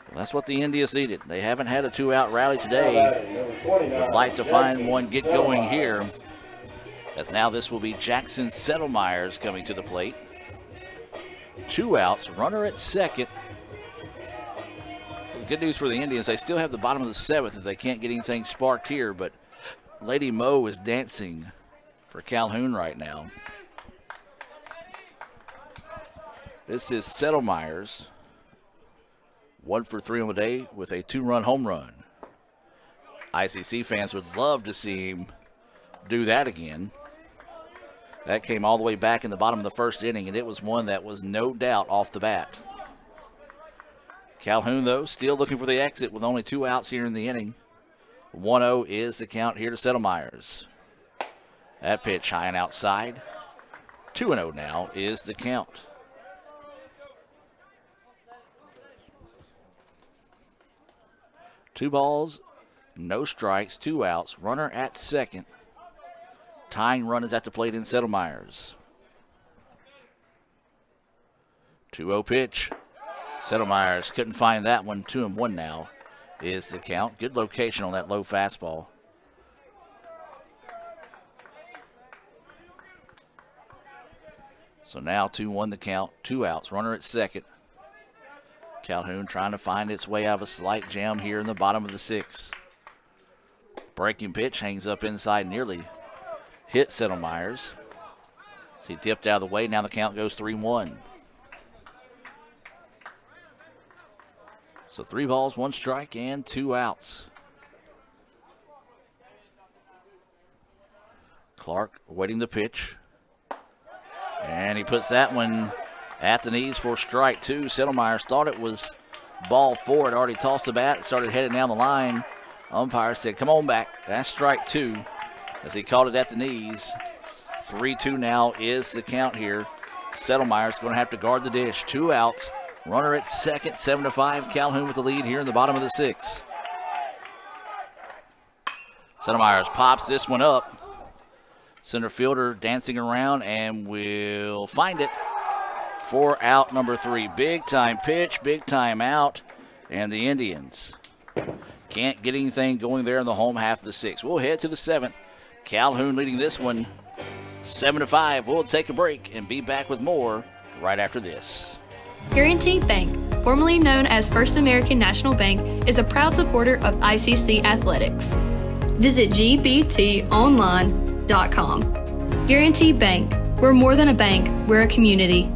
[SPEAKER 4] Well, that's what the Indians needed. They haven't had a 2-out rally today. Would like to find one get going here. As now this will be Jackson Settlemyers coming to the plate. 2 outs, runner at second. Good news for the Indians, they still have the bottom of the 7th if they can't get anything sparked here, but Lady Mo is dancing for Calhoun right now. This is Settlemyers. 1 for 3 on the day with a 2-run home run. ICC fans would love to see him do that again. That came all the way back in the bottom of the 1st inning, and it was one that was no doubt off the bat. Calhoun, though, still looking for the exit with only 2 outs here in the inning. 1-0 is the count here to Settlemyers. That pitch high and outside. 2-0 now is the count. Two balls, no strikes, 2 outs, runner at second. Tying run is at the plate in Settlemyers. 2-0 pitch. Settlemyers couldn't find that one. 2-1 now is the count. Good location on that low fastball. So now 2-1 the count, 2 outs, runner at second. Calhoun trying to find its way out of a slight jam here in the bottom of the 6th. Breaking pitch hangs up inside, nearly hit Settlemyers. So he dipped out of the way, now the count goes 3-1. So 3 balls, 1 strike, and 2 outs. Clark waiting the pitch. And he puts that one at the knees for strike 2. Settlemyers thought it was ball 4. It already tossed the bat. It started heading down the line. Umpire said, come on back. That's strike 2 as he called it at the knees. 3-2 now is the count here. Settlemyers going to have to guard the dish. 2 outs. Runner at second, 7-5. Calhoun with the lead here in the bottom of the 6th. Settlemyers pops this one up. Center fielder dancing around and will find it for out number 3. Big time pitch, big time out, and the Indians can't get anything going there in the home half of the 6th. We'll head to the 7th. Calhoun leading this one 7-5. We'll take a break and be back with more right after this.
[SPEAKER 2] Guaranteed Bank, formerly known as First American National Bank, is a proud supporter of ICC athletics. Visit gbtonline.com. Guaranteed Bank. We're more than a bank, we're a community.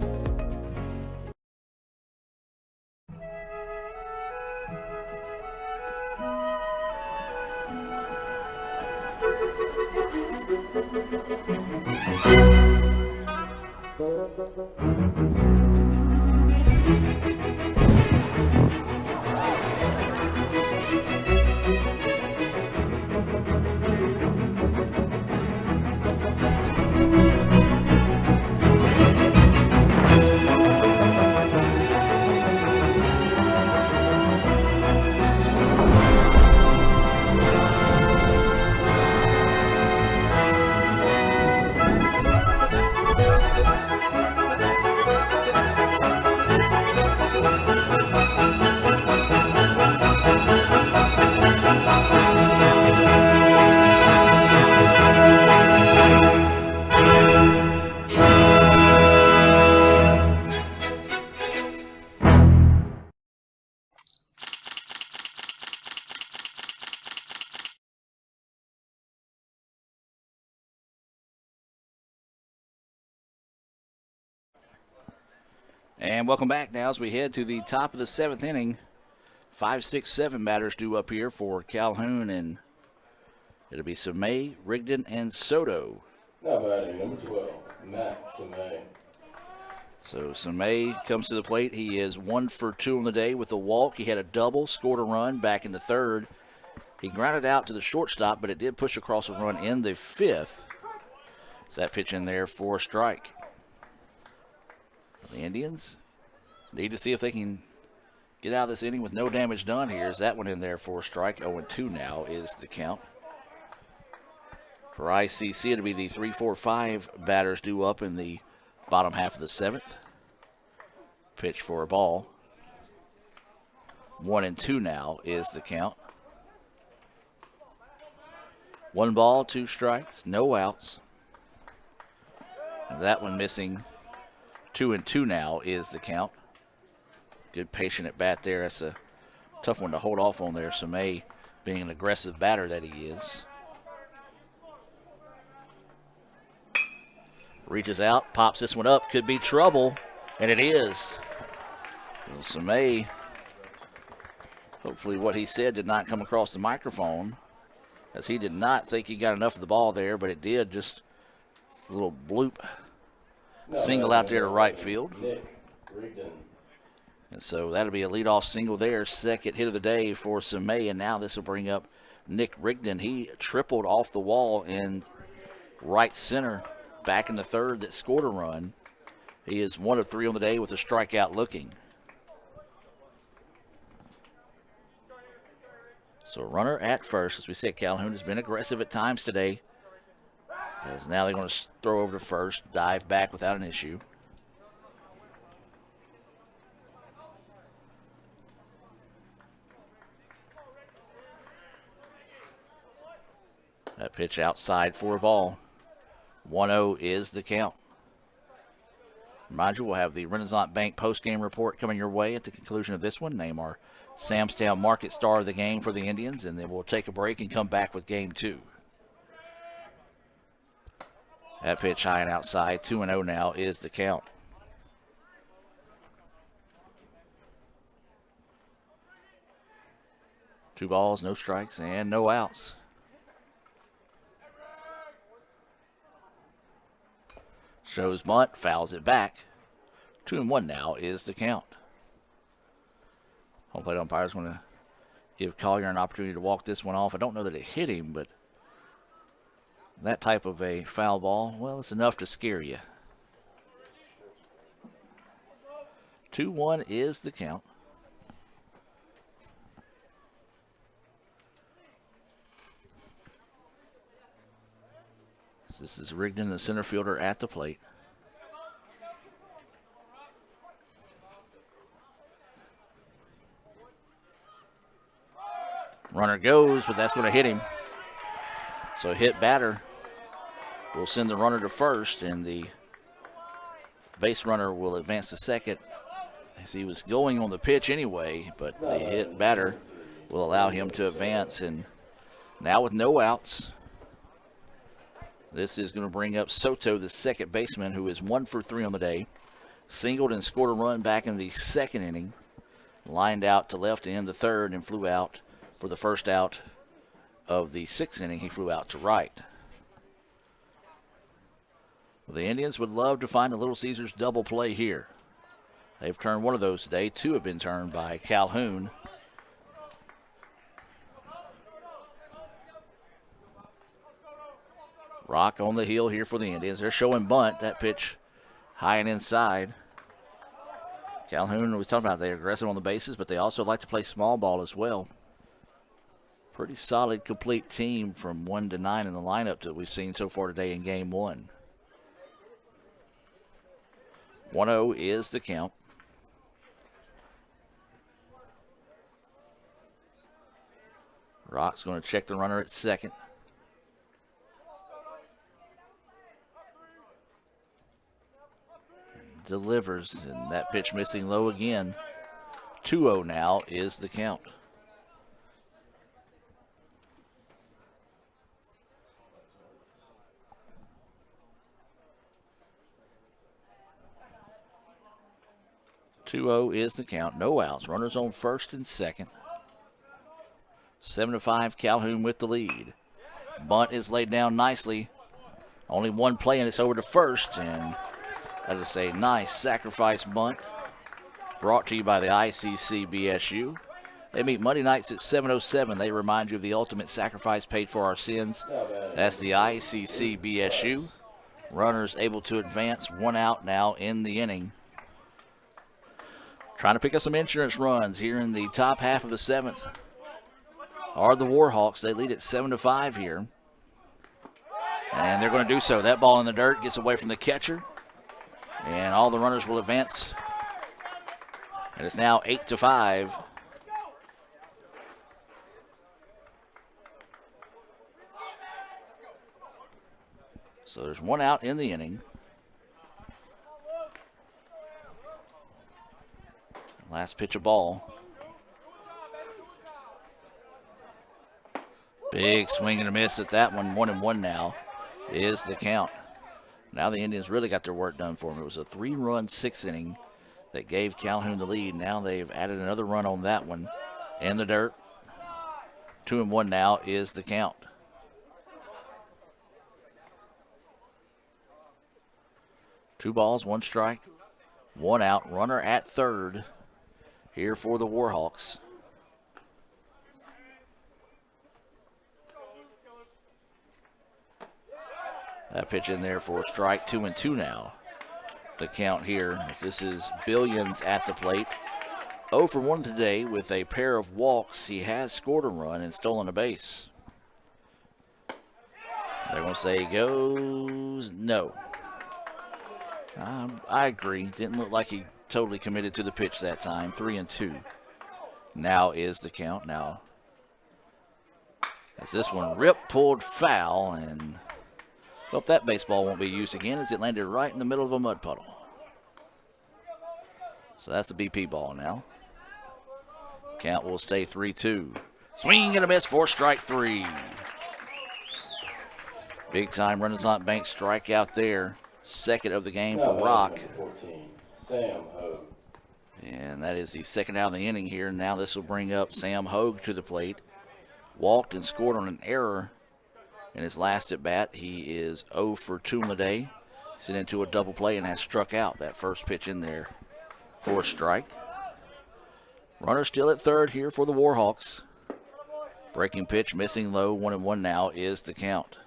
[SPEAKER 4] And welcome back now as we head to the top of the 7th inning. 5, 6, 7 batters due up here for Calhoun, and it'll be Samay, Rigdon, and Soto.
[SPEAKER 3] Now batting number 12, Matt Samay.
[SPEAKER 4] So Samay comes to the plate. He is 1 for 2 on the day with a walk. He had a double, scored a run back in the 3rd. He grounded out to the shortstop, but it did push across a run in the 5th. So that pitch in there for a strike. The Indians need to see if they can get out of this inning with no damage done here. Is that one in there for a strike? 0-2 now is the count. For ICC, it'll be the 3, 4, 5 batters due up in the bottom half of the 7th. Pitch for a ball. 1-2 now is the count. 1 ball, 2 strikes, no outs. And that one missing. 2-2 now is the count. Good patient at bat there. That's a tough one to hold off on there. Samay being an aggressive batter that he is. Reaches out, pops this one up. Could be trouble, and it is. Well, Samay, hopefully what he said did not come across the microphone, as he did not think he got enough of the ball there, but it did. Just a little bloop. Single out there to right field.
[SPEAKER 3] Nick Rigdon.
[SPEAKER 4] And so that'll be a leadoff single there. Second hit of the day for Samay, and now this will bring up Nick Rigdon. He tripled off the wall in right center back in the 3rd that scored a run. He is 1 of 3 on the day with a strikeout looking. So runner at first. As we said, Calhoun has been aggressive at times today. As now they're going to throw over to first, dive back without an issue. That pitch outside for a ball. 1-0 is the count. Remind you, we'll have the Renaissance Bank post-game report coming your way at the conclusion of this one. Name our Samstown Market star of the game for the Indians, and then we'll take a break and come back with game 2. That pitch high and outside. 2-0 now is the count. Two balls, no strikes, and no outs. Shows bunt, fouls it back. 2-1 now is the count. Home plate umpire's going to give Collier an opportunity to walk this one off. I don't know that it hit him, but that type of a foul ball, well, it's enough to scare you. 2-1 is the count. This is Rigdon, the center fielder, at the plate. Runner goes, but that's going to hit him. So a hit batter will send the runner to first, and the base runner will advance to second, as he was going on the pitch anyway, but the hit batter will allow him to advance. And now with no outs, this is going to bring up Soto, the second baseman, who is 1 for 3 on the day. Singled and scored a run back in the second inning. Lined out to left to end the third and flew out for the first out of the sixth inning. He flew out to right. Well, the Indians would love to find a Little Caesars double play here. They've turned one of those today. 2 have been turned by Calhoun. Rock on the heel here for the Indians. They're showing bunt. That pitch high and inside. Calhoun was talking about they're aggressive on the bases, but they also like to play small ball as well. Pretty solid, complete team from 1 to 9 in the lineup that we've seen so far today in game 1. 1-0 is the count. Rock's going to check the runner at second. Delivers, and that pitch missing low again. 2-0 now is the count. Is the count. No outs. Runners on first and second. 7-5 Calhoun with the lead. Bunt is laid down nicely. Only one play and it's over to first, and that is a nice sacrifice bunt brought to you by the ICC BSU. They meet Monday nights at 7:07. They remind you of the ultimate sacrifice paid for our sins. That's the ICC BSU. Runners able to advance, 1 out now in the inning. Trying to pick up some insurance runs here in the top half of the 7th are the Warhawks. They lead at 7-5 here. And they're going to do so. That ball in the dirt gets away from the catcher. And all the runners will advance. And it's now 8-5. So there's 1 out in the inning. Last pitch of ball. Big swing and a miss at that one. 1-1 now is the count. Now the Indians really got their work done for them. It was a 3-run 6th inning that gave Calhoun the lead. Now they've added another run on that one in the dirt. 2-1 now is the count. Two balls, 1 strike, 1 out. Runner at third here for the Warhawks. That pitch in there for a strike. 2-2 now. The count here, as this is Billions at the plate. 0 for 1 today with a pair of walks. He has scored a run and stolen a base. They're going to say goes no. I agree. Didn't look like he totally committed to the pitch that time. 3-2. Now is the count. Now As this one pulled foul, and hope that baseball won't be used again as it landed right in the middle of a mud puddle. So that's a BP ball now. Count will stay 3-2. Swing and a miss for strike three. Big time Renaissance Bank strikeout there. Second of the game for Rock.
[SPEAKER 3] 14, Sam Hogue.
[SPEAKER 4] And that is the second out of the inning here. Now this will bring up Sam Hogue to the plate. Walked and scored on an error in his last at bat. He is 0 for 2 on the day. He's into a double play and has struck out that first pitch in there for a strike. Runner still at third here for the Warhawks. Breaking pitch, missing low, 1-1 now is the count.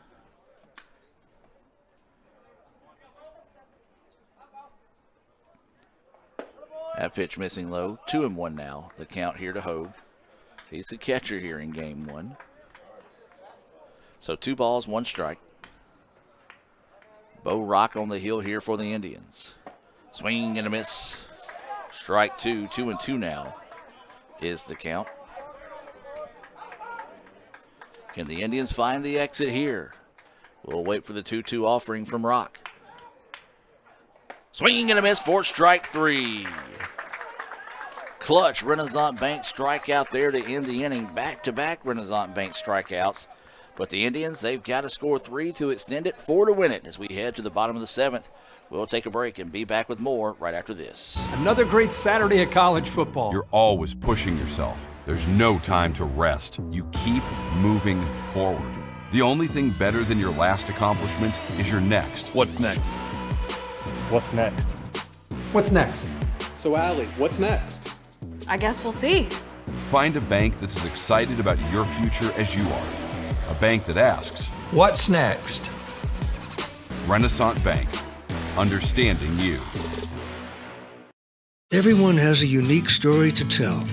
[SPEAKER 4] That pitch missing low, 2-1 now. The count here to Hogue. He's the catcher here in game one. So 2 balls, 1 strike. Bo Rock on the hill here for the Indians. Swing and a miss. Strike 2, 2-2 now is the count. Can the Indians find the exit here? We'll wait for the 2-2 offering from Rock. Swing and a miss for strike 3. Clutch Renaissance Bank strikeout there to end the inning. Back-to-back Renaissance Bank strikeouts. But the Indians, they've got to score 3 to extend it, 4 to win it as we head to the bottom of the 7th. We'll take a break and be back with more right after this.
[SPEAKER 6] Another great Saturday of college football.
[SPEAKER 19] You're always pushing yourself. There's no time to rest. You keep moving forward. The only thing better than your last accomplishment is your next.
[SPEAKER 13] What's next? What's next?
[SPEAKER 6] What's next?
[SPEAKER 13] So, Allie, what's next?
[SPEAKER 10] I guess we'll see.
[SPEAKER 19] Find a bank that's as excited about your future as you are. A bank that asks,
[SPEAKER 7] what's next?
[SPEAKER 19] Renaissance Bank. Understanding you.
[SPEAKER 20] Everyone has a unique story to tell.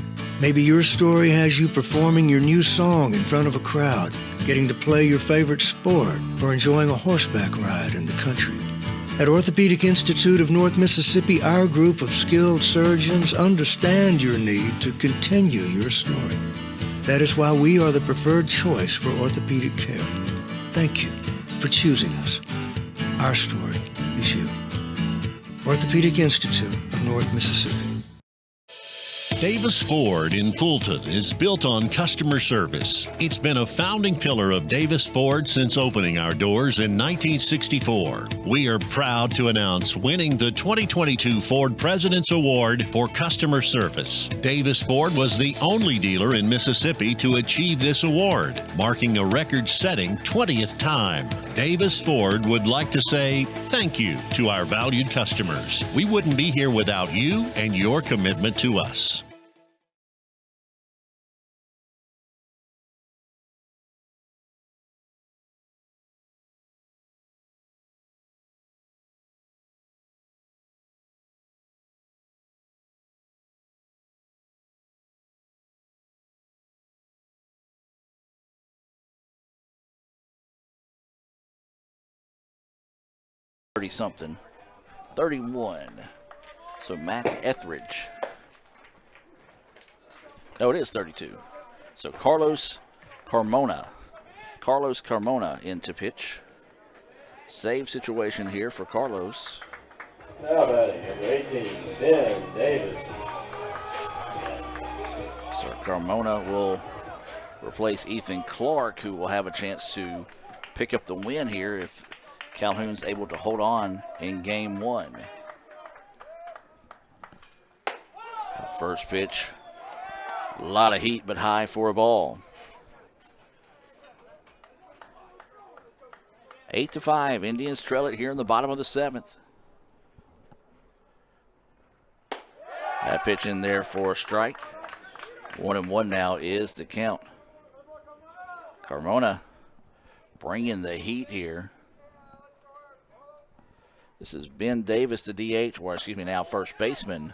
[SPEAKER 20] Maybe your story has you performing your new song in front of a crowd, getting to play your favorite sport, or enjoying a horseback ride in the country. At Orthopedic Institute of North Mississippi, our group of skilled surgeons understand your need to continue your story. That is why we are the preferred choice for orthopedic care. Thank you for choosing us. Our story is you. Orthopedic Institute of North Mississippi.
[SPEAKER 1] Davis Ford in Fulton is built on customer service. It's been a founding pillar of Davis Ford since opening our doors in 1964. We are proud to announce winning the 2022 Ford President's Award for Customer Service. Davis Ford was the only dealer in Mississippi to achieve this award, marking a record-setting 20th time. Davis Ford would like to say thank you to our valued customers. We wouldn't be here without you and your commitment to us.
[SPEAKER 4] Something 31. So Mac Etheridge. No, it is 32. So Carlos Carmona into pitch. Save situation here for Carlos.
[SPEAKER 3] Now batting number 18, Ben Davis.
[SPEAKER 4] So Carmona will replace Ethan Clark, who will have a chance to pick up the win here if Calhoun's able to hold on in game one. First pitch, a lot of heat but high for a ball. 8-5, Indians trail it here in the bottom of the 7th. That pitch in there for a strike. 1-1 now is the count. Carmona bringing the heat here. This is Ben Davis, the DH, now first baseman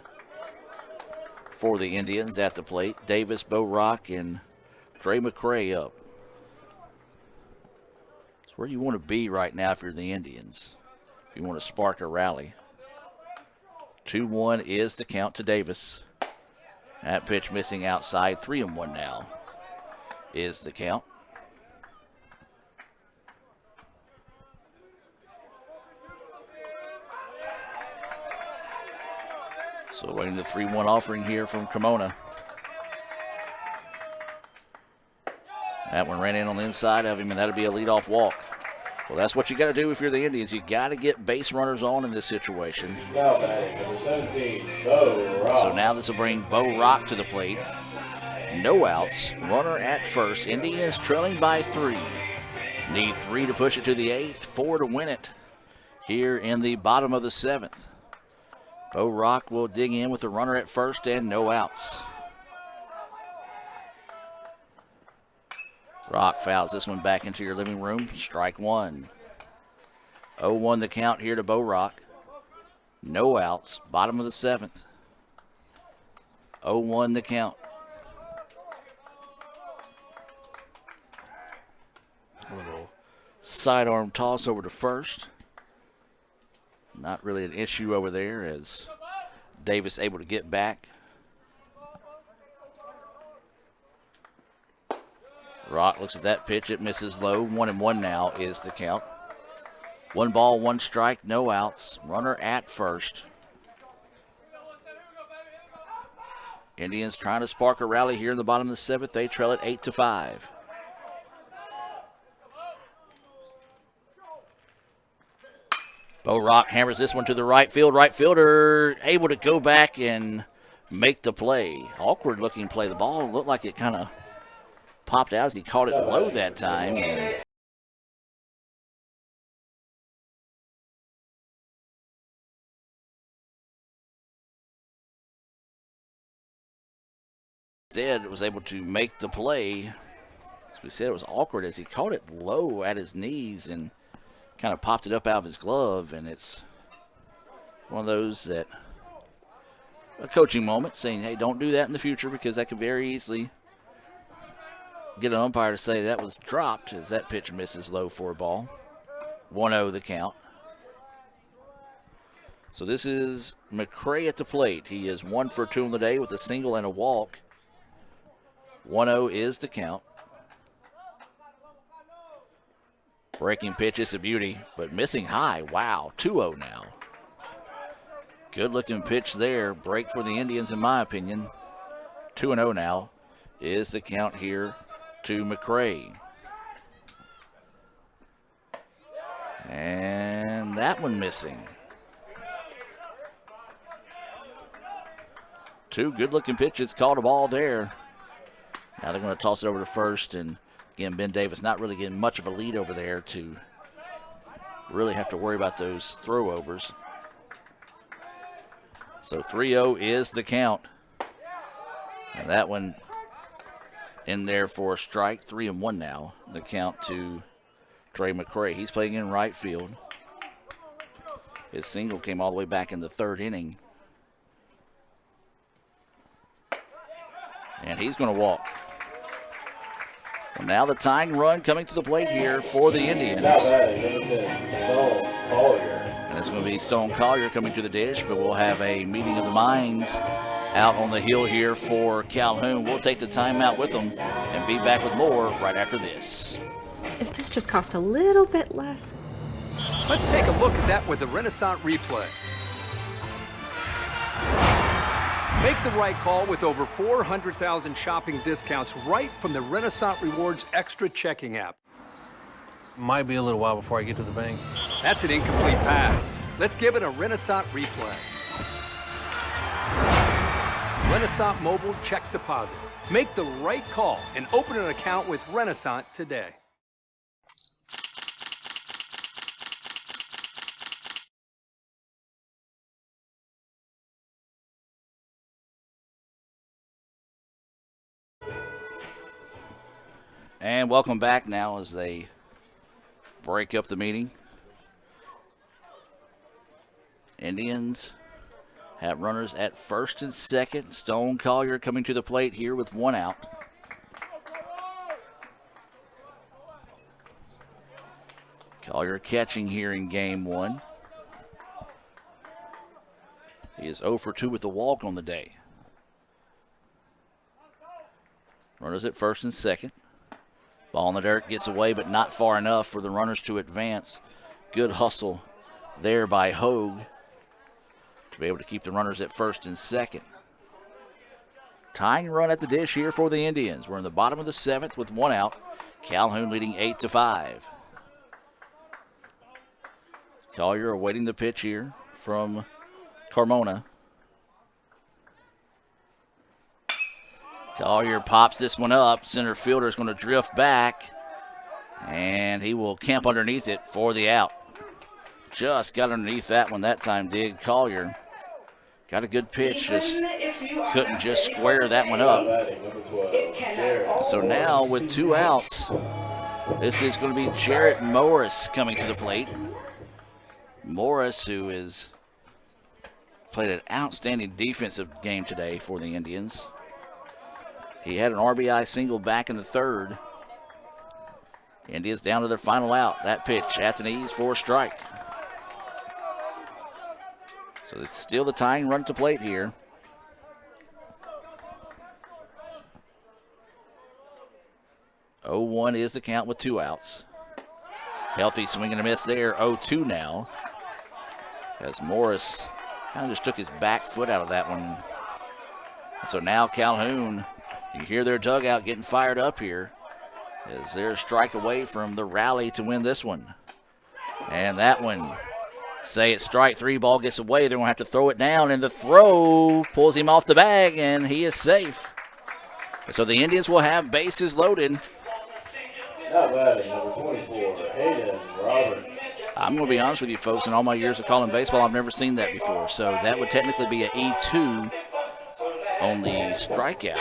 [SPEAKER 4] for the Indians at the plate. Davis, Bo Rock, and Dre McCray up. It's where you want to be right now if you're the Indians, if you want to spark a rally. 2-1 is the count to Davis. That pitch missing outside. 3-1 now is the count. So waiting the 3-1 offering here from Cremona. That one ran in on the inside of him, and that'll be a leadoff walk. Well, that's what you got to do if you're the Indians. You got to get base runners on in this situation.
[SPEAKER 3] Now batting, number 17, Bo Rock.
[SPEAKER 4] So now this will bring Bo Rock to the plate. No outs. Runner at first. Indians trailing by 3. Need 3 to push it to the 8th, 4 to win it here in the bottom of the 7th. Bo Rock will dig in with a runner at first and no outs. Rock fouls this one back into your living room. Strike 1. 0-1 the count here to Bo Rock. No outs. Bottom of the 7th. 0-1 the count. A little sidearm toss over to first. Not really an issue over there as Davis able to get back. Rock looks at that pitch. It misses low. 1-1 now is the count. 1 ball, 1 strike, no outs. Runner at first. Indians trying to spark a rally here in the bottom of the 7th. They trail it 8-5. Bo Rock hammers this one to the right field. Right fielder able to go back and make the play. Awkward looking play. The ball looked like it kind of popped out as he caught it low that time. Instead, was able to make the play. As we said, it was awkward as he caught it low at his knees and kind of popped it up out of his glove. And it's one of those that a coaching moment saying, hey, don't do that in the future because that could very easily get an umpire to say that was dropped as that pitch misses low for a ball. 1-0 the count. So this is McCray at the plate. He is 1 for 2 on the day with a single and a walk. 1-0 is the count. Breaking pitch is a beauty, but missing high. Wow, 2-0 now. Good looking pitch there. Break for the Indians in my opinion. 2-0 now is the count here to McCray. And that one missing. 2 good-looking pitches, called a ball there. Now they're going to toss it over to first, and again, Ben Davis not really getting much of a lead over there to really have to worry about those throwovers. So 3-0 is the count. And that one in there for a strike. 3-1 now. The count to Trey McCray. He's playing in right field. His single came all the way back in the 3rd inning. And he's going to walk. Well, now the tying run coming to the plate here for the Indians. And it's going to be Stone Collier coming to the dish, but we'll have a meeting of the minds out on the hill here for Calhoun. We'll take the timeout with them and be back with more right after this.
[SPEAKER 7] If this just cost a little bit less.
[SPEAKER 6] Let's take a look at that with the Renaissance replay. Make the right call with over 400,000 shopping discounts right from the Renaissance Rewards Extra checking app.
[SPEAKER 13] Might be a little while before I get to the bank.
[SPEAKER 6] That's an incomplete pass. Let's give it a Renaissance replay. Renaissance Mobile Check Deposit. Make the right call and open an account with Renaissance today.
[SPEAKER 4] And welcome back now as they break up the meeting. Indians have runners at first and second. Stone Collier coming to the plate here with 1 out. Collier catching here in game 1. He is 0 for 2 with a walk on the day. Runners at first and second. Ball in the dirt, gets away, but not far enough for the runners to advance. Good hustle there by Hogue to be able to keep the runners at first and second. Tying run at the dish here for the Indians. We're in the bottom of the 7th with 1 out. Calhoun leading 8-5. Collier awaiting the pitch here from Carmona. Collier pops this one up. Center fielder is going to drift back, and he will camp underneath it for the out. Just got underneath that one that time, did Collier. Got a good pitch, just couldn't just square that one up. So now with 2 outs, this is going to be Jarrett Morris coming to the plate. Morris, who has played an outstanding defensive game today for the Indians. He had an RBI single back in the 3rd. Indians down to their final out. That pitch at the knees for a strike. So it's still the tying run to plate here. 0-1 is the count with 2 outs. Healthy swing and a miss there. 0-2 now. As Morris kind of just took his back foot out of that one. So now Calhoun, you hear their dugout getting fired up here as they're a strike away from the rally to win this one. And that one, say it's strike 3, ball gets away. They're going to have to throw it down, and the throw pulls him off the bag, and he is safe. So the Indians will have bases loaded.
[SPEAKER 3] Now batting, number 24, Hayden Roberts.
[SPEAKER 4] I'm going to be honest with you, folks, in all my years of calling baseball, I've never seen that before. So that would technically be an E2 on the strikeout.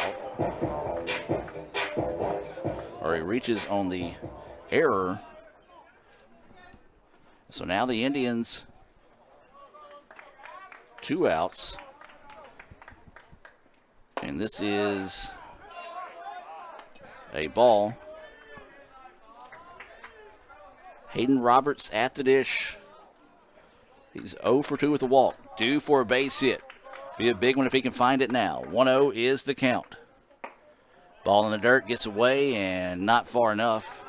[SPEAKER 4] Or he reaches on the error. So now the Indians, 2 outs. And this is a ball. Hayden Roberts at the dish. He's 0 for 2 with a walk. Due for a base hit. Be a big one if he can find it now. 1-0 is the count. Ball in the dirt, gets away, and not far enough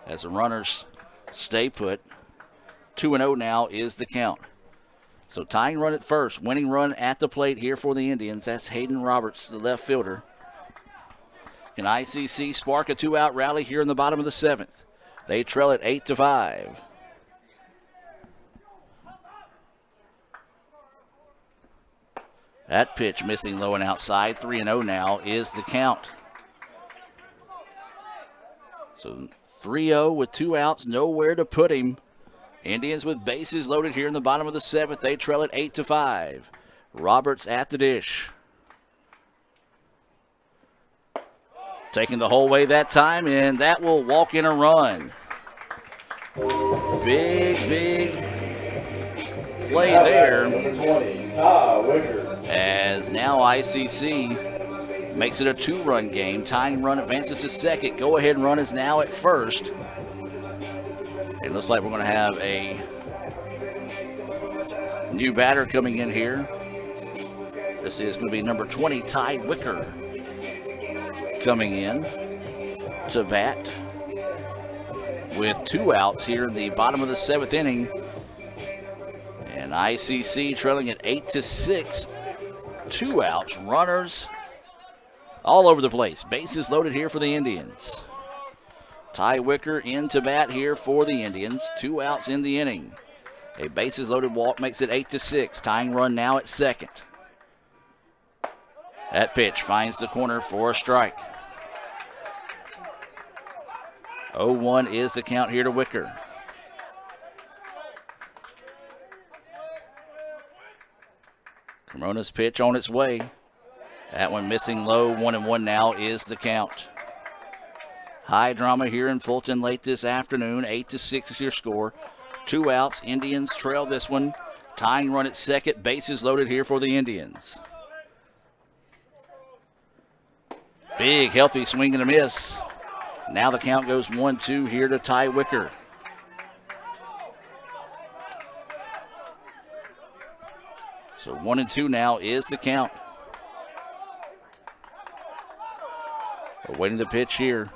[SPEAKER 4] as the runners stay put. 2-0 now is the count. So tying run at first. Winning run at the plate here for the Indians. That's Hayden Roberts, the left fielder. Can ICC spark a 2-out rally here in the bottom of the 7th? They trail it 8-5. That pitch missing low and outside. 3-0 now is the count. So 3-0 with 2 outs, nowhere to put him. Indians with bases loaded here in the bottom of the 7th. They trail it 8-5. Roberts at the dish. Taking the whole way that time, and that will walk in a run. Big play there. As now ICC makes it a 2-run game. Tying run advances to second. Go-ahead run is now at first. It looks like we're going to have a new batter coming in here. This is going to be number 20, Ty Wicker, coming in to bat with 2 outs here in the bottom of the 7th inning. And ICC trailing at 8-6. 2 outs, runners all over the place. Bases loaded here for the Indians. Ty Wicker in to bat here for the Indians. 2 outs in the inning. A bases loaded walk makes it 8-6. Tying run now at second. That pitch finds the corner for a strike. 0-1 is the count here to Wicker. Corona's pitch on its way. That one missing low. 1-1 now is the count. High drama here in Fulton late this afternoon. 8-6 is your score. 2 outs. Indians trail this one. Tying run at second. Bases loaded here for the Indians. Big, healthy swing and a miss. Now the count goes 1-2 here to Ty Wicker. So 1-2 now is the count. Awaiting the pitch here.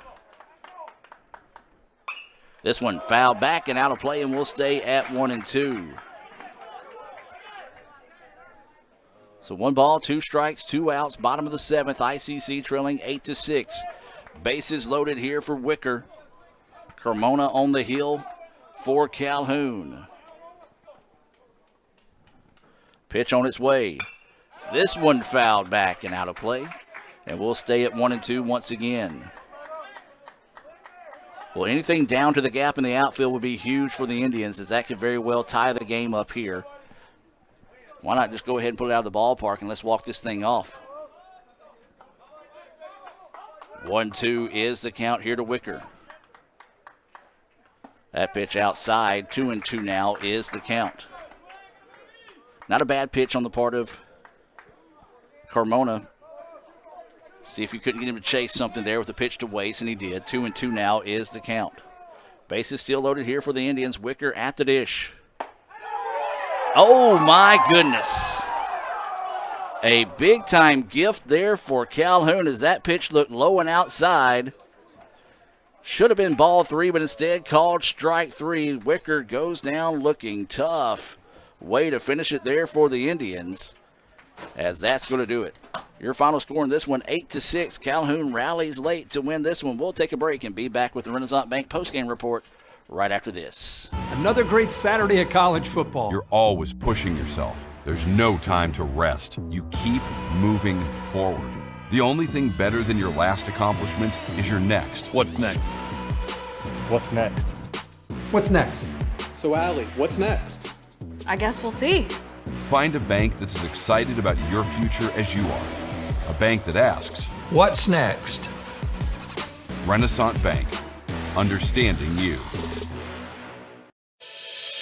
[SPEAKER 4] This one fouled back and out of play, and will stay at 1-2. So 1 ball, 2 strikes, 2 outs, bottom of the 7th. ICC trailing 8-6. Bases loaded here for Wicker. Carmona on the hill for Calhoun. Pitch on its way. This one fouled back and out of play. And we'll stay at 1-2 once again. Well, anything down to the gap in the outfield would be huge for the Indians, as that could very well tie the game up here. Why not just go ahead and put it out of the ballpark and let's walk this thing off. 1-2 is the count here to Wicker. That pitch outside, 2-2 now is the count. Not a bad pitch on the part of Carmona. See if you couldn't get him to chase something there with a pitch to waste, and he did. 2-2 now is the count. Bases still loaded here for the Indians. Wicker at the dish. Oh, my goodness. A big-time gift there for Calhoun as that pitch looked low and outside. Should have been ball 3, but instead called strike 3. Wicker goes down looking tough. Way to finish it there for the Indians, as that's going to do it. Your final score in this one, 8-6. Calhoun rallies late to win this one. We'll take a break and be back with the Renaissance Bank postgame report right after this.
[SPEAKER 6] Another great Saturday of college football.
[SPEAKER 19] You're always pushing yourself. There's no time to rest. You keep moving forward. The only thing better than your last accomplishment is your next.
[SPEAKER 11] What's next?
[SPEAKER 9] What's next?
[SPEAKER 6] What's next?
[SPEAKER 9] So, Allie, what's next?
[SPEAKER 10] I guess we'll see.
[SPEAKER 19] Find a bank that's as excited about your future as you are. A bank that asks,
[SPEAKER 18] what's next?
[SPEAKER 19] Renaissance Bank. Understanding you.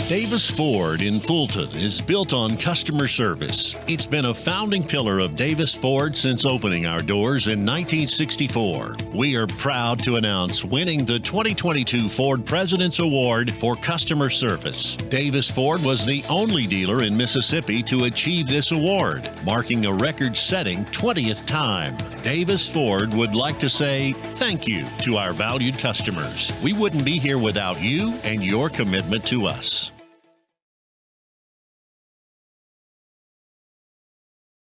[SPEAKER 1] Davis Ford in Fulton is built on customer service. It's been a founding pillar of Davis Ford since opening our doors in 1964. We are proud to announce winning the 2022 Ford President's Award for Customer Service. Davis Ford was the only dealer in Mississippi to achieve this award, marking a record-setting 20th time. Davis Ford would like to say thank you to our valued customers. We wouldn't be here without you and your commitment to us.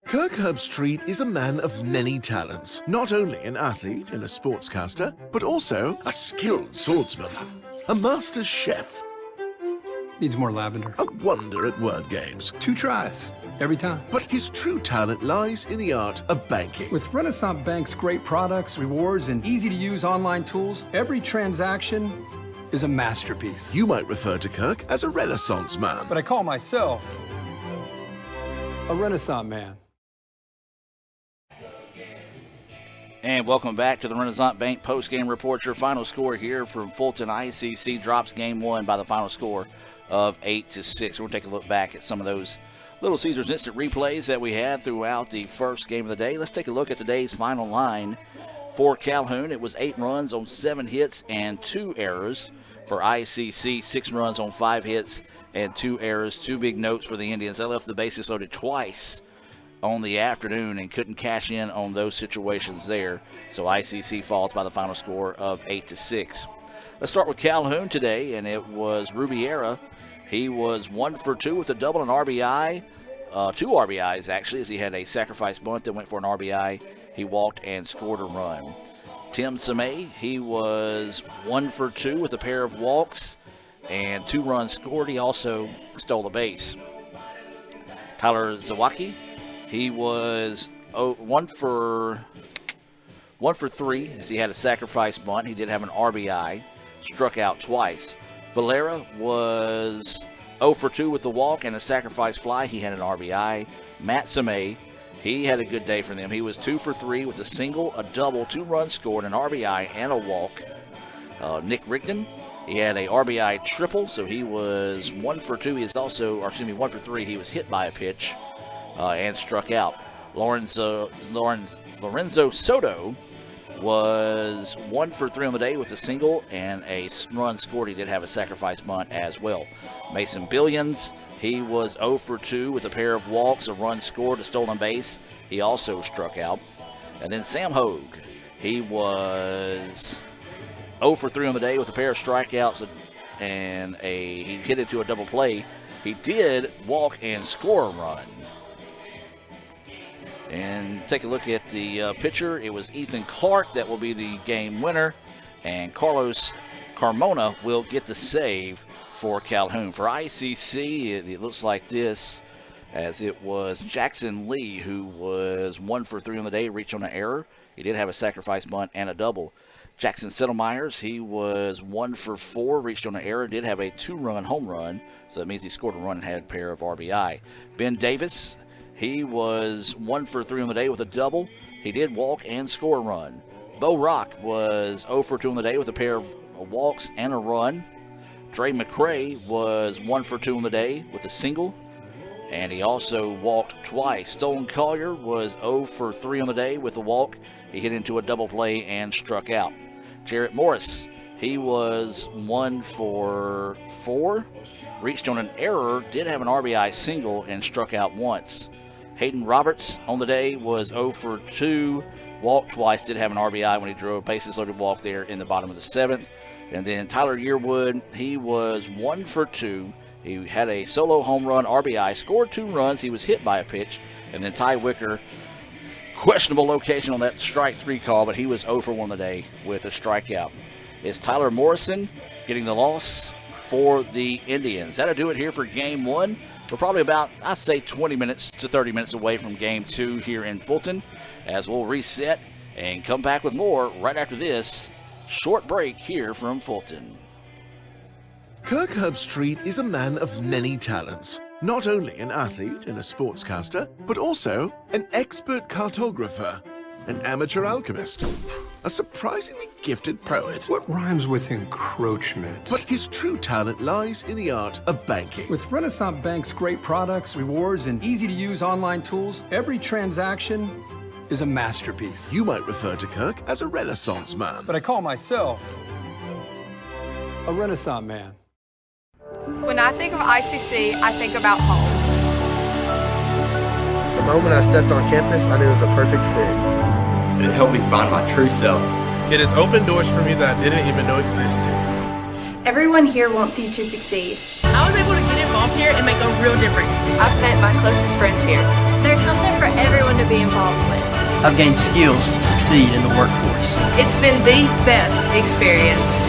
[SPEAKER 5] Kirk Herbstreit is a man of many talents, not only an athlete and a sportscaster, but also a skilled swordsman, a master chef.
[SPEAKER 6] Needs more lavender.
[SPEAKER 5] A wonder at word games.
[SPEAKER 6] 2 tries, every time.
[SPEAKER 5] But his true talent lies in the art of banking.
[SPEAKER 6] With Renaissance Bank's great products, rewards, and easy-to-use online tools, every transaction is a masterpiece.
[SPEAKER 5] You might refer to Kirk as a Renaissance man.
[SPEAKER 6] But I call myself a Renaissance man.
[SPEAKER 4] And welcome back to the Renaissance Bank postgame report. Your final score here from Fulton. ICC drops game 1 by the final score of 8-6. We'll take a look back at some of those Little Caesars instant replays that we had throughout the first game of the day. Let's take a look at today's final line for Calhoun. It was 8 runs on 7 hits and 2 errors. For ICC, 6 runs on 5 hits and 2 errors. 2 big notes for the Indians. They left the bases loaded twice on the afternoon and couldn't cash in on those situations there. So ICC falls by the final score of 8-6. Let's start with Calhoun today, and it was Rubiera. He was 1 for 2 with a double and RBI. 2 RBIs, actually, as he had a sacrifice bunt that went for an RBI. He walked and scored a run. Tim Samay, he was 1 for 2 with a pair of walks and 2 runs scored. He also stole a base. Tyler Zawacki, he was 1 for 3 as he had a sacrifice bunt. He did have an RBI, struck out twice. Valera was 0 for 2 with the walk and a sacrifice fly. He had an RBI. Matt Samay, he had a good day for them. He was 2 for 3 with a single, a double, 2 runs scored, an RBI, and a walk. Nick Rigdon, he had a RBI triple, so he was 1 for 2. He is also, 1 for 3. He was hit by a pitch and struck out. Lorenzo Soto was 1 for 3 on the day with a single and a run scored. He did have a sacrifice bunt as well. Mason Billions, he was 0 for 2 with a pair of walks, a run scored, a stolen base. He also struck out. And then Sam Hogue, he was 0 for 3 on the day with a pair of strikeouts and he hit it to a double play. He did walk and score a run. And take a look at the pitcher. It was Ethan Clark that will be the game winner. And Carlos Carmona will get the save for Calhoun. For ICC, it looks like this, as it was Jackson Lee who was 1 for 3 on the day, reached on an error. He did have a sacrifice bunt and a double. Jackson Settlemyers, he was 1 for 4, reached on an error, did have a 2-run home run, so that means he scored a run and had a pair of RBI. Ben Davis, he was 1 for 3 on the day with a double. He did walk and score a run. Bo Rock was 0 for 2 on the day with a pair of walks and a run. Trey McCray was 1 for 2 on the day with a single, and he also walked twice. Stolen Collier was 0 for 3 on the day with a walk. He hit into a double play and struck out. Jarrett Morris, he was 1 for 4, reached on an error, did have an RBI single, and struck out once. Hayden Roberts on the day was 0 for 2, walked twice, did have an RBI when he drove a bases-loaded walk there in the bottom of the 7th. And then Tyler Yearwood, he was 1 for 2. He had a solo home run, RBI, scored 2 runs. He was hit by a pitch. And then Ty Wicker, questionable location on that strike 3 call, but he was 0 for 1 on the day with a strikeout. It's Tyler Morrison getting the loss for the Indians. That'll do it here for Game 1. We're probably about, I'd say, 20 minutes to 30 minutes away from Game 2 here in Fulton, as we'll reset and come back with more right after this short break here from Fulton.
[SPEAKER 5] Kirk Herbstreit is a man of many talents. Not only an athlete and a sportscaster, but also an expert cartographer, an amateur alchemist, a surprisingly gifted poet.
[SPEAKER 6] What rhymes with encroachment?
[SPEAKER 5] But his true talent lies in the art of banking.
[SPEAKER 6] With Renaissance Bank's great products, rewards, and easy-to-use online tools, every transaction is a masterpiece.
[SPEAKER 5] You might refer to Kirk as a Renaissance man.
[SPEAKER 6] But I call myself a Renaissance man.
[SPEAKER 10] When I think of ICC, I think about home.
[SPEAKER 12] The moment I stepped on campus, I knew it was a perfect fit.
[SPEAKER 22] It helped me find my true self.
[SPEAKER 11] It has opened doors for me that I didn't even know existed.
[SPEAKER 14] Everyone here wants you to succeed.
[SPEAKER 15] I was able to get involved here and make a real difference.
[SPEAKER 16] I've met my closest friends here.
[SPEAKER 2] There's something for everyone to be involved with.
[SPEAKER 22] I've gained skills to succeed in the workforce.
[SPEAKER 16] It's been the best experience.